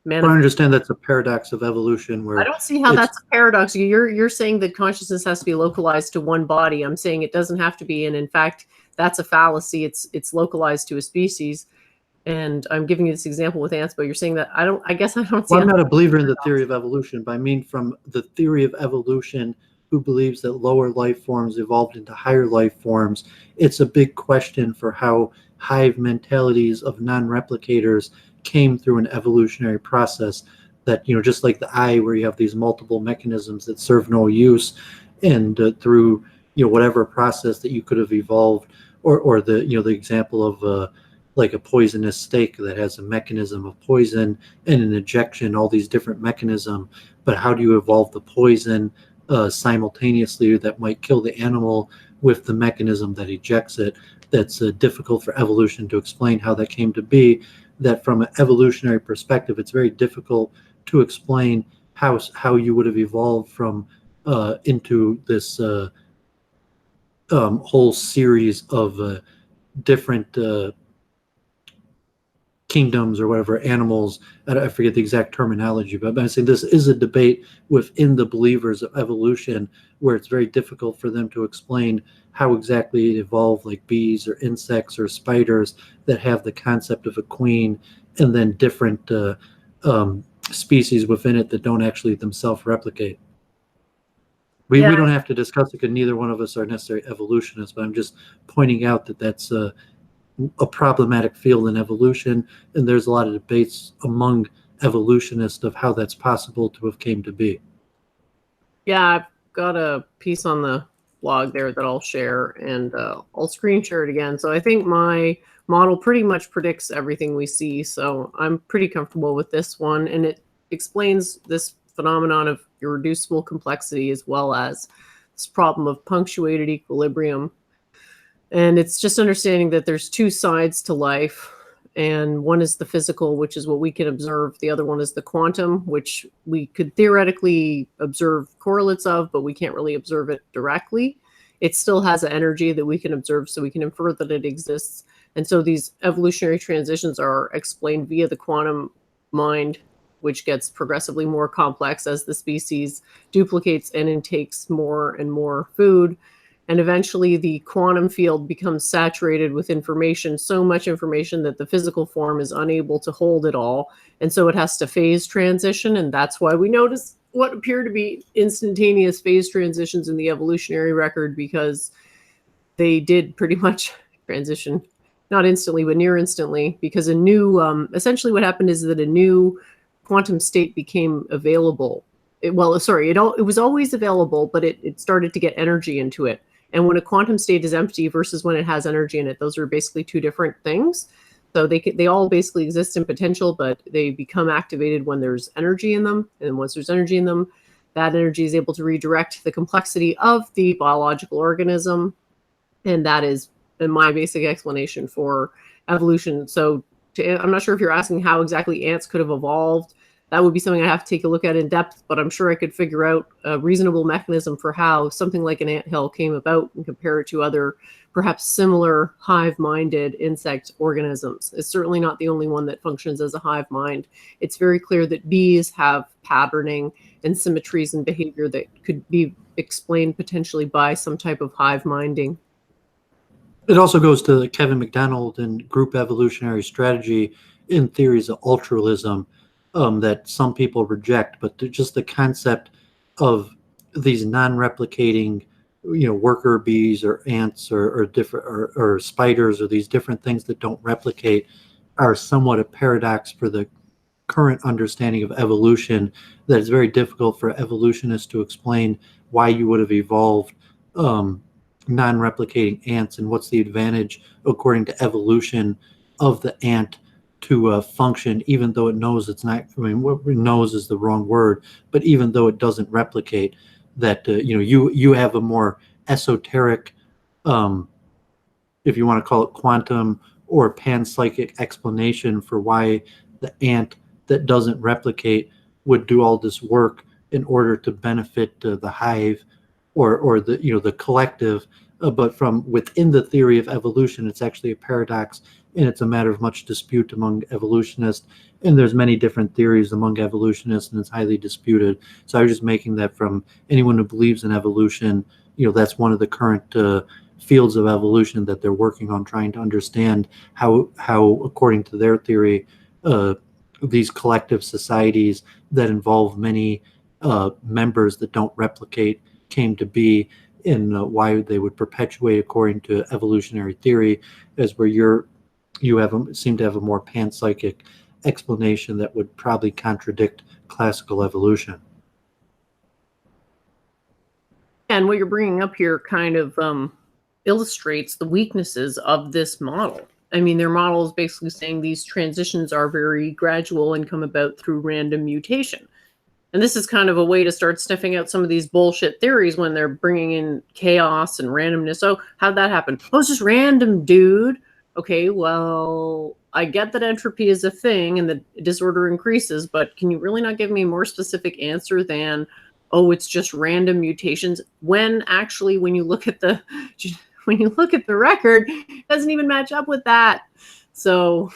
I understand that's a paradox of evolution. Where I don't see how that's a paradox. You're saying that consciousness has to be localized to one body. I'm saying it doesn't have to be, and in fact, that's a fallacy. It's localized to a species, and I'm giving you this example with ants. But you're saying that I guess I don't see. Well, I'm not a believer in the theory of evolution, but I mean from the theory of evolution, who believes that lower life forms evolved into higher life forms. It's a big question for how hive mentalities of non-replicators came through an evolutionary process, that just like the eye, where you have these multiple mechanisms that serve no use, and through whatever process that you could have evolved, or the the example of like a poisonous snake that has a mechanism of poison and an ejection, all these different mechanisms. But how do you evolve the poison simultaneously that might kill the animal with the mechanism that ejects it? That's difficult for evolution to explain how that came to be. That from an evolutionary perspective, it's very difficult to explain how you would have evolved from into this whole series of different kingdoms or whatever, animals. I forget the exact terminology, but I'm saying this is a debate within the believers of evolution, where it's very difficult for them to explain how exactly it evolved, like bees or insects or spiders that have the concept of a queen, and then different species within it that don't actually themselves replicate. We don't have to discuss it because neither one of us are necessarily evolutionists, but I'm just pointing out that that's a problematic field in evolution, and there's a lot of debates among evolutionists of how that's possible to have came to be. Yeah, I've got a piece on the blog there that I'll share, and I'll screen share it again. So I think my model pretty much predicts everything we see, so I'm pretty comfortable with this one, and it explains this phenomenon of irreducible complexity as well as this problem of punctuated equilibrium. And it's just understanding that there's two sides to life, and one is the physical, which is what we can observe. The other one is the quantum, which we could theoretically observe correlates of, but we can't really observe it directly. It still has an energy that we can observe, so we can infer that it exists. And so these evolutionary transitions are explained via the quantum mind, which gets progressively more complex as the species duplicates and intakes more and more food. And eventually the quantum field becomes saturated with information, so much information that the physical form is unable to hold it all. And so it has to phase transition. And that's why we notice what appear to be instantaneous phase transitions in the evolutionary record, because they did pretty much transition, not instantly, but near instantly, because a new, essentially what happened is that a new quantum state became available. It was always available, but it started to get energy into it. And when a quantum state is empty versus when it has energy in it, those are basically two different things. So they all basically exist in potential, but they become activated when there's energy in them. And once there's energy in them, that energy is able to redirect the complexity of the biological organism. And that is my basic explanation for evolution. So I'm not sure if you're asking how exactly ants could have evolved. that would be something I have to take a look at in depth, but I'm sure I could figure out a reasonable mechanism for how something like an anthill came about and compare it to other perhaps similar hive-minded insect organisms. It's certainly not the only one that functions as a hive mind. It's very clear that bees have patterning and symmetries in behavior that could be explained potentially by some type of hive minding. It also goes to Kevin McDonald and group evolutionary strategy in theories of altruism that some people reject, but just the concept of these non-replicating, worker bees or ants or different or spiders or these different things that don't replicate are somewhat a paradox for the current understanding of evolution, that it's very difficult for evolutionists to explain why you would have evolved non-replicating ants and what's the advantage, according to evolution, of the ant to function, even though it knows it's not. I mean, what knows is the wrong word, but even though it doesn't replicate, that you have a more esoteric, if you want to call it quantum or panpsychic explanation for why the ant that doesn't replicate would do all this work in order to benefit the hive or the collective, but from within the theory of evolution, it's actually a paradox, and it's a matter of much dispute among evolutionists. And there's many different theories among evolutionists, and it's highly disputed. So I was just making that from anyone who believes in evolution. That's one of the current fields of evolution that they're working on, trying to understand how according to their theory, these collective societies that involve many members that don't replicate came to be, and why they would perpetuate according to evolutionary theory, as where you seem to have a more panpsychic explanation that would probably contradict classical evolution. And what you're bringing up here kind of illustrates the weaknesses of this model. I mean, their model is basically saying these transitions are very gradual and come about through random mutation. And this is kind of a way to start sniffing out some of these bullshit theories when they're bringing in chaos and randomness. Oh, how'd that happen? Oh, it's just random, dude. Okay, well, I get that entropy is a thing and the disorder increases, but can you really not give me a more specific answer than, oh, it's just random mutations? When actually, when you look at the record, it doesn't even match up with that. So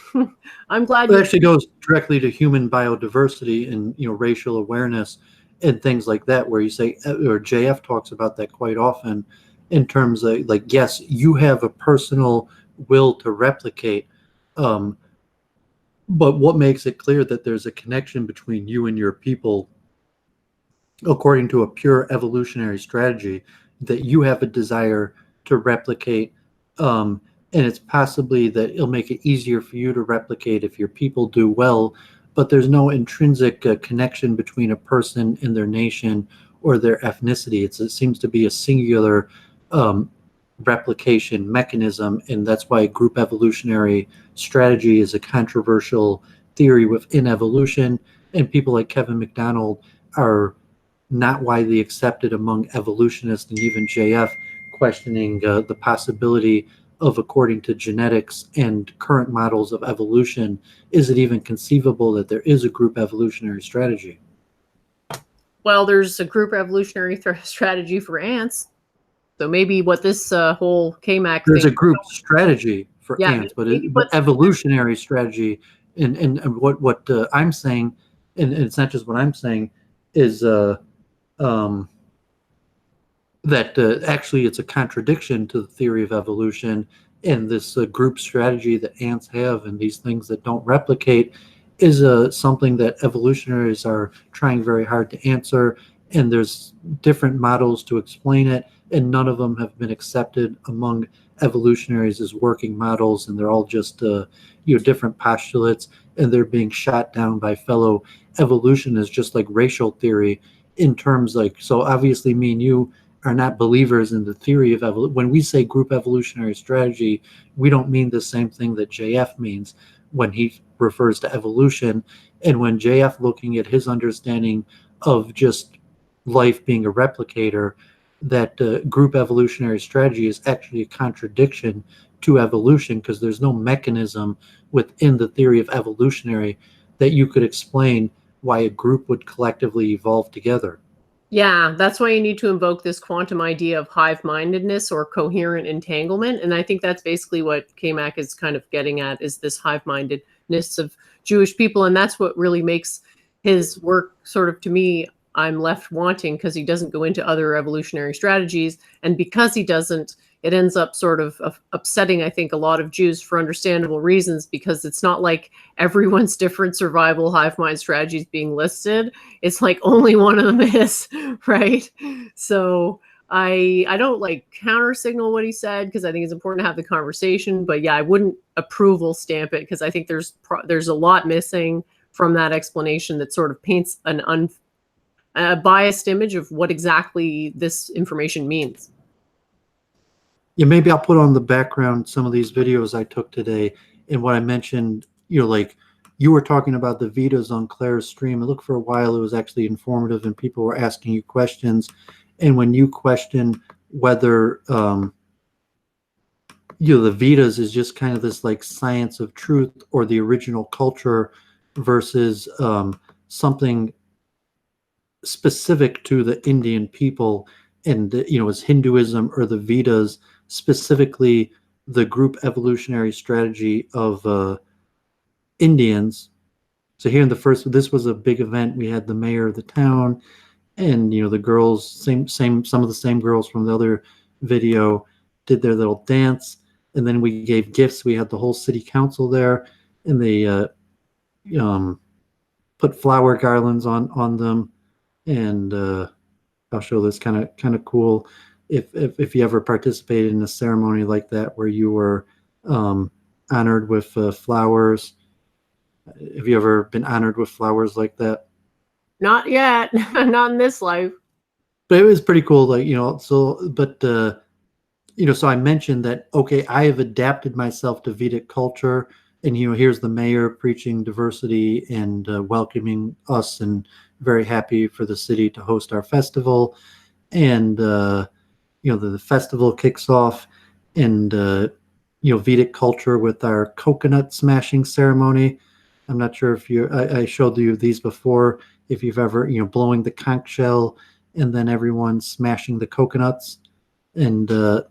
I'm glad it actually goes directly to human biodiversity and racial awareness and things like that, where you say, or JF talks about that quite often, in terms of like, yes, you have a personal will to replicate, but what makes it clear that there's a connection between you and your people, according to a pure evolutionary strategy, that you have a desire to replicate, and it's possibly that it'll make it easier for you to replicate if your people do well, but there's no intrinsic connection between a person and their nation or their ethnicity. It seems to be a singular replication mechanism, and that's why group evolutionary strategy is a controversial theory within evolution, and people like Kevin McDonald are not widely accepted among evolutionists, and even JF questioning the possibility of, according to genetics and current models of evolution, is it even conceivable that there is a group evolutionary strategy? Well, there's a group evolutionary strategy for ants. So maybe what this whole KMAC there's thing, a group strategy for ants, but evolutionary strategy, and what I'm saying, and it's not just what I'm saying, is that actually it's a contradiction to the theory of evolution, and this group strategy that ants have and these things that don't replicate is something that evolutionaries are trying very hard to answer, and there's different models to explain it, and none of them have been accepted among evolutionaries as working models, and they're all just different postulates, and they're being shot down by fellow evolutionists, just like racial theory, in terms like, so obviously me and you are not believers in the theory of evolution. When we say group evolutionary strategy, we don't mean the same thing that JF means when he refers to evolution. And when JF, looking at his understanding of just life being a replicator, that group evolutionary strategy is actually a contradiction to evolution, because there's no mechanism within the theory of evolutionary that you could explain why a group would collectively evolve together. Yeah, that's why you need to invoke this quantum idea of hive-mindedness or coherent entanglement. And I think that's basically what Kamak is kind of getting at, is this hive-mindedness of Jewish people. And that's what really makes his work sort of, to me, I'm left wanting, because he doesn't go into other evolutionary strategies. And because he doesn't, it ends up sort of upsetting, I think, a lot of Jews for understandable reasons, because it's not like everyone's different survival hive mind strategies being listed. It's like only one of them is, right? So I don't like counter signal what he said, because I think it's important to have the conversation. But yeah, I wouldn't approval stamp it, because I think there's a lot missing from that explanation that sort of paints a biased image of what exactly this information means. Yeah, maybe I'll put on the background some of these videos I took today, and what I mentioned, like you were talking about the Vedas on Claire's stream. And look, for a while it was actually informative and people were asking you questions. And when you question whether the Vedas is just kind of this like science of truth or the original culture versus something specific to the Indian people, and is Hinduism or the Vedas specifically the group evolutionary strategy of Indians. So here in this was a big event. We had the mayor of the town, and the girls, some of the same girls from the other video did their little dance, and then we gave gifts. We had the whole city council there, and they put flower garlands on them, and I'll show this kind of cool. If you ever participated in a ceremony like that where you were honored with flowers. Have you ever been honored with flowers like that? Not yet. Not in this life. But it was pretty cool. So I mentioned that, okay, I have adapted myself to Vedic culture, and here's the mayor preaching diversity and welcoming us, and very happy for the city to host our festival. And the festival kicks off, and Vedic culture with our coconut smashing ceremony. I'm not sure if I showed you these before, if you've ever blowing the conch shell and then everyone smashing the coconuts. And so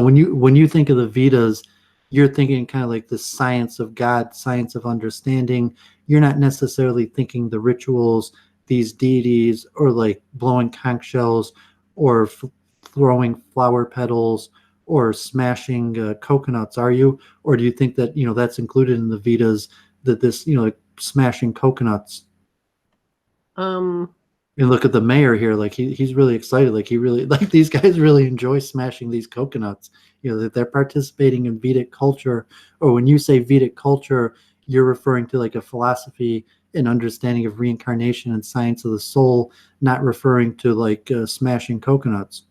when you think of the Vedas, you're thinking kind of like the science of God, science of understanding. You're not necessarily thinking the rituals, these deities, or like blowing conch shells, or throwing flower petals, or smashing coconuts, are you? Or do you think that that's included in the Vedas, that this like smashing coconuts? And look at the mayor here, like he's really excited, like he really like these guys really enjoy smashing these coconuts, that they're participating in Vedic culture. Or when you say Vedic culture, you're referring to like a philosophy and understanding of reincarnation and science of the soul, not referring to like smashing coconuts.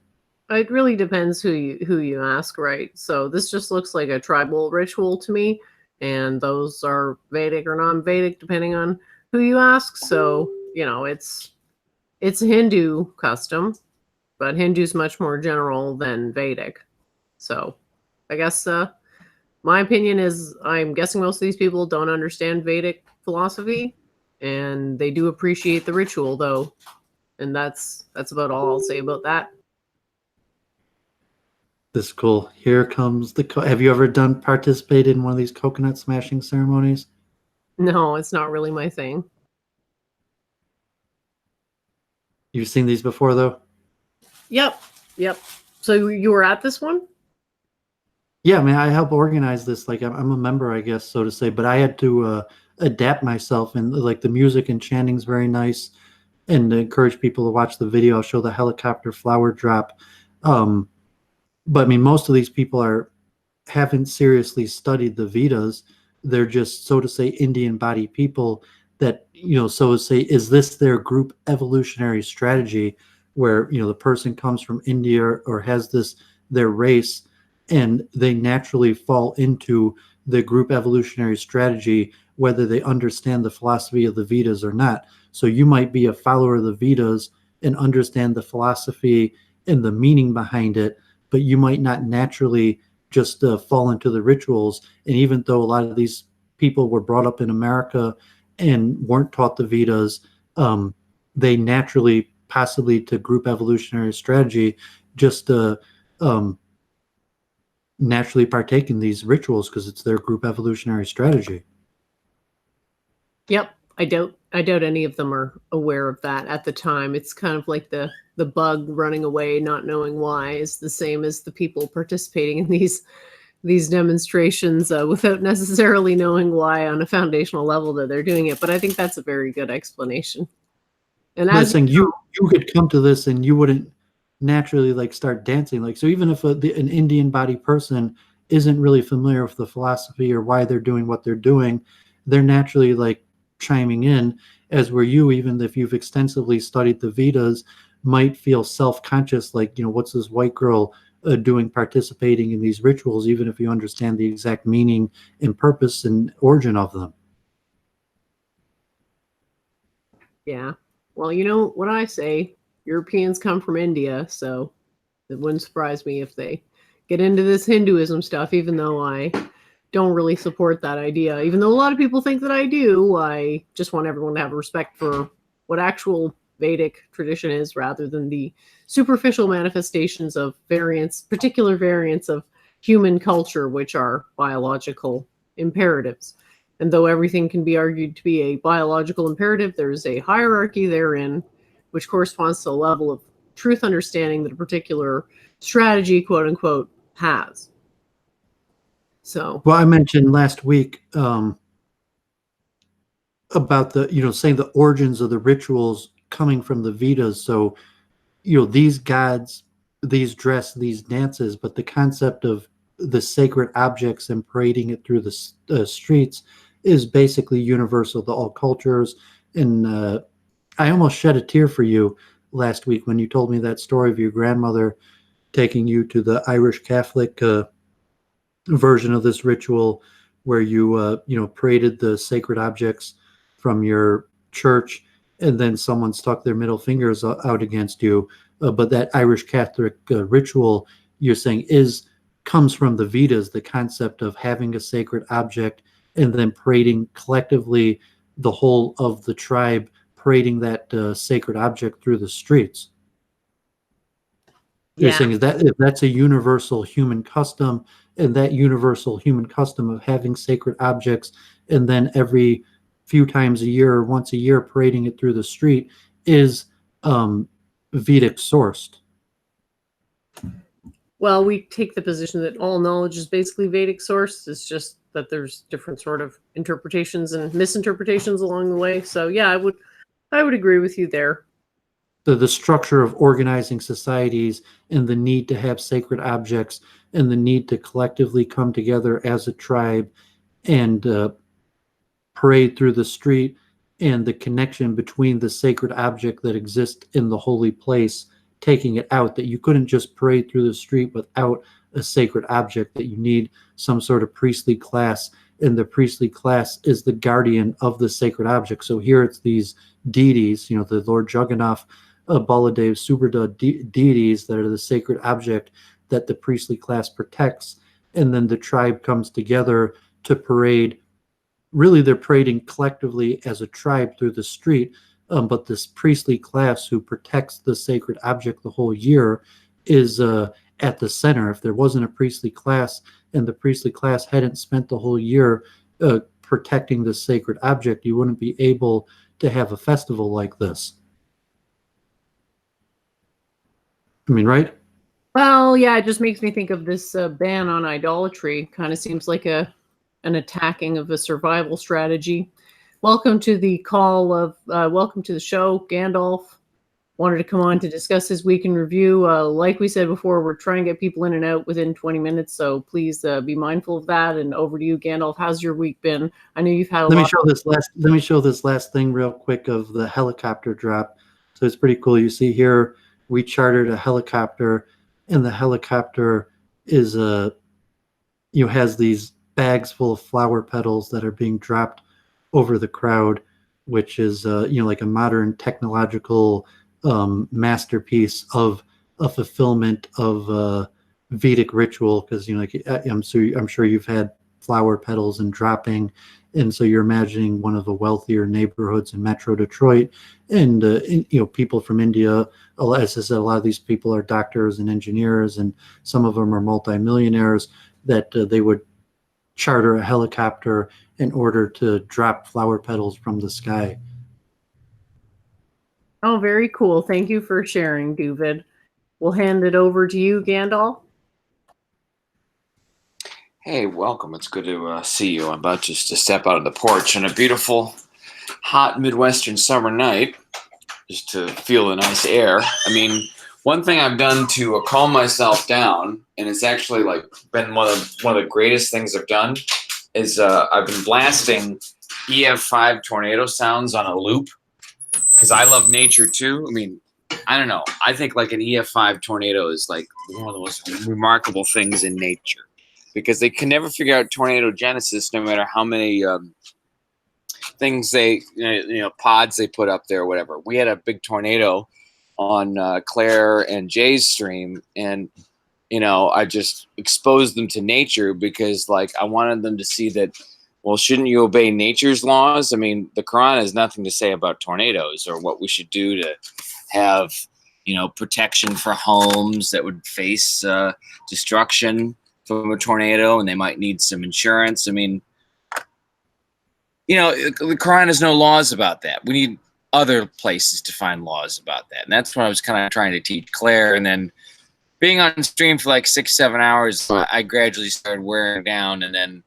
It really depends who you ask, right? So this just looks like a tribal ritual to me, and those are Vedic or non-Vedic depending on who you ask. So it's a Hindu custom, but Hindu's much more general than Vedic. So I guess my opinion is, I'm guessing most of these people don't understand Vedic philosophy, and they do appreciate the ritual though. And that's about all I'll say about that. This is cool. Here comes have you ever participated in one of these coconut smashing ceremonies? No, it's not really my thing. You've seen these before though? Yep. So you were at this one? Yeah, man, I help organize this. Like I'm a member, I guess, so to say, but I had to adapt myself, and like the music and chanting's very nice, and encourage people to watch the video. I'll show the helicopter flower drop. But I mean, most of these people haven't seriously studied the Vedas. They're just, so to say, Indian body people that, so to say, is this their group evolutionary strategy where, the person comes from India or has their race, and they naturally fall into the group evolutionary strategy, whether they understand the philosophy of the Vedas or not. So you might be a follower of the Vedas and understand the philosophy and the meaning behind it, but you might not naturally just fall into the rituals. And even though a lot of these people were brought up in America and weren't taught the Vedas, they naturally, possibly to group evolutionary strategy, just naturally partake in these rituals because it's their group evolutionary strategy. Yep. I doubt any of them are aware of that at the time. It's kind of like the bug running away, not knowing why, is the same as the people participating in these demonstrations without necessarily knowing why on a foundational level that they're doing it. But I think that's a very good explanation. And But as saying you could come to this and you wouldn't naturally like start dancing. Like, so even if an Indian body person isn't really familiar with the philosophy or why they're doing what they're doing, they're naturally like chiming in, as where you, even if you've extensively studied the Vedas, might feel self-conscious, like, what's this white girl doing, participating in these rituals, even if you understand the exact meaning and purpose and origin of them. Yeah. Well, you know what I say, Europeans come from India, so it wouldn't surprise me if they get into this Hinduism stuff, even though I don't really support that idea. Even though a lot of people think that I do, I just want everyone to have respect for what actual Vedic tradition is, rather than the superficial manifestations of particular variants of human culture, which are biological imperatives. And though everything can be argued to be a biological imperative, there is a hierarchy therein, which corresponds to a level of truth understanding that a particular strategy, quote unquote, has. So, well, I mentioned last week about the, saying the origins of the rituals coming from the Vedas. So, these gods, these dress, these dances, but the concept of the sacred objects and parading it through the streets is basically universal to all cultures. And I almost shed a tear for you last week when you told me that story of your grandmother taking you to the Irish Catholic version of this ritual, where you paraded the sacred objects from your church, and then someone stuck their middle fingers out against you. But that Irish Catholic ritual, you're saying, comes from the Vedas, the concept of having a sacred object and then parading collectively, the whole of the tribe parading that sacred object through the streets. You're saying is that if that's a universal human custom, and that universal human custom of having sacred objects and then every few times a year or once a year parading it through the street is Vedic sourced. well, we take the position that all knowledge is basically Vedic sourced. It's just that there's different sort of interpretations and misinterpretations along the way. So yeah, I would agree with you there. The structure of organizing societies and the need to have sacred objects and the need to collectively come together as a tribe and parade through the street, and the connection between the sacred object that exists in the holy place, taking it out, that you couldn't just parade through the street without a sacred object, that you need some sort of priestly class, and the priestly class is the guardian of the sacred object. So here it's these deities, the Lord Jagannath, Baladev, Subhadra deities that are the sacred object that the priestly class protects, and then the tribe comes together to parade. Really, they're parading collectively as a tribe through the street, but this priestly class who protects the sacred object the whole year is at the center. If there wasn't a priestly class and the priestly class hadn't spent the whole year protecting the sacred object, you wouldn't be able to have a festival like this. I mean, right? Well, yeah, it just makes me think of this ban on idolatry. Kind of seems like an attacking of a survival strategy. Welcome to the welcome to the show, Gandalf. Wanted to come on to discuss his week in review. Like we said before, we're trying to get people in and out within 20 minutes, so please be mindful of that. And over to you, Gandalf. How's your week been? I know you've had a lot. Let me show this last thing real quick of the helicopter drop. So it's pretty cool. You see here, we chartered a helicopter, and the helicopter is has these bags full of flower petals that are being dropped over the crowd, which is like a modern technological masterpiece of a fulfillment of Vedic ritual. Because I'm sure you've had flower petals and dropping And so you're imagining one of the wealthier neighborhoods in Metro Detroit, and people from India. As I said, a lot of these people are doctors and engineers, and some of them are multimillionaires. That they would charter a helicopter in order to drop flower petals from the sky. Oh, very cool. Thank you for sharing, Doovid. We'll hand it over to you, Gandalf. Hey, welcome. It's good to see you. I'm about just to step out of the porch on a beautiful, hot Midwestern summer night, just to feel the nice air. I mean, one thing I've done to calm myself down, and it's actually like been one of the greatest things I've done, is I've been blasting EF5 tornado sounds on a loop, because I love nature too. I mean, I don't know. I think like an EF5 tornado is like one of the most remarkable things in nature, because they can never figure out tornado genesis, no matter how many things they, pods they put up there or whatever. We had a big tornado on Claire and Jay's stream, and I just exposed them to nature, because like I wanted them to see that, well, shouldn't you obey nature's laws? I mean, the Quran has nothing to say about tornadoes or what we should do to have, protection for homes that would face destruction from a tornado, and they might need some insurance. I mean, the Quran has no laws about that. We need other places to find laws about that. And that's what I was kind of trying to teach Claire. And then being on stream for like 6-7 hours, I gradually started wearing down, and then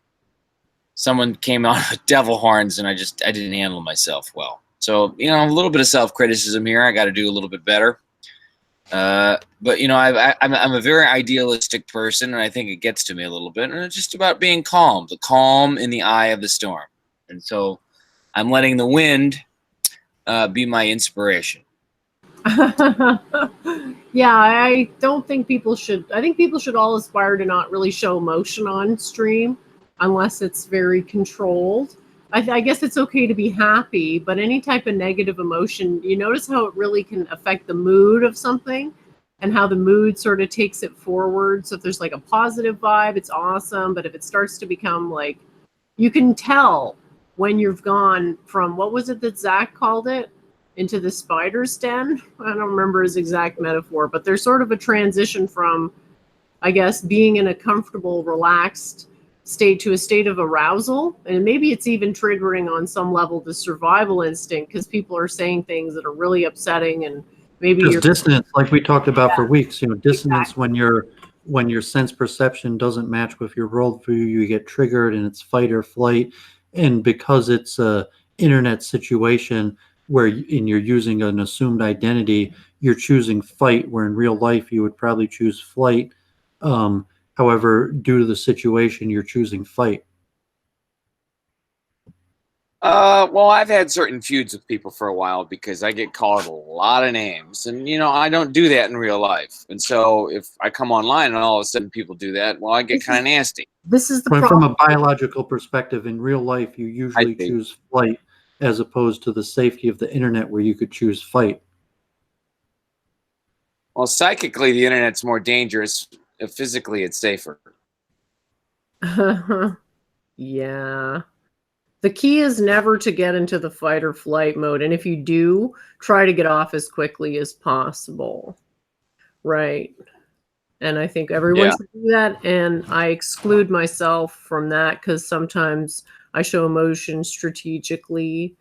someone came on with devil horns, and I didn't handle myself well. So, a little bit of self-criticism here. I got to do a little bit better. But I'm a very idealistic person, and I think it gets to me a little bit. And it's just about being calm, the calm in the eye of the storm. And so I'm letting the wind be my inspiration. Yeah, I don't think people should. I think people should all aspire to not really show emotion on stream unless it's very controlled. I guess it's okay to be happy, but any type of negative emotion, you notice how it really can affect the mood of something and how the mood sort of takes it forward. So if there's like a positive vibe, it's awesome. But if it starts to become like, you can tell when you've gone from, what was it that Zach called it, into the spider's den? I don't remember his exact metaphor, but there's sort of a transition from, I guess, being in a comfortable, relaxed state to a state of arousal. And maybe it's even triggering on some level the survival instinct, because people are saying things that are really upsetting, and maybe Just you're dissonance, like we talked about for weeks. Dissonance, Exactly. when your sense perception doesn't match with your worldview, you get triggered, and it's fight or flight. And because it's a internet situation where you're using an assumed identity, you're choosing fight, where in real life you would probably choose flight. However, due to the situation, you're choosing fight. Well, I've had certain feuds with people for a while, because I get called a lot of names, and I don't do that in real life. And so if I come online and all of a sudden people do that, well, I get kind of nasty. This is the But problem. from a biological perspective, in real life, you usually choose flight, as opposed to the safety of the internet, where you could choose fight. Well, psychically, the internet's more dangerous. Physically, it's safer. Yeah. The key is never to get into the fight or flight mode. And if you do, try to get off as quickly as possible. Right. And I think everyone should do that. And I exclude myself from that, because sometimes I show emotion strategically,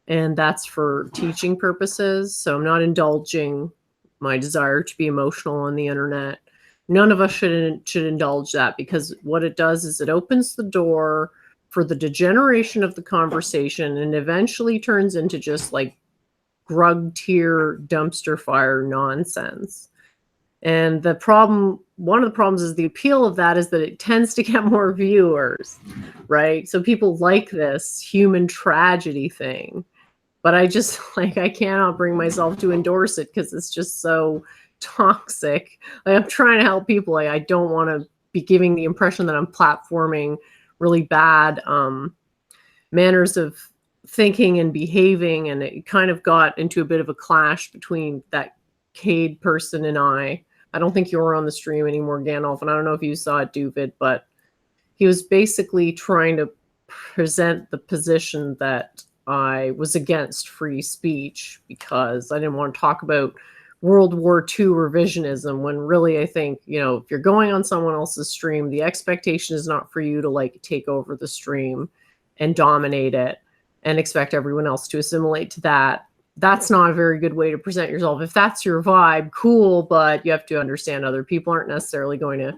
and that's for teaching purposes. So I'm not indulging my desire to be emotional on the internet. None of us should indulge that, because what it does is it opens the door for the degeneration of the conversation, and eventually turns into just like grug tier dumpster fire nonsense. And the problem, one of the problems is the appeal of that is that it tends to get more viewers, right? So people like this human tragedy thing, but I just I cannot bring myself to endorse it, because it's just so toxic. I'm trying to help people. I don't want to be giving the impression that I'm platforming really bad manners of thinking and behaving, and it kind of got into a bit of a clash between that Cade person and I. I don't think you were on the stream anymore, Gandalf, and I don't know if you saw it, Doovid, but he was basically trying to present the position that I was against free speech because I didn't want to talk about World War II revisionism when really I think, you know, if you're going on someone else's stream, the expectation is not for you to like take over the stream and dominate it and expect everyone else to assimilate to that. That's not a very good way to present yourself. If that's your vibe, cool, but you have to understand other people aren't necessarily going to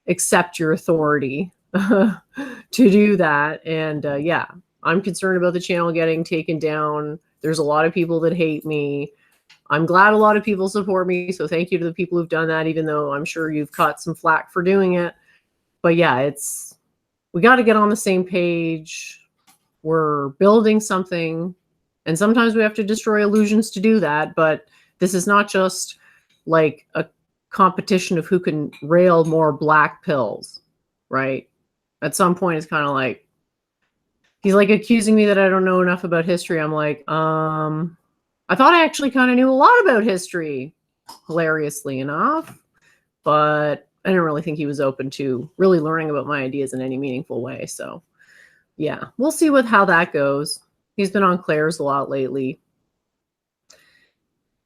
accept your authority to do that. And yeah, I'm concerned about the channel getting taken down. There's a lot of people that hate me. I'm glad a lot of people support me. So thank you to the people who've done that, even though I'm sure you've caught some flack for doing it. But yeah, we got to get on the same page. We're building something. And sometimes we have to destroy illusions to do that. But this is not just like a competition of who can rail more black pills, right? At some point, it's kind of like, he's like accusing me that I don't know enough about history. I'm like, I thought I actually kind of knew a lot about history, hilariously enough, but I didn't really think he was open to really learning about my ideas in any meaningful way. So yeah, we'll see how that goes. He's been on Claire's a lot lately.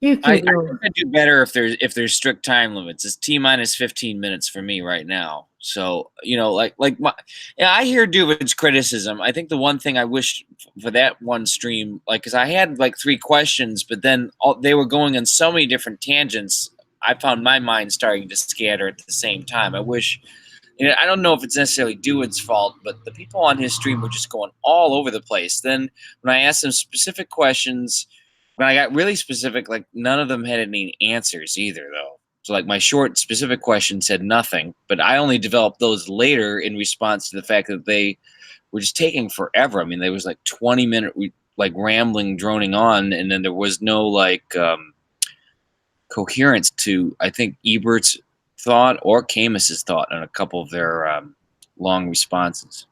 You can I think I'd do better if there's strict time limits. It's T-minus 15 minutes for me right now. So, you know, yeah, I hear Doovid's criticism. I think the one thing I wish for that one stream, like, because I had like 3 questions, but then they were going on so many different tangents, I found my mind starting to scatter at the same time. I wish, you know, I don't know if it's necessarily Doovid's fault, but the people on his stream were just going all over the place. Then when I asked them specific questions, when I got really specific, like none of them had any answers either, though. So like my short specific question said nothing, but I only developed those later in response to the fact that they were just taking forever. I mean, there was like 20-minute like rambling, droning on, and then there was no like coherence to, I think, Ebert's thought or Camis's thought on a couple of their long responses.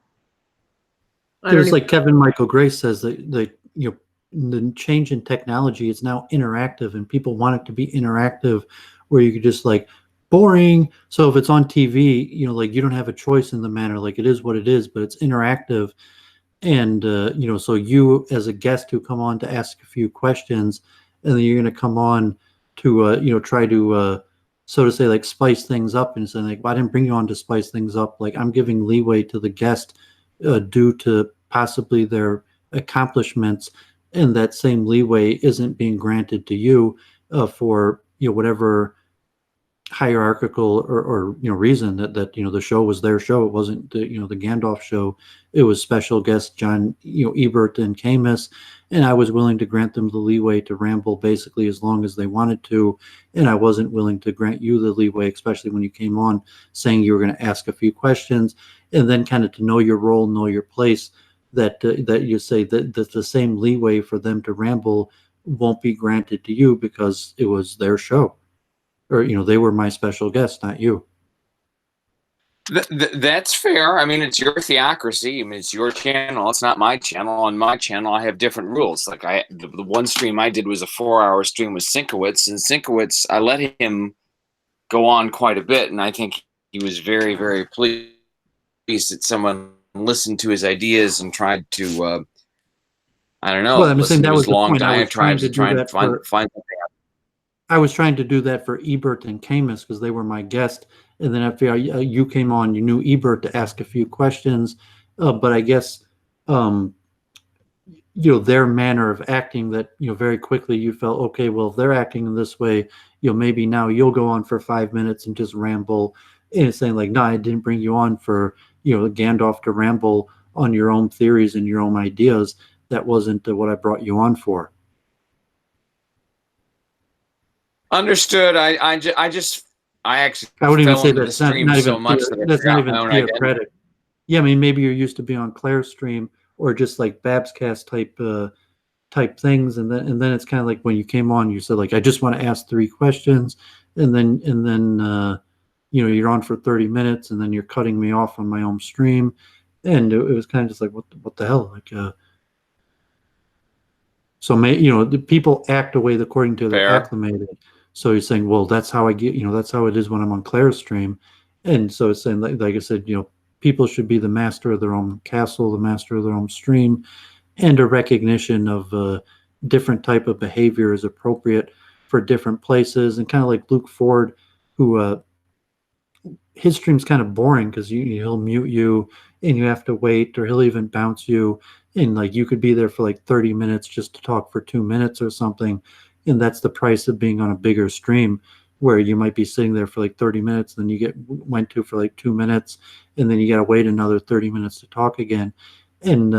There's like Kevin Michael Grace says that you know, the change in technology is now interactive, and people want it to be interactive, where you could just like boring. So if it's on TV, you know, like you don't have a choice in the matter. Like it is what it is, but it's interactive. And you know, so you as a guest who come on to ask a few questions, and then you're going to come on to you know, try to so to say, like spice things up, and saying like, well, I didn't bring you on to spice things up. Like I'm giving leeway to the guest due to possibly their accomplishments, and that same leeway isn't being granted to you for, you know, whatever hierarchical or you know, reason that you know, the show was their show. It wasn't the, you know, the Gandalf show. It was special guest John, you know, Ebert and Camus, and I was willing to grant them the leeway to ramble basically as long as they wanted to, and I wasn't willing to grant you the leeway, especially when you came on saying you were going to ask a few questions and then kind of to know your role, know your place, that that you say that the same leeway for them to ramble won't be granted to you because it was their show. Or, you know, they were my special guest, not you. That's fair. I mean, it's your theocracy. I mean, it's your channel. It's not my channel. On my channel, I have different rules. Like the one stream I did was a 4-hour stream with Sinkowitz, and Sinkowitz, I let him go on quite a bit, and I think he was very, very pleased that someone listened to his ideas and tried to, I don't know, well, I'm saying that was the long point. diatribes to try and find something. I was trying to do that for Ebert and Camus because they were my guest. And then after you came on, you knew Ebert to ask a few questions. But I guess, you know, their manner of acting that, you know, very quickly you felt, okay, well, if they're acting in this way, you know, maybe now you'll go on for 5 minutes and just ramble. And it's saying like, no, I didn't bring you on for, you know, Gandalf to ramble on your own theories and your own ideas. That wasn't what I brought you on for. Understood. I actually I wouldn't even say that's not even that's not even theocratic. Yeah, I mean, maybe you're used to be on Claire's stream or just like Babs Cast type things, and then it's kind of like when you came on, you said like, I just want to ask 3 questions, and then you know, you're on for 30 minutes, and then you're cutting me off on my own stream, and it was kind of just like, what the hell, like so you know, the people act away according to their acclimated. So you're saying, well, that's how I get, you know, that's how it is when I'm on Claire's stream. And so it's saying, like I said, you know, people should be the master of their own castle, the master of their own stream, and a recognition of different type of behavior is appropriate for different places. And kind of like Luke Ford, who his stream's kind of boring because he'll mute you and you have to wait, or he'll even bounce you, and like you could be there for like 30 minutes just to talk for 2 minutes or something. And that's the price of being on a bigger stream, where you might be sitting there for like 30 minutes, then you went to for like 2 minutes, and then you got to wait another 30 minutes to talk again. And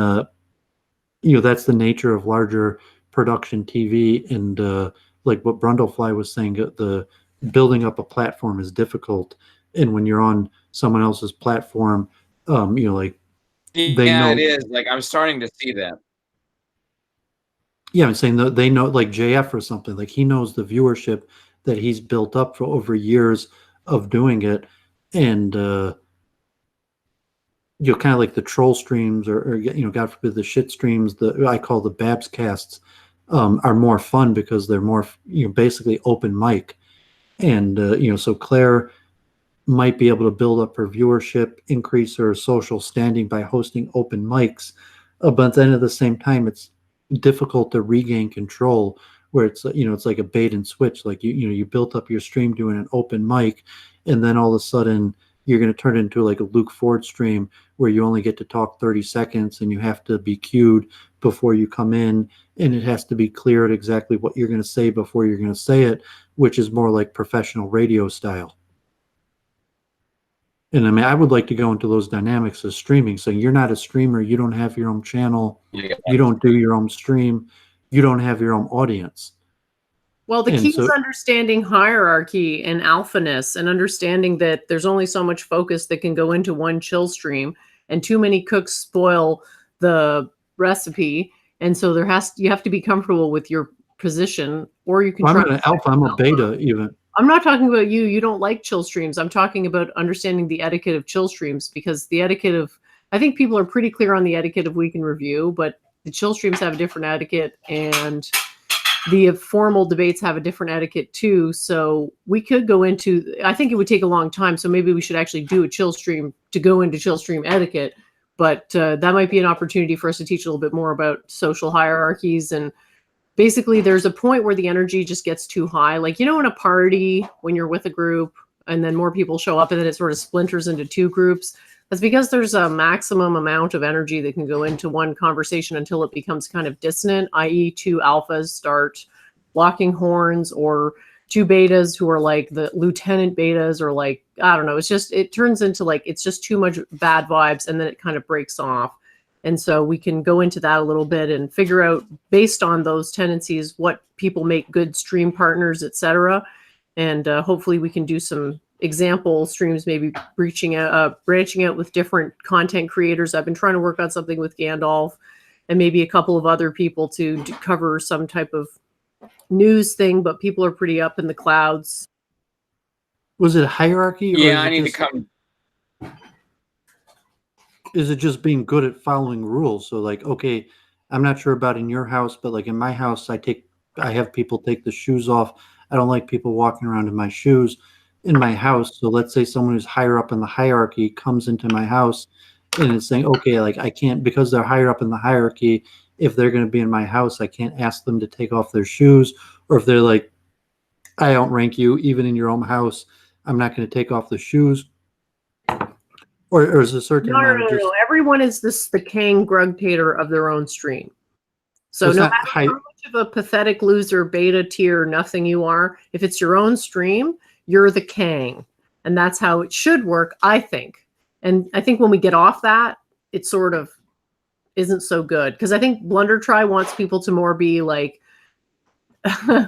that's the nature of larger production TV. And like what Brundlefly was saying, the building up a platform is difficult. And when you're on someone else's platform, like they know. It is. Like, I'm starting to see that. Yeah, I'm saying that they know, like JF or something, like he knows the viewership that he's built up for over years of doing it. And kind of like the troll streams, or God forbid, the shit streams, I call the Babs casts, are more fun because they're more basically open mic. And so Claire might be able to build up her viewership, increase her social standing by hosting open mics, but then at the same time it's difficult to regain control, where it's it's like a bait and switch. Like you built up your stream doing an open mic, and then all of a sudden you're going to turn it into like a Luke Ford stream where you only get to talk 30 seconds and you have to be cued before you come in, and it has to be clear exactly what you're going to say before you're going to say it, which is more like professional radio style. And I mean, I would like to go into those dynamics of streaming. So you're not a streamer, you don't have your own channel, you don't do your own stream, you don't have your own audience. Well, the key is understanding hierarchy and alphaness, and understanding that there's only so much focus that can go into one chill stream, and too many cooks spoil the recipe. And so you have to be comfortable with your position, or you can I'm an alpha, I'm a beta even. I'm not talking about you. You don't like chill streams. I'm talking about understanding the etiquette of chill streams, because I think people are pretty clear on the etiquette of Week in Review, but the chill streams have a different etiquette, and the formal debates have a different etiquette too. So we could go into, I think it would take a long time. So maybe we should actually do a chill stream to go into chill stream etiquette, but that might be an opportunity for us to teach a little bit more about social hierarchies. And basically there's a point where the energy just gets too high. Like, in a party when you're with a group and then more people show up and then it sort of splinters into two groups. That's because there's a maximum amount of energy that can go into one conversation until it becomes kind of dissonant, i.e. two alphas start locking horns, or two betas who are like the lieutenant betas, or like, I don't know. It turns into like, it's just too much bad vibes, and then it kind of breaks off. And so we can go into that a little bit and figure out, based on those tendencies, what people make good stream partners, etc. And hopefully we can do some example streams, maybe branching out with different content creators. I've been trying to work on something with Gandalf and maybe a couple of other people to cover some type of news thing, but people are pretty up in the clouds. Was it a hierarchy? Yeah, I need to come. Is it just being good at following rules? So like, okay, I'm not sure about in your house, but like in my house, I have people take the shoes off. I don't like people walking around in my shoes in my house. So let's say someone who's higher up in the hierarchy comes into my house and is saying, okay, like I can't, because they're higher up in the hierarchy, if they're going to be in my house, I can't ask them to take off their shoes. Or if they're like, I outrank you, even in your own house, I'm not going to take off the shoes. Or is a certain No. Everyone is the Kang Grugtator of their own stream. So no matter how much of a pathetic loser, beta tier, nothing you are, if it's your own stream, you're the Kang. And that's how it should work, I think. And I think when we get off that, it sort of isn't so good. Because I think Blundertry wants people to more be like,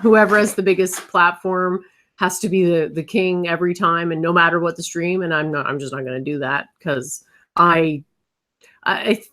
whoever has the biggest platform has to be the king every time, and no matter what the stream. And I'm just not going to do that, because I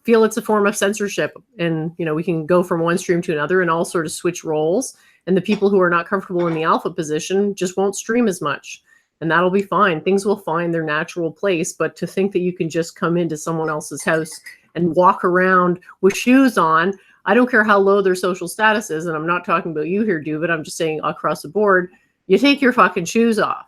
feel it's a form of censorship. And we can go from one stream to another and all sort of switch roles, and the people who are not comfortable in the alpha position just won't stream as much, and that'll be fine. Things will find their natural place. But to think that you can just come into someone else's house and walk around with shoes on, I don't care how low their social status is, and I'm not talking about you here, Doovid, I'm just saying across the board, you take your fucking shoes off,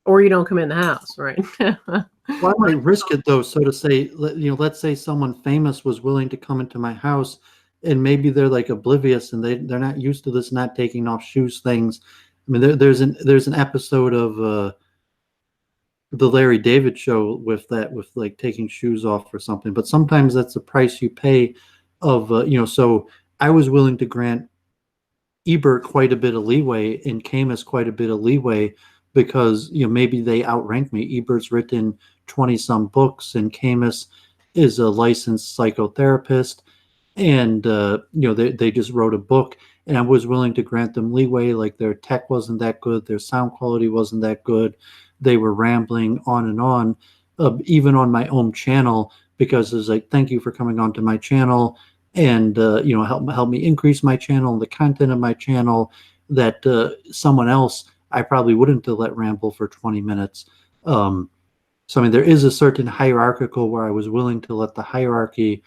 or you don't come in the house, right? Well, I might risk it though. So to say, let's say someone famous was willing to come into my house, and maybe they're like oblivious and they're not used to this not taking off shoes things. I mean, there's an episode of the Larry David show with like taking shoes off or something. But sometimes that's the price you pay of So I was willing to grant Ebert quite a bit of leeway and Camus quite a bit of leeway because maybe they outrank me. Ebert's written 20 some books and Camus is a licensed psychotherapist, and they just wrote a book, and I was willing to grant them leeway. Like their tech wasn't that good, their sound quality wasn't that good, they were rambling on and on, even on my own channel, because it's like, thank you for coming onto my channel, and help me increase my channel, the content of my channel, that someone else I probably wouldn't have let ramble for 20 minutes. So I mean, there is a certain hierarchical where I was willing to let the hierarchy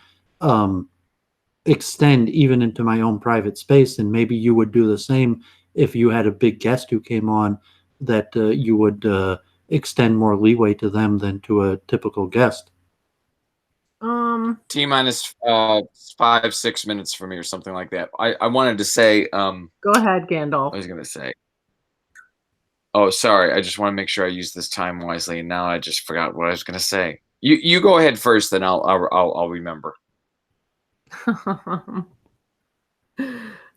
extend even into my own private space, and maybe you would do the same if you had a big guest who came on, that you would extend more leeway to them than to a typical guest. T minus 5-6 minutes for me or something like that. I wanted to say go ahead, Gandalf. I was gonna say, oh sorry, I just want to make sure I use this time wisely, and now I just forgot what I was gonna say. You go ahead first, then I'll remember.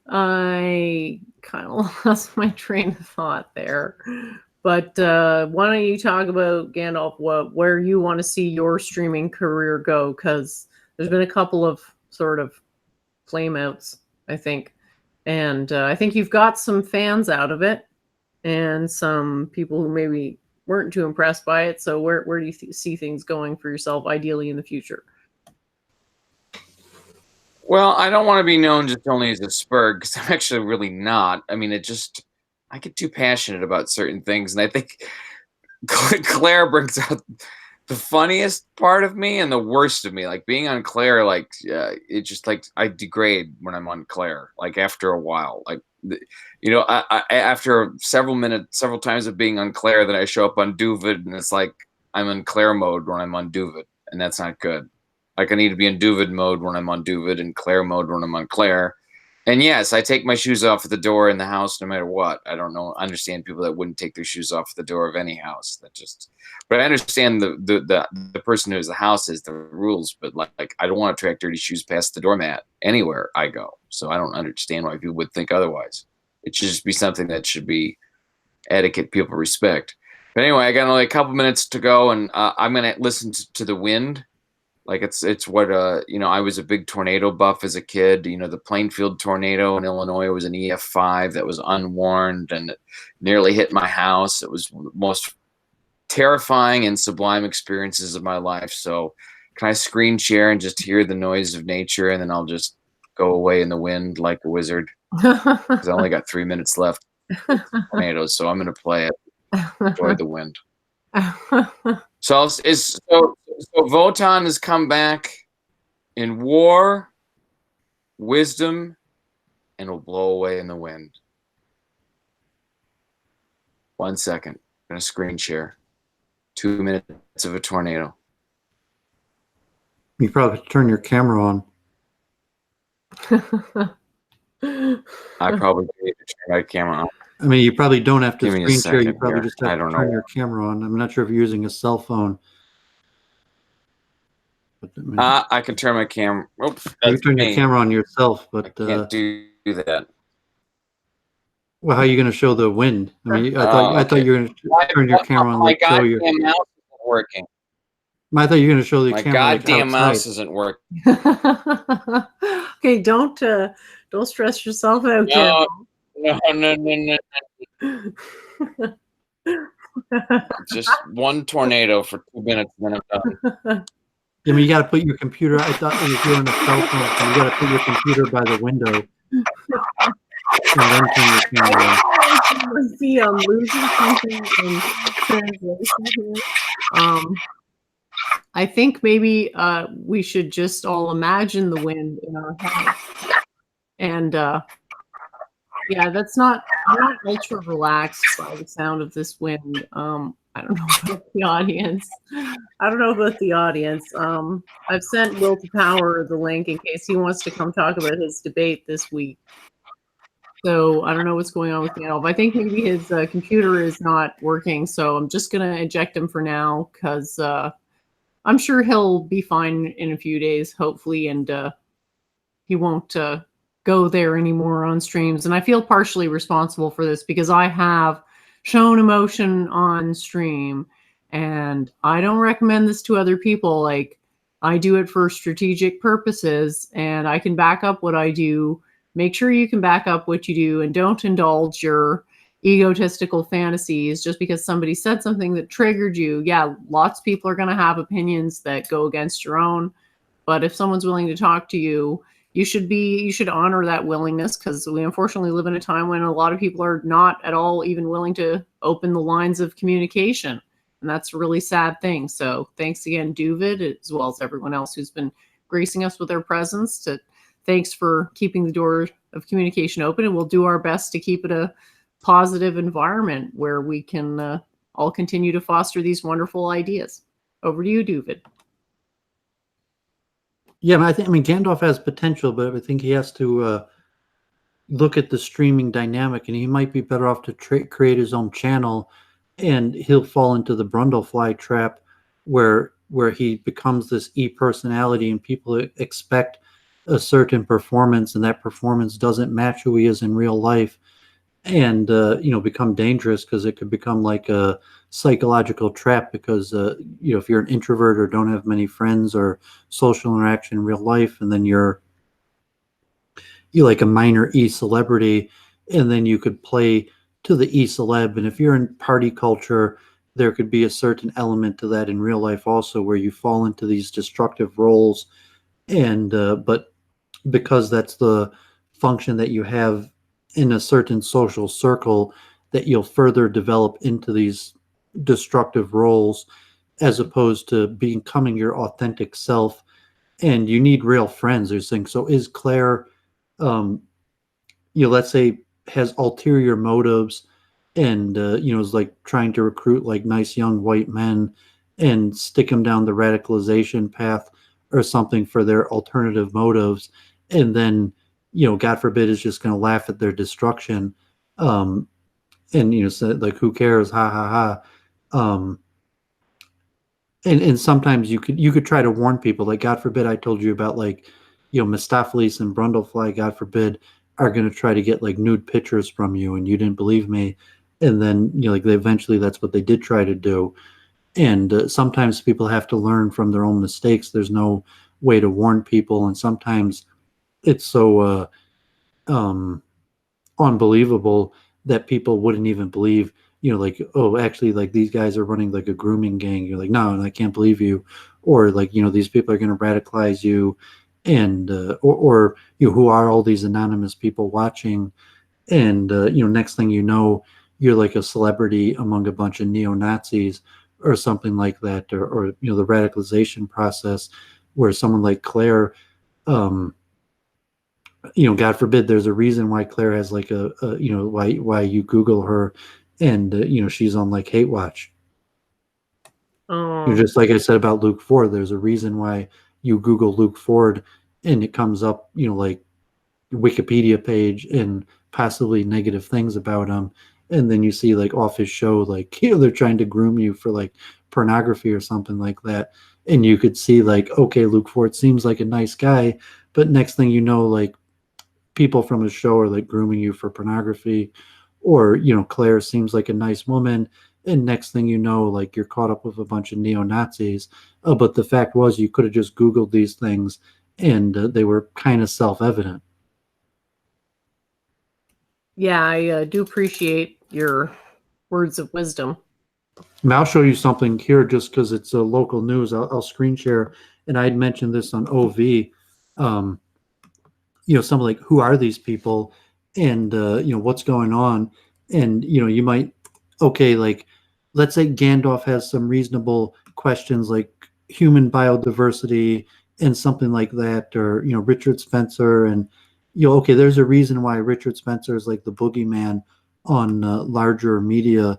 I kind of lost my train of thought there, but why don't you talk about, Gandalf, where you want to see your streaming career go? Because there's been a couple of sort of flameouts, I think, and I think you've got some fans out of it, and some people who maybe weren't too impressed by it. So where do you see things going for yourself, ideally in the future? Well, I don't want to be known just only as a spurg, because I'm actually really not. I mean, I get too passionate about certain things, and I think Claire brings out the funniest part of me and the worst of me. Like being on Claire, like it just like I degrade when I'm on Claire. Like after a while, like I after several times of being on Claire, then I show up on Doovid, and it's like I'm in Claire mode when I'm on Doovid, and that's not good. Like I need to be in Doovid mode when I'm on Doovid and Claire mode when I'm on Claire. And yes, I take my shoes off at the door in the house no matter what. I don't understand people that wouldn't take their shoes off at the door of any house. But I understand the person who has the house is the rules. But like I don't want to track dirty shoes past the doormat anywhere I go. So I don't understand why people would think otherwise. It should just be something that should be etiquette people respect. But anyway, I got only a couple minutes to go, and I'm gonna listen to the wind. Like it's what I was a big tornado buff as a kid. The Plainfield tornado in Illinois was an EF5 that was unwarned, and it nearly hit my house. It was the most terrifying and sublime experiences of my life. So can I screen share and just hear the noise of nature, and then I'll just go away in the wind like a wizard? Because I only got 3 minutes left. Tornadoes, so I'm gonna play it. Enjoy the wind. So Votan has come back in war, wisdom, and will blow away in the wind. 1 second. I'm going to screen share. 2 minutes of a tornado. You probably turn your camera on. I probably need to turn my camera on. I mean, you probably don't have to Give me a screen share. You second probably here. just have to turn your camera on. I'm not sure if you're using a cell phone. But, I can turn my camera. Oops, you turn your camera on yourself, but I can't do that. Well, how are you going to show the wind? I mean, I thought you were going to turn your camera on. My like, show your. goddamn mouse isn't working. I thought you were going to show the My camera. goddamn like, mouse isn't working. Okay, don't stress yourself out, No, Ken. no. Just one tornado for 2 minutes, then I'm done. I mean, you got to put your computer. I thought if you're on a cell phone, so you got to put your computer by the window and then turn your camera on. Let's see, I'm losing something in translation here. I think maybe we should just all imagine the wind in our head, and yeah, I'm not ultra relaxed by the sound of this wind. I don't know about the audience. I don't know about the audience. I've sent Will to Power the link in case he wants to come talk about his debate this week. So I don't know what's going on with Gandalf. I think maybe his computer is not working, so I'm just going to eject him for now because I'm sure he'll be fine in a few days, hopefully, and he won't go there anymore on streams. And I feel partially responsible for this because I have shown emotion on stream, and I don't recommend this to other people. Like, I do it for strategic purposes, and I can back up what I do. Make sure you can back up what you do, and don't indulge your egotistical fantasies just because somebody said something that triggered you. Yeah, lots of people are going to have opinions that go against your own, but if someone's willing to talk to you, you should honor that willingness, because we unfortunately live in a time when a lot of people are not at all even willing to open the lines of communication, and that's a really sad thing. So thanks again, Doovid, as well as everyone else who's been gracing us with their presence. Thanks for keeping the door of communication open, and we'll do our best to keep it a positive environment where we can all continue to foster these wonderful ideas. Over to you, Doovid. Yeah, I mean, Gandalf has potential, but I think he has to look at the streaming dynamic, and he might be better off to create his own channel, and he'll fall into the Brundlefly trap where he becomes this e-personality, and people expect a certain performance, and that performance doesn't match who he is in real life, and become dangerous because it could become like a psychological trap because if you're an introvert or don't have many friends or social interaction in real life, and then you're like a minor e-celebrity, and then you could play to the e-celeb, and if you're in party culture, there could be a certain element to that in real life also where you fall into these destructive roles, and but because that's the function that you have in a certain social circle, that you'll further develop into these destructive roles as opposed to becoming your authentic self. And you need real friends. There's things. So is Claire, let's say, has ulterior motives, and is like trying to recruit like nice young white men and stick them down the radicalization path or something for their alternative motives, and then God forbid, is just going to laugh at their destruction, and say, like, who cares, ha ha ha. And sometimes you could try to warn people, like, God forbid, I told you about, like, Mistopheles and Brundlefly, God forbid, are going to try to get like nude pictures from you, and you didn't believe me, and then like eventually that's what they did try to do. And sometimes people have to learn from their own mistakes. There's no way to warn people, and sometimes it's so unbelievable that people wouldn't even believe, like, oh, actually, like, these guys are running like a grooming gang. You're like, no, I can't believe you. Or like, these people are going to radicalize you, and or who are all these anonymous people watching? And next thing you know, you're like a celebrity among a bunch of neo-Nazis or something like that, or the radicalization process where someone like Claire, God forbid, there's a reason why Claire has like why you Google her, and she's on like hate watch. Just like I said about Luke Ford, there's a reason why you Google Luke Ford and it comes up, like Wikipedia page and possibly negative things about him, and then you see like off his show, like they're trying to groom you for like pornography or something like that, and you could see like, okay, Luke Ford seems like a nice guy, but next thing you know, like, people from his show are like grooming you for pornography. Or Claire seems like a nice woman, and next thing you know, like, you're caught up with a bunch of neo-Nazis. But the fact was, you could have just Googled these things, and they were kind of self-evident. Yeah, I do appreciate your words of wisdom. I'll show you something here just because it's a local news. I'll screen share, and I'd mentioned this on OV. Some like, who are these people, and what's going on, and you might, okay, like, let's say Gandalf has some reasonable questions like human biodiversity and something like that, or Richard Spencer, and okay, there's a reason why Richard Spencer is like the boogeyman on larger media,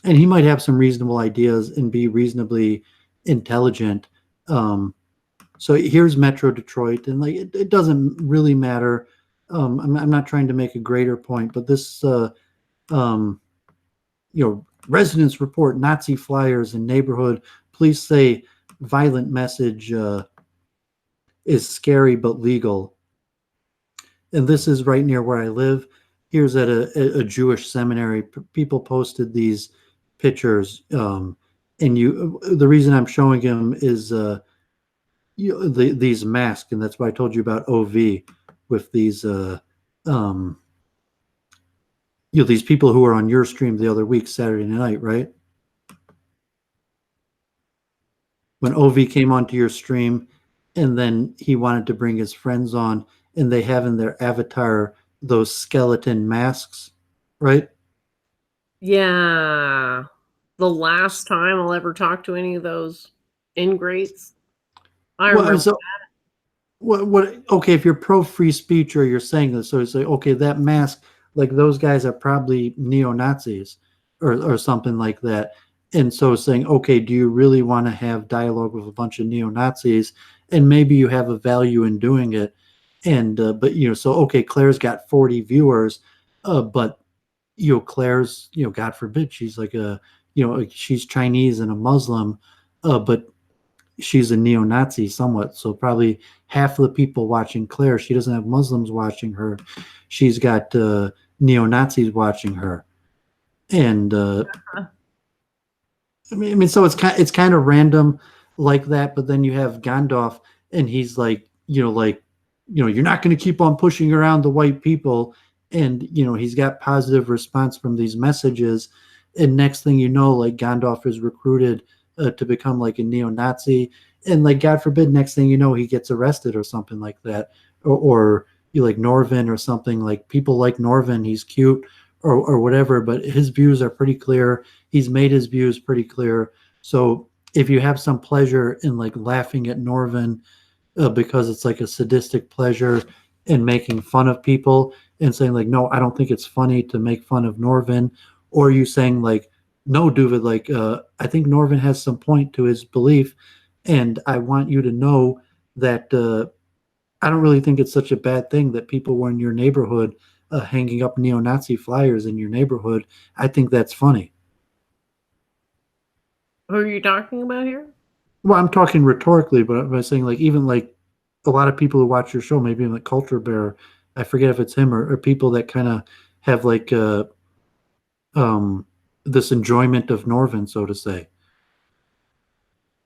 and he might have some reasonable ideas and be reasonably intelligent. So here's Metro Detroit, and like it doesn't really matter. I'm not trying to make a greater point, but this, residents report Nazi flyers in neighborhood. Police say violent message is scary but legal. And this is right near where I live. Here's at a Jewish seminary. People posted these pictures, and the reason I'm showing him is these masks, and that's why I told you about OV with these these people who were on your stream the other week, Saturday night, right? When OV came onto your stream, and then he wanted to bring his friends on, and they have in their avatar those skeleton masks, right? Yeah. The last time I'll ever talk to any of those ingrates. I remember. So, what? Okay, if you're pro free speech or you're saying this, so it's like, okay, that mask, like those guys are probably neo-Nazis or something like that. And so saying, okay, do you really want to have dialogue with a bunch of neo-Nazis? And maybe you have a value in doing it. And, but, so, okay, Claire's got 40 viewers, but, Claire's, God forbid, she's like she's Chinese and a Muslim, but she's a neo-Nazi somewhat. So probably half of the people watching Claire, she doesn't have Muslims watching her. She's got neo-Nazis watching her. And, I mean, so it's kind of random like that. But then you have Gandalf, and he's like, you're not going to keep on pushing around the white people, and he's got positive response from these messages, and next thing you know, like Gandalf is recruited to become like a neo-Nazi, and like God forbid, next thing you know, he gets arrested or something like that, or you like Norvin or something. Like people like Norvin, he's cute or whatever, but his views are pretty clear. He's made his views pretty clear. So if you have some pleasure in like laughing at Norvin because it's like a sadistic pleasure in making fun of people and saying like, no, I don't think it's funny to make fun of Norvin, or you saying like, no, Doovid, like I think Norvin has some point to his belief, and I want you to know that I don't really think it's such a bad thing that people were in your neighborhood hanging up neo-Nazi flyers in your neighborhood. I think that's funny. Who are you talking about here? Well, I'm talking rhetorically, but I'm saying like even like a lot of people who watch your show, maybe in the Culture Bear, I forget if it's him or people that kind of have like this enjoyment of Norvin, so to say.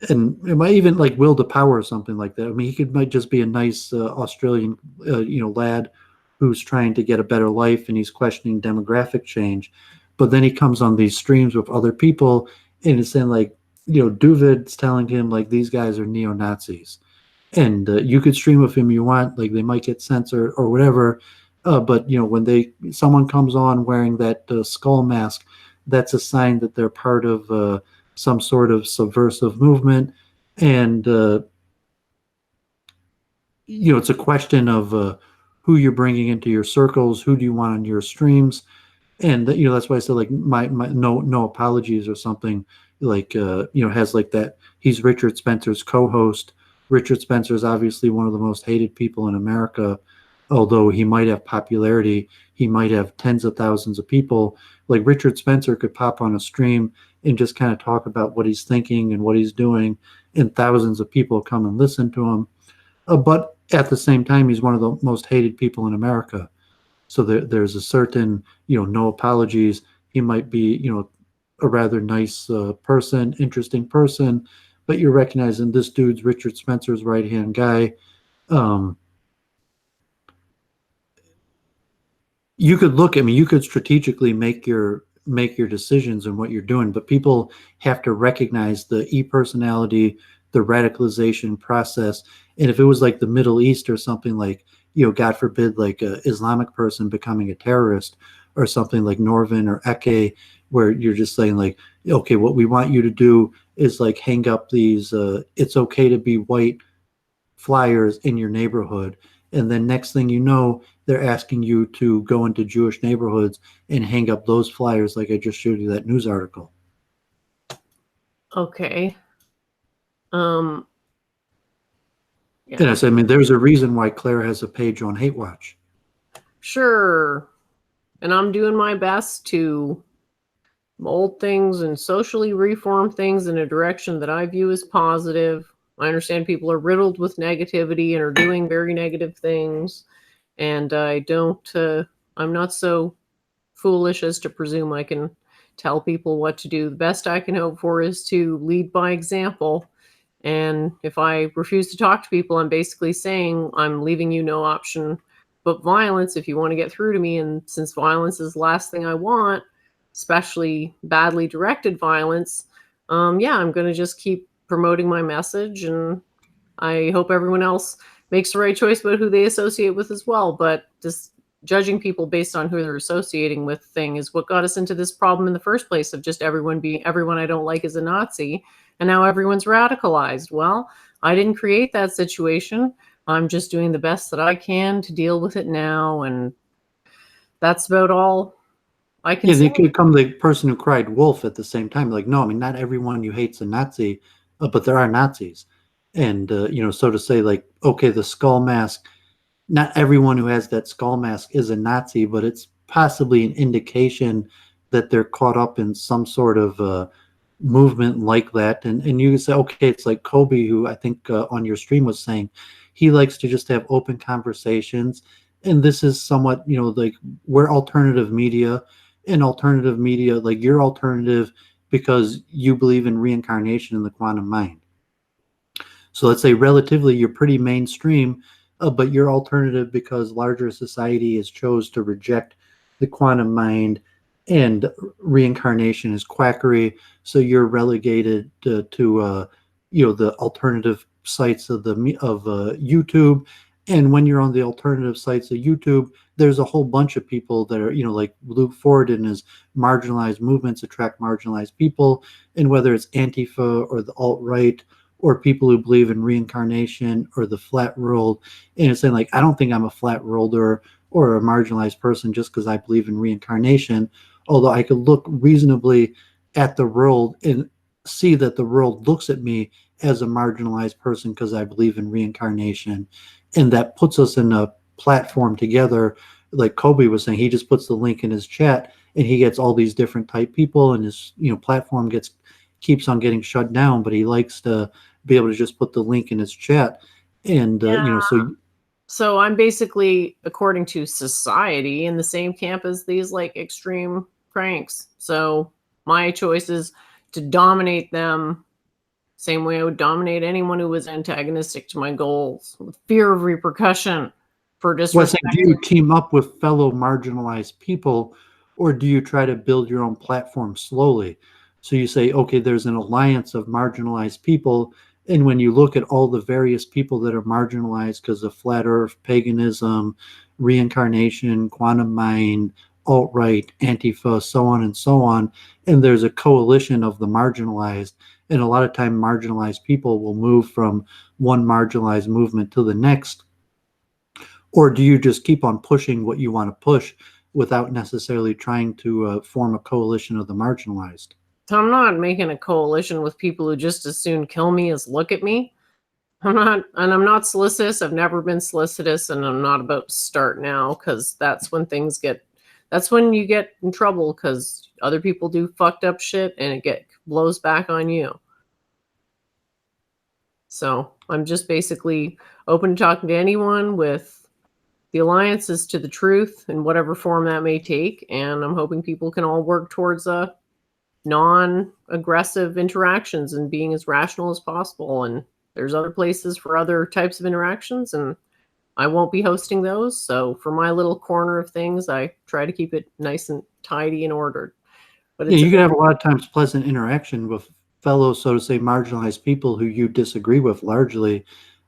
And it might even like Will to Power or something like that. I mean, might just be a nice Australian, lad who's trying to get a better life, and he's questioning demographic change. But then he comes on these streams with other people, and it's saying like, Doovid's telling him like these guys are neo-Nazis, and you could stream with him you want, like they might get censored or whatever. But when someone comes on wearing that skull mask, that's a sign that they're part of some sort of subversive movement, and it's a question of who you're bringing into your circles, who do you want on your streams, and that's why I said like my no apologies or something like has like that. He's Richard Spencer's co-host. Richard Spencer is obviously one of the most hated people in America. Although he might have popularity, he might have tens of thousands of people. Like Richard Spencer could pop on a stream and just kind of talk about what he's thinking and what he's doing, and thousands of people come and listen to him. But at the same time, he's one of the most hated people in America. So there's a certain, no apologies. He might be, a rather nice person, interesting person, but you're recognizing this dude's Richard Spencer's right-hand guy. You could you could strategically make your decisions and what you're doing, but people have to recognize the e-personality, the radicalization process. And if it was like the Middle East or something like, God forbid, like a Islamic person becoming a terrorist or something like Norvin or Eke, where you're just saying like, okay, what we want you to do is like hang up these it's okay to be white flyers in your neighborhood. And then next thing you know, they're asking you to go into Jewish neighborhoods and hang up those flyers like I just showed you that news article. Okay. Yeah. And I said, I mean, there's a reason why Claire has a page on Hate Watch. Sure. And I'm doing my best to mold things and socially reform things in a direction that I view as positive. I understand people are riddled with negativity and are doing very negative things. And I'm not so foolish as to presume I can tell people what to do. The best I can hope for is to lead by example. And if I refuse to talk to people, I'm basically saying I'm leaving you no option but violence if you want to get through to me. And since violence is the last thing I want, especially badly directed violence, yeah, I'm going to just keep promoting my message. And I hope everyone else makes the right choice about who they associate with as well. But just judging people based on who they're associating with thing is what got us into this problem in the first place of just everyone I don't like is a Nazi. And now everyone's radicalized. Well, I didn't create that situation. I'm just doing the best that I can to deal with it now. And that's about all I can Yeah, say. they could come the person who cried wolf at the same time. Like, no, I mean, not everyone you hate's a Nazi, but there are Nazis. And, so to say, like, okay, the skull mask, not everyone who has that skull mask is a Nazi, but it's possibly an indication that they're caught up in some sort of movement like that. And you say, okay, it's like Kobe, who I think on your stream was saying, he likes to just have open conversations. And this is somewhat, like we're alternative media, and alternative media, like you're alternative because you believe in reincarnation in the quantum mind. So let's say relatively you're pretty mainstream, but you're alternative because larger society has chose to reject the quantum mind, and reincarnation is quackery. So you're relegated to the alternative sites of YouTube. And when you're on the alternative sites of YouTube, there's a whole bunch of people that are, like Luke Ford and his marginalized movements attract marginalized people. And whether it's Antifa or the alt-right or people who believe in reincarnation or the flat world, and it's saying like, I don't think I'm a flat worlder or a marginalized person just because I believe in reincarnation, although I could look reasonably at the world and see that the world looks at me as a marginalized person because I believe in reincarnation. And that puts us in a platform together. Like Kobe was saying, he just puts the link in his chat and he gets all these different type people, and his platform keeps on getting shut down, but he likes to be able to just put the link in his chat. And so I'm basically, according to society, in the same camp as these like extreme cranks. So my choice is to dominate them same way I would dominate anyone who was antagonistic to my goals, with fear of repercussion for disrespect. Do you team up with fellow marginalized people, or do you try to build your own platform slowly? So you say, okay, there's an alliance of marginalized people, and when you look at all the various people that are marginalized because of flat earth, paganism, reincarnation, quantum mind, alt-right, Antifa, so on and so on, and there's a coalition of the marginalized, and a lot of time marginalized people will move from one marginalized movement to the next. Or do you just keep on pushing what you want to push without necessarily trying to form a coalition of the marginalized? So I'm not making a coalition with people who just as soon kill me as look at me. I'm not solicitous. I've never been solicitous, and I'm not about to start now, because that's when you get in trouble, because other people do fucked up shit and it blows back on you. So I'm just basically open to talking to anyone with the alliances to the truth in whatever form that may take. And I'm hoping people can all work towards non-aggressive interactions and being as rational as possible. And there's other places for other types of interactions, and I won't be hosting those. So for my little corner of things, I try to keep it nice and tidy and ordered. But you can have a lot of times pleasant interaction with fellow, so to say, marginalized people who you disagree with largely.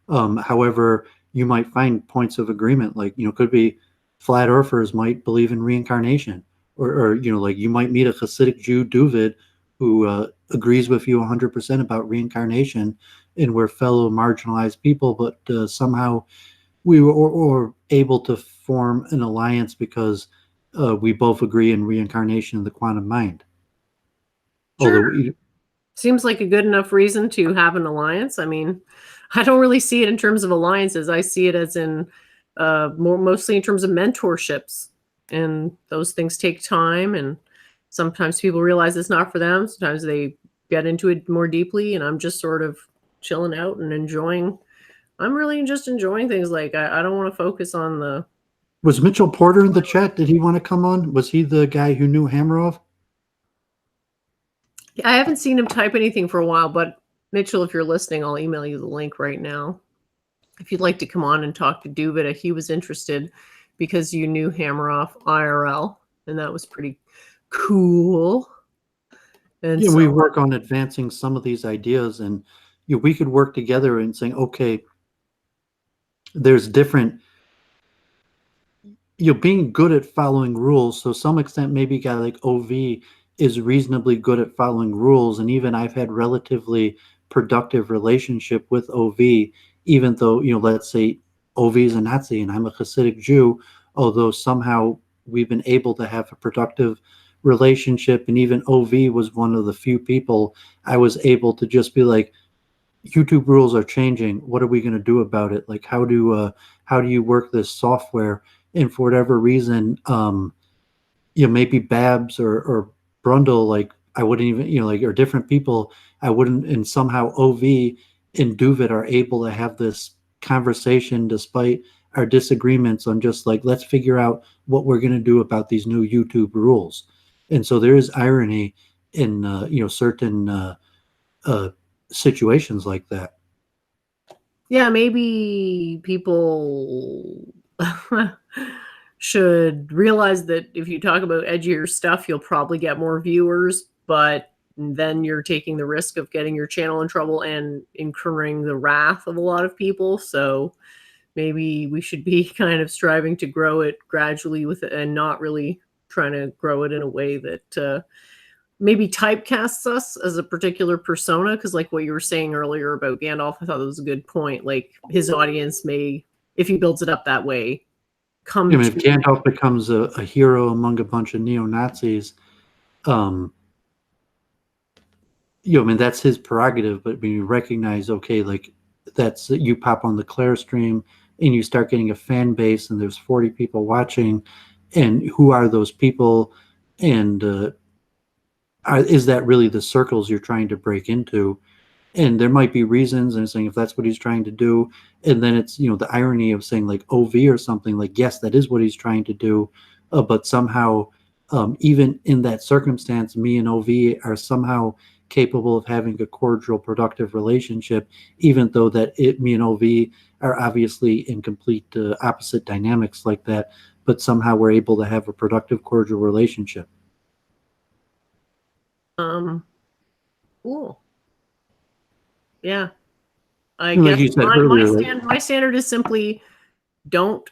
However, you might find points of agreement, like, could be flat earthers might believe in reincarnation, or like you might meet a Hasidic Jew, Doooovid, who agrees with you 100% about reincarnation, and we're fellow marginalized people, but somehow we were able to form an alliance because we both agree in reincarnation in the quantum mind. Sure. Seems like a good enough reason to have an alliance. I mean, I don't really see it in terms of alliances. I see it as in mostly in terms of mentorships, and those things take time. And sometimes people realize it's not for them. Sometimes they get into it more deeply, and I'm just sort of chilling out and enjoying. I'm really just enjoying things. Like I don't want to focus on the. Was Mitchell Porter in the chat? Did he want to come on? Was he the guy who knew Hamarov? I haven't seen him type anything for a while, but Mitchell, if you're listening, I'll email you the link right now. If you'd like to come on and talk to Doooovid, he was interested because you knew Hamarov IRL, and that was pretty cool. And yeah, so, we work on advancing some of these ideas, and we could work together and saying, okay, there's different, being good at following rules. So some extent, maybe a guy like OV is reasonably good at following rules. And even I've had relatively productive relationship with OV, even though, let's say OV is a Nazi and I'm a Hasidic Jew, although somehow we've been able to have a productive relationship. And even OV was one of the few people I was able to just be like, YouTube rules are changing. What are we going to do about it? Like, how do you work this software? And for whatever reason, maybe Babs or Brundle, like I wouldn't even, or different people, I wouldn't, and somehow OV and Doovid are able to have this conversation despite our disagreements on just like, let's figure out what we're going to do about these new YouTube rules. And so there is irony in, certain situations like that. yeah, maybe people should realize that if you talk about edgier stuff, you'll probably get more viewers, but then you're taking the risk of getting your channel in trouble and incurring the wrath of a lot of people. So maybe we should be kind of striving to grow it gradually with it and not really trying to grow it in a way that maybe typecasts us as a particular persona. Because like what you were saying earlier about Gandalf, I thought that was a good point. Like his audience may, if he builds it up that way, come if Gandalf becomes a hero among a bunch of neo-Nazis, that's his prerogative. But when you recognize, okay, like that's you pop on the Claire stream and you start getting a fan base and there's 40 people watching, and who are those people? And is that really the circles you're trying to break into? And there might be reasons, and saying if that's what he's trying to do, and then it's the irony of saying like OV or something, like yes, that is what he's trying to do, but somehow even in that circumstance, me and OV are somehow capable of having a cordial, productive relationship, even though that me and OV are obviously in complete opposite dynamics like that, but somehow we're able to have a productive, cordial relationship. Cool. Yeah. I like guess you said earlier, my standard is simply don't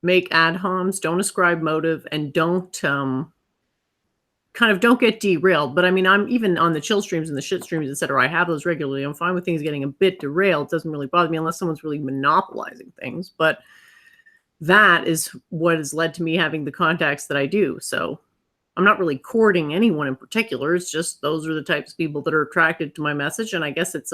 make ad homs, don't ascribe motive, and don't don't get derailed. But I mean, I'm even on the chill streams and the shit streams, etc. I have those regularly. I'm fine with things getting a bit derailed. It doesn't really bother me unless someone's really monopolizing things. But that is what has led to me having the contacts that I do. So I'm not really courting anyone in particular. It's just those are the types of people that are attracted to my message. And I guess it's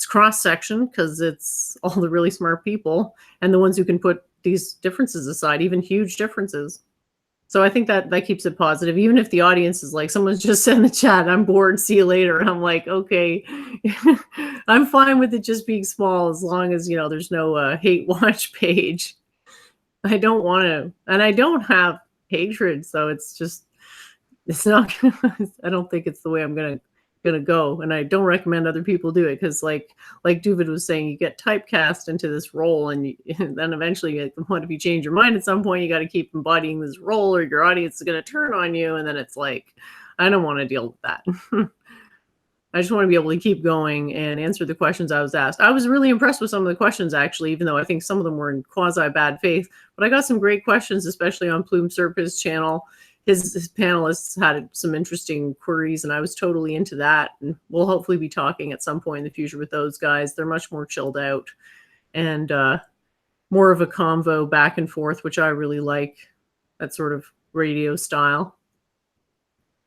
cross section because it's all the really smart people and the ones who can put these differences aside, even huge differences. So I think that keeps it positive, even if the audience is like, someone's just said in the chat, I'm bored, see you later. And I'm like, okay, I'm fine with it just being small as long as, there's no hate watch page. I don't want to, and I don't have hatred. So it's not, I don't think it's the way I'm going to go. And I don't recommend other people do it. Cause like Doovid was saying, you get typecast into this role and then eventually what if you change your mind at some point, you got to keep embodying this role or your audience is going to turn on you. And then it's like, I don't want to deal with that. I just want to be able to keep going and answer the questions I was asked. I was really impressed with some of the questions, actually, even though I think some of them were in quasi bad faith, but I got some great questions, especially on Plume Serp's channel. His panelists had some interesting queries, and I was totally into that. And we'll hopefully be talking at some point in the future with those guys. They're much more chilled out and more of a convo back and forth, which I really like, that sort of radio style.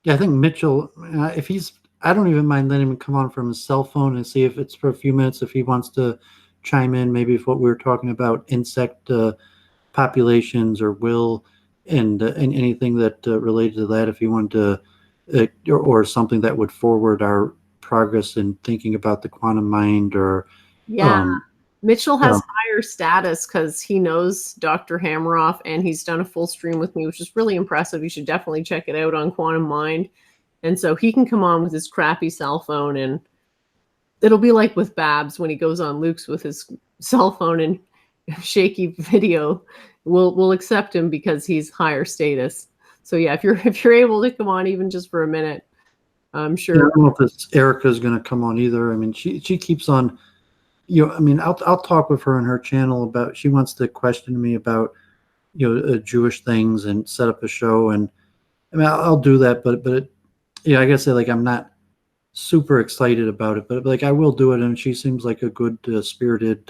Yeah, I think Mitchell, if he's I don't even mind letting him come on from his cell phone and see if it's for a few minutes, if he wants to chime in, maybe if what we were talking about, insect populations or will, and anything that related to that, if he wanted to, or something that would forward our progress in thinking about the quantum mind, or Yeah. Mitchell has um, higher status because he knows Dr. Hammeroff, and he's done a full stream with me, which is really impressive. You should definitely check it out on Quantum Mind. And so he can come on with his crappy cell phone, and it'll be like with Babs when he goes on Luke's with his cell phone and shaky video. We'll accept him because he's higher status. So yeah, if you're able to come on even just for a minute, I'm I sure. don't know if Erica's going to come on either. I mean, she keeps on. I mean, I'll talk with her on her channel about. She wants to question me about Jewish things and set up a show, and I mean, I'll do that. But I guess like I'm not super excited about it, but like I will do it. And she seems like a good spirited,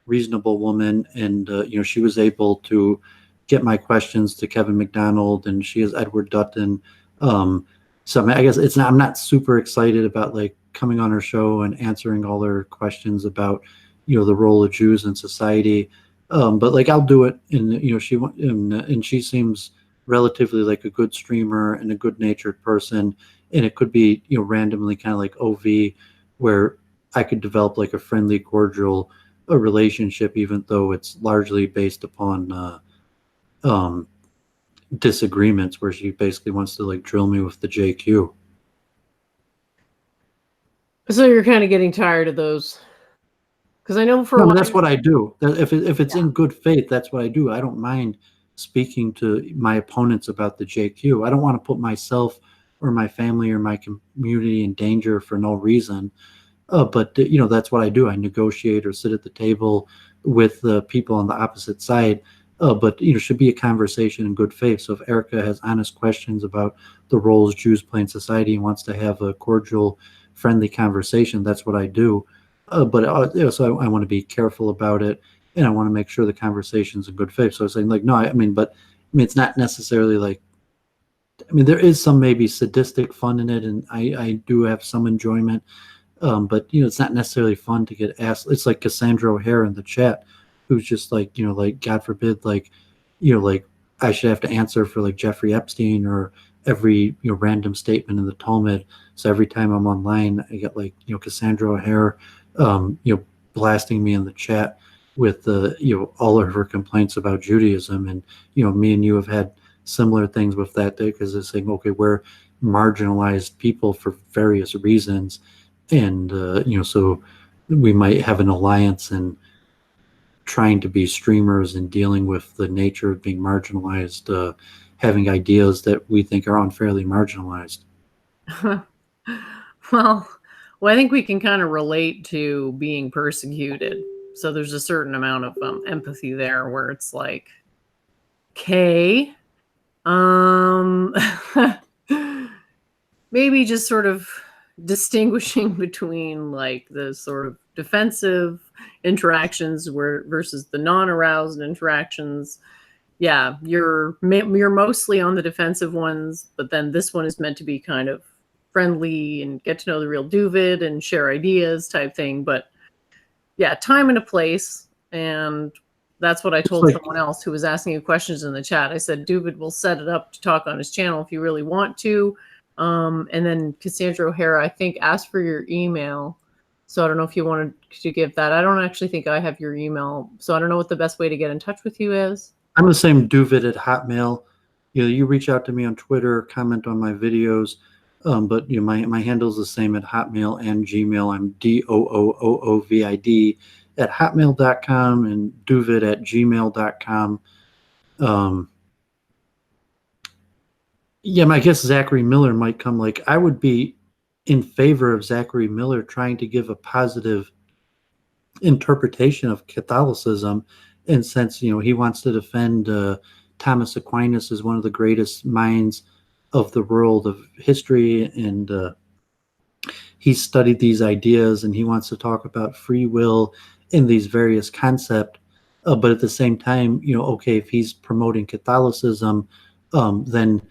reasonable woman, and she was able to get my questions to Kevin McDonald, and she is Edward Dutton. So I mean, I guess I'm not super excited about like coming on her show and answering all her questions about the role of Jews in society. But like I'll do it, and and she seems relatively like a good streamer and a good natured person, and it could be randomly kind of like OV, where I could develop like a friendly, cordial a relationship, even though it's largely based upon disagreements, where she basically wants to like drill me with the JQ. So you're kind of getting tired of those, because I know for a while. That's what I do. If it's in good faith, that's what I do. I don't mind speaking to my opponents about the JQ. I don't want to put myself or my family or my community in danger for no reason. But that's what I do. I negotiate or sit at the table with the people on the opposite side. But should be a conversation in good faith. So if Erica has honest questions about the roles Jews play in society and wants to have a cordial, friendly conversation, that's what I do. But so I want to be careful about it, and I want to make sure the conversation's in good faith. So I was saying like, no, I mean, it's not necessarily like. I mean, there is some maybe sadistic fun in it, and I do have some enjoyment. But it's not necessarily fun to get asked. It's like Cassandra O'Hare in the chat, who's just like, like God forbid, like, like I should have to answer for like Jeffrey Epstein or every random statement in the Talmud. So every time I'm online, I get like Cassandra O'Hare, blasting me in the chat with all of her complaints about Judaism, and me and you have had similar things with that, because it's saying, okay, we're marginalized people for various reasons. And so we might have an alliance in trying to be streamers and dealing with the nature of being marginalized, having ideas that we think are unfairly marginalized. Well, I think we can kind of relate to being persecuted. So there's a certain amount of empathy there, where it's like, okay, maybe just sort of distinguishing between like the sort of defensive interactions versus the non-aroused interactions. Yeah, you're mostly on the defensive ones, but then this one is meant to be kind of friendly and get to know the real Doovid and share ideas type thing. But yeah, time and a place. And that's what I told someone else who was asking you questions in the chat. I said, Doovid will set it up to talk on his channel if you really want to. And then Cassandra O'Hara, I think, asked for your email. So I don't know if you wanted to give that. I don't actually think I have your email. So I don't know what the best way to get in touch with you is. I'm the same, Doovid at Hotmail. You reach out to me on Twitter, comment on my videos. But my handle is the same at Hotmail and Gmail. I'm DOOOOVID at hotmail.com and Doovid at gmail.com. I guess Zachary Miller might come. Like, I would be in favor of Zachary Miller trying to give a positive interpretation of Catholicism, and since he wants to defend Thomas Aquinas as one of the greatest minds of the world of history, and he's studied these ideas, and he wants to talk about free will in these various concepts. But at the same time, okay, if he's promoting Catholicism, then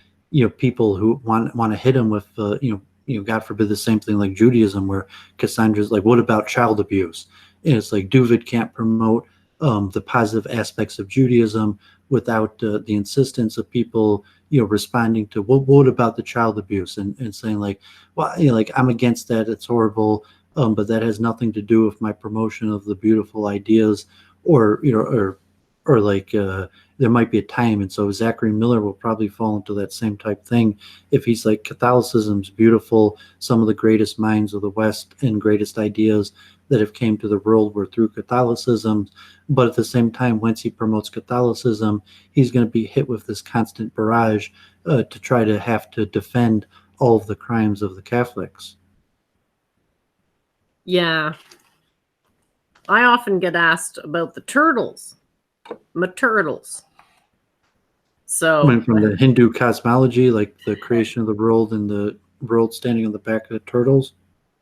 people who want to hit him with God forbid, the same thing like Judaism, where Cassandra's like, what about child abuse? And it's like Doovid can't promote the positive aspects of Judaism without the insistence of people, responding to what about the child abuse, and saying like, well, like, I'm against that, it's horrible, but that has nothing to do with my promotion of the beautiful ideas, or like there might be a time. And so Zachary Miller will probably fall into that same type thing if he's like, Catholicism's beautiful, some of the greatest minds of the West and greatest ideas that have came to the world were through Catholicism. But at the same time, once he promotes Catholicism, he's going to be hit with this constant barrage to try to have to defend all of the crimes of the Catholics. Yeah. I often get asked about the turtles. My turtles. So Coming from the Hindu cosmology, like the creation of the world and the world standing on the back of the turtles.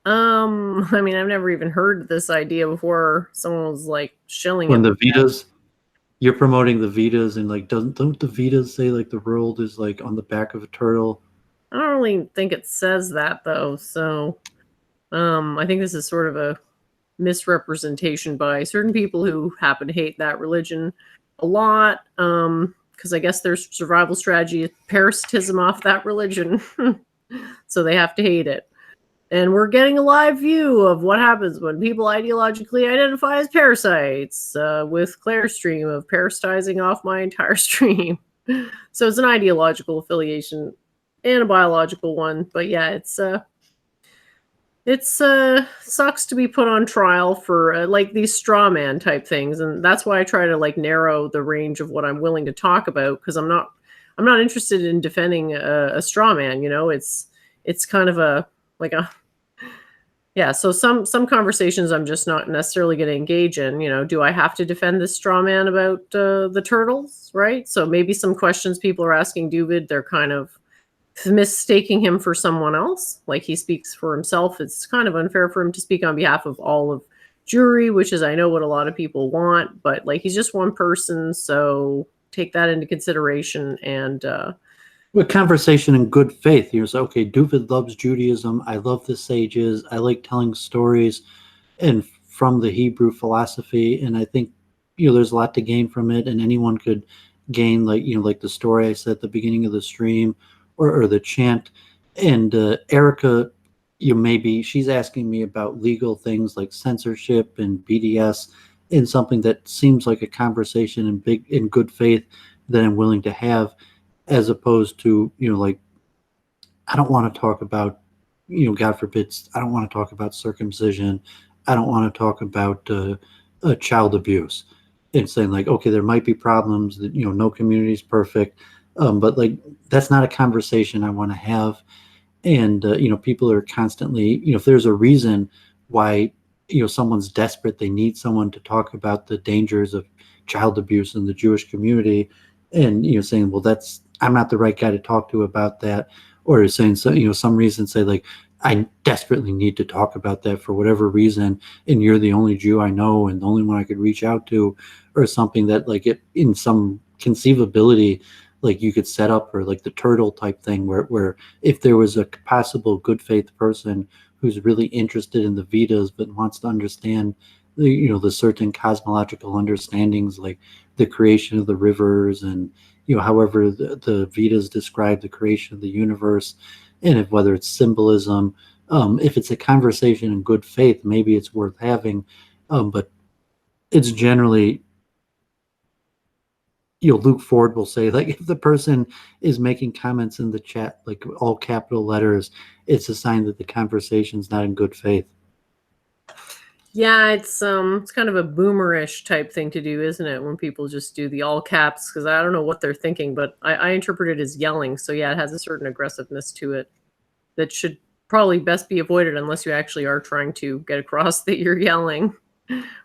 I mean, I've never even heard this idea before. Someone was like shilling When it. the Vedas, you're promoting the Vedas, and like, don't the Vedas say like the world is like on the back of a turtle? I don't really think it says that though. So I think this is sort of a misrepresentation by certain people who happen to hate that religion a lot. Because I guess their survival strategy is parasitism off that religion. So they have to hate it. And we're getting a live view of what happens when people ideologically identify as parasites, with Claire's stream of parasitizing off my entire stream. So it's an ideological affiliation and a biological one. But yeah, it's sucks to be put on trial for like these straw man type things. And that's why I try to like narrow the range of what I'm willing to talk about, because I'm not interested in defending a straw man. It's kind of a yeah, so some conversations I'm just not necessarily going to engage in. Do I have to defend this straw man about the turtles, right? So maybe some questions people are asking Doovid, they're kind of mistaking him for someone else. Like, he speaks for himself. It's kind of unfair for him to speak on behalf of all of Jewry, which is, I know, what a lot of people want. But like, he's just one person, so take that into consideration. And with conversation in good faith, say, okay, Doovid loves Judaism. I love the sages. I like telling stories and from the Hebrew philosophy. And I think, there's a lot to gain from it. And anyone could gain, like, like the story I said at the beginning of the stream, or the chant. And Erica, maybe she's asking me about legal things like censorship and BDS, and something that seems like a conversation in good faith that I'm willing to have. As opposed to, like, I don't want to talk about, God forbid, I don't want to talk about circumcision. I don't want to talk about child abuse. And saying like, okay, there might be problems that, no community is perfect. But like, that's not a conversation I want to have. And, people are constantly, if there's a reason why, someone's desperate, they need someone to talk about the dangers of child abuse in the Jewish community. And, saying, well, I'm not the right guy to talk to about that. Or saying, so, some reason, say like, I desperately need to talk about that for whatever reason, and you're the only Jew I know and the only one I could reach out to, or something that like it in some conceivability, like you could set up, or like the turtle type thing where if there was a possible good faith person who's really interested in the Vedas but wants to understand the certain cosmological understandings, like the creation of the rivers, and however the Vedas describe the creation of the universe, and whether it's symbolism, if it's a conversation in good faith, maybe it's worth having, but it's generally, Luke Ford will say, like, if the person is making comments in the chat like all capital letters, it's a sign that the conversation's not in good faith. yeah, it's kind of a boomerish type thing to do, isn't it? When people just do the all caps, because I don't know what they're thinking, but I interpret it as yelling. So yeah, it has a certain aggressiveness to it that should probably best be avoided unless you actually are trying to get across that you're yelling,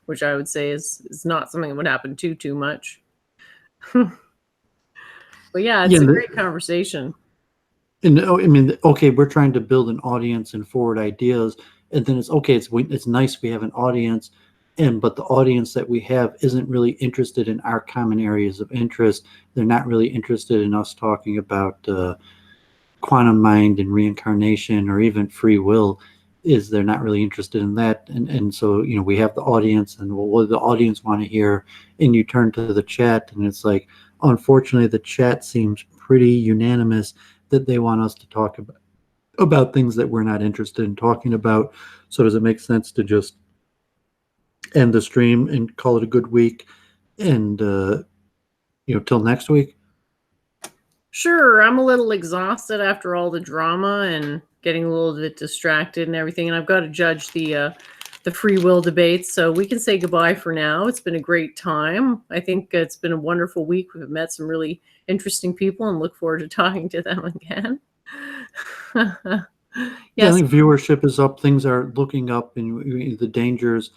which I would say is not something that would happen too much. But yeah, it's a great conversation. And I mean, okay, we're trying to build an audience and forward ideas, and then it's okay. It's nice we have an audience, but the audience that we have isn't really interested in our common areas of interest. They're not really interested in us talking about, quantum mind and reincarnation or even free will, is they're not really interested in that. And so, you know, we have the audience, and what do the audience want to hear? And you turn to the chat, and it's like, unfortunately, the chat seems pretty unanimous that they want us to talk about things that we're not interested in talking about. So does it make sense to just end the stream and call it a good week, and till next week? Sure, I'm a little exhausted after all the drama and getting a little bit distracted and everything, and I've got to judge the free will debates, so we can say goodbye for now. It's been a great time. I think it's been a wonderful week. We've met some really interesting people and look forward to talking to them again. Yeah, I Yes. think viewership is up. Things are looking up, and the dangers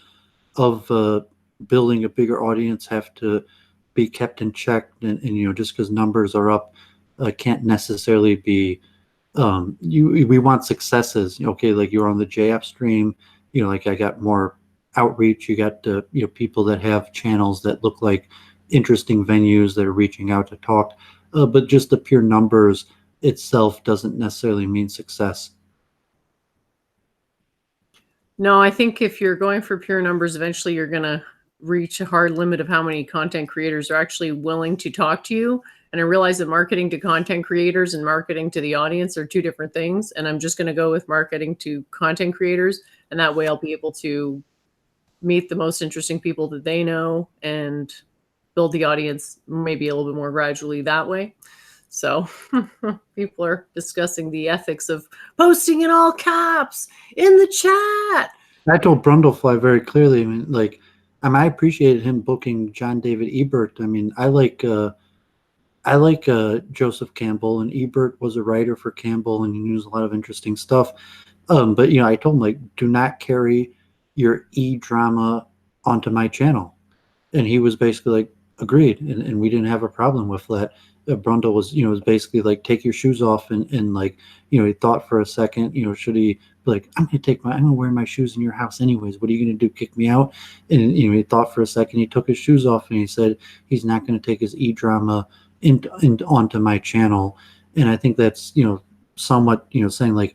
of building a bigger audience have to be kept in check. And just because numbers are up can't necessarily be. We want successes. Okay, like you're on the JF stream. Like I got more outreach. You got people that have channels that look like interesting venues that are reaching out to talk. But just the pure numbers itself doesn't necessarily mean success. No, I think if you're going for pure numbers, eventually you're going to reach a hard limit of how many content creators are actually willing to talk to you. And I realize that marketing to content creators and marketing to the audience are two different things. And I'm just going to go with marketing to content creators. And that way I'll be able to meet the most interesting people that they know and build the audience maybe a little bit more gradually that way. So people are discussing the ethics of posting in all caps in the chat. I told Brundlefly very clearly. I mean, I appreciated him booking John David Ebert. I mean, I like Joseph Campbell, and Ebert was a writer for Campbell, and he knew a lot of interesting stuff. But I told him, do not carry your e-drama onto my channel, and he was basically agreed, and we didn't have a problem with that. Brundle was basically take your shoes off, and he thought for a second, should he be I'm gonna wear my shoes in your house anyways, what are you gonna do, kick me out? And he thought for a second, he took his shoes off, and he said he's not going to take his e-drama onto my channel. And I think that's somewhat saying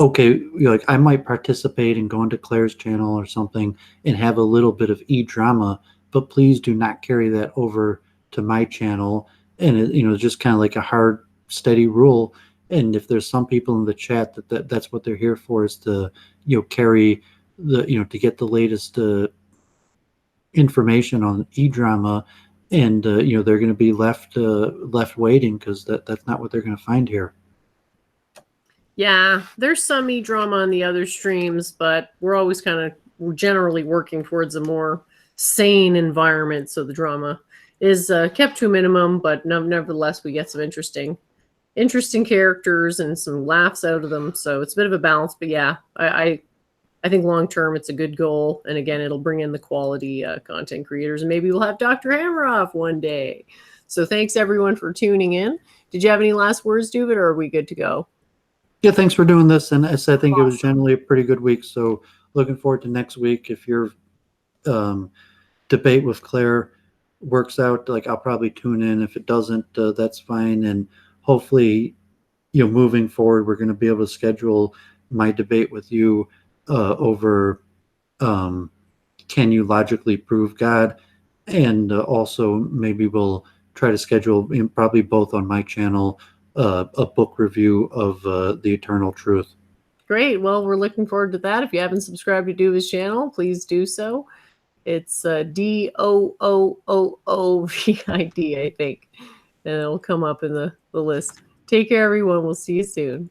okay, I might participate and go into Claire's channel or something and have a little bit of e-drama, but please do not carry that over to my channel. And it's just kind of a hard, steady rule. And if there's some people in the chat that's what they're here for, is to carry the to get the latest information on e-drama, and they're going to be left waiting, because that's not what they're going to find here. Yeah, there's some e-drama on the other streams, but we're always we're generally working towards a more sane environment, so the drama is kept to a minimum, but nevertheless we get some interesting characters and some laughs out of them, so it's a bit of a balance. But yeah, I think long term it's a good goal, and again, it'll bring in the quality content creators, and maybe we'll have Dr. Hammeroff one day. So thanks everyone for tuning in. Did you have any last words, Doovid, or are we good to go? Yeah, thanks for doing this, and I think it was generally a pretty good week, so looking forward to next week. If your debate with Claire works out, I'll probably tune in. If it doesn't, that's fine, and hopefully moving forward we're going to be able to schedule my debate with you over can you logically prove God, and also maybe we'll try to schedule, probably both on my channel, a book review of The Eternal Truth. Great. Well, we're looking forward to that. If you haven't subscribed to Doovid's channel, please do so. It's Doooovid, I think, and it'll come up in the list. Take care, everyone. We'll see you soon.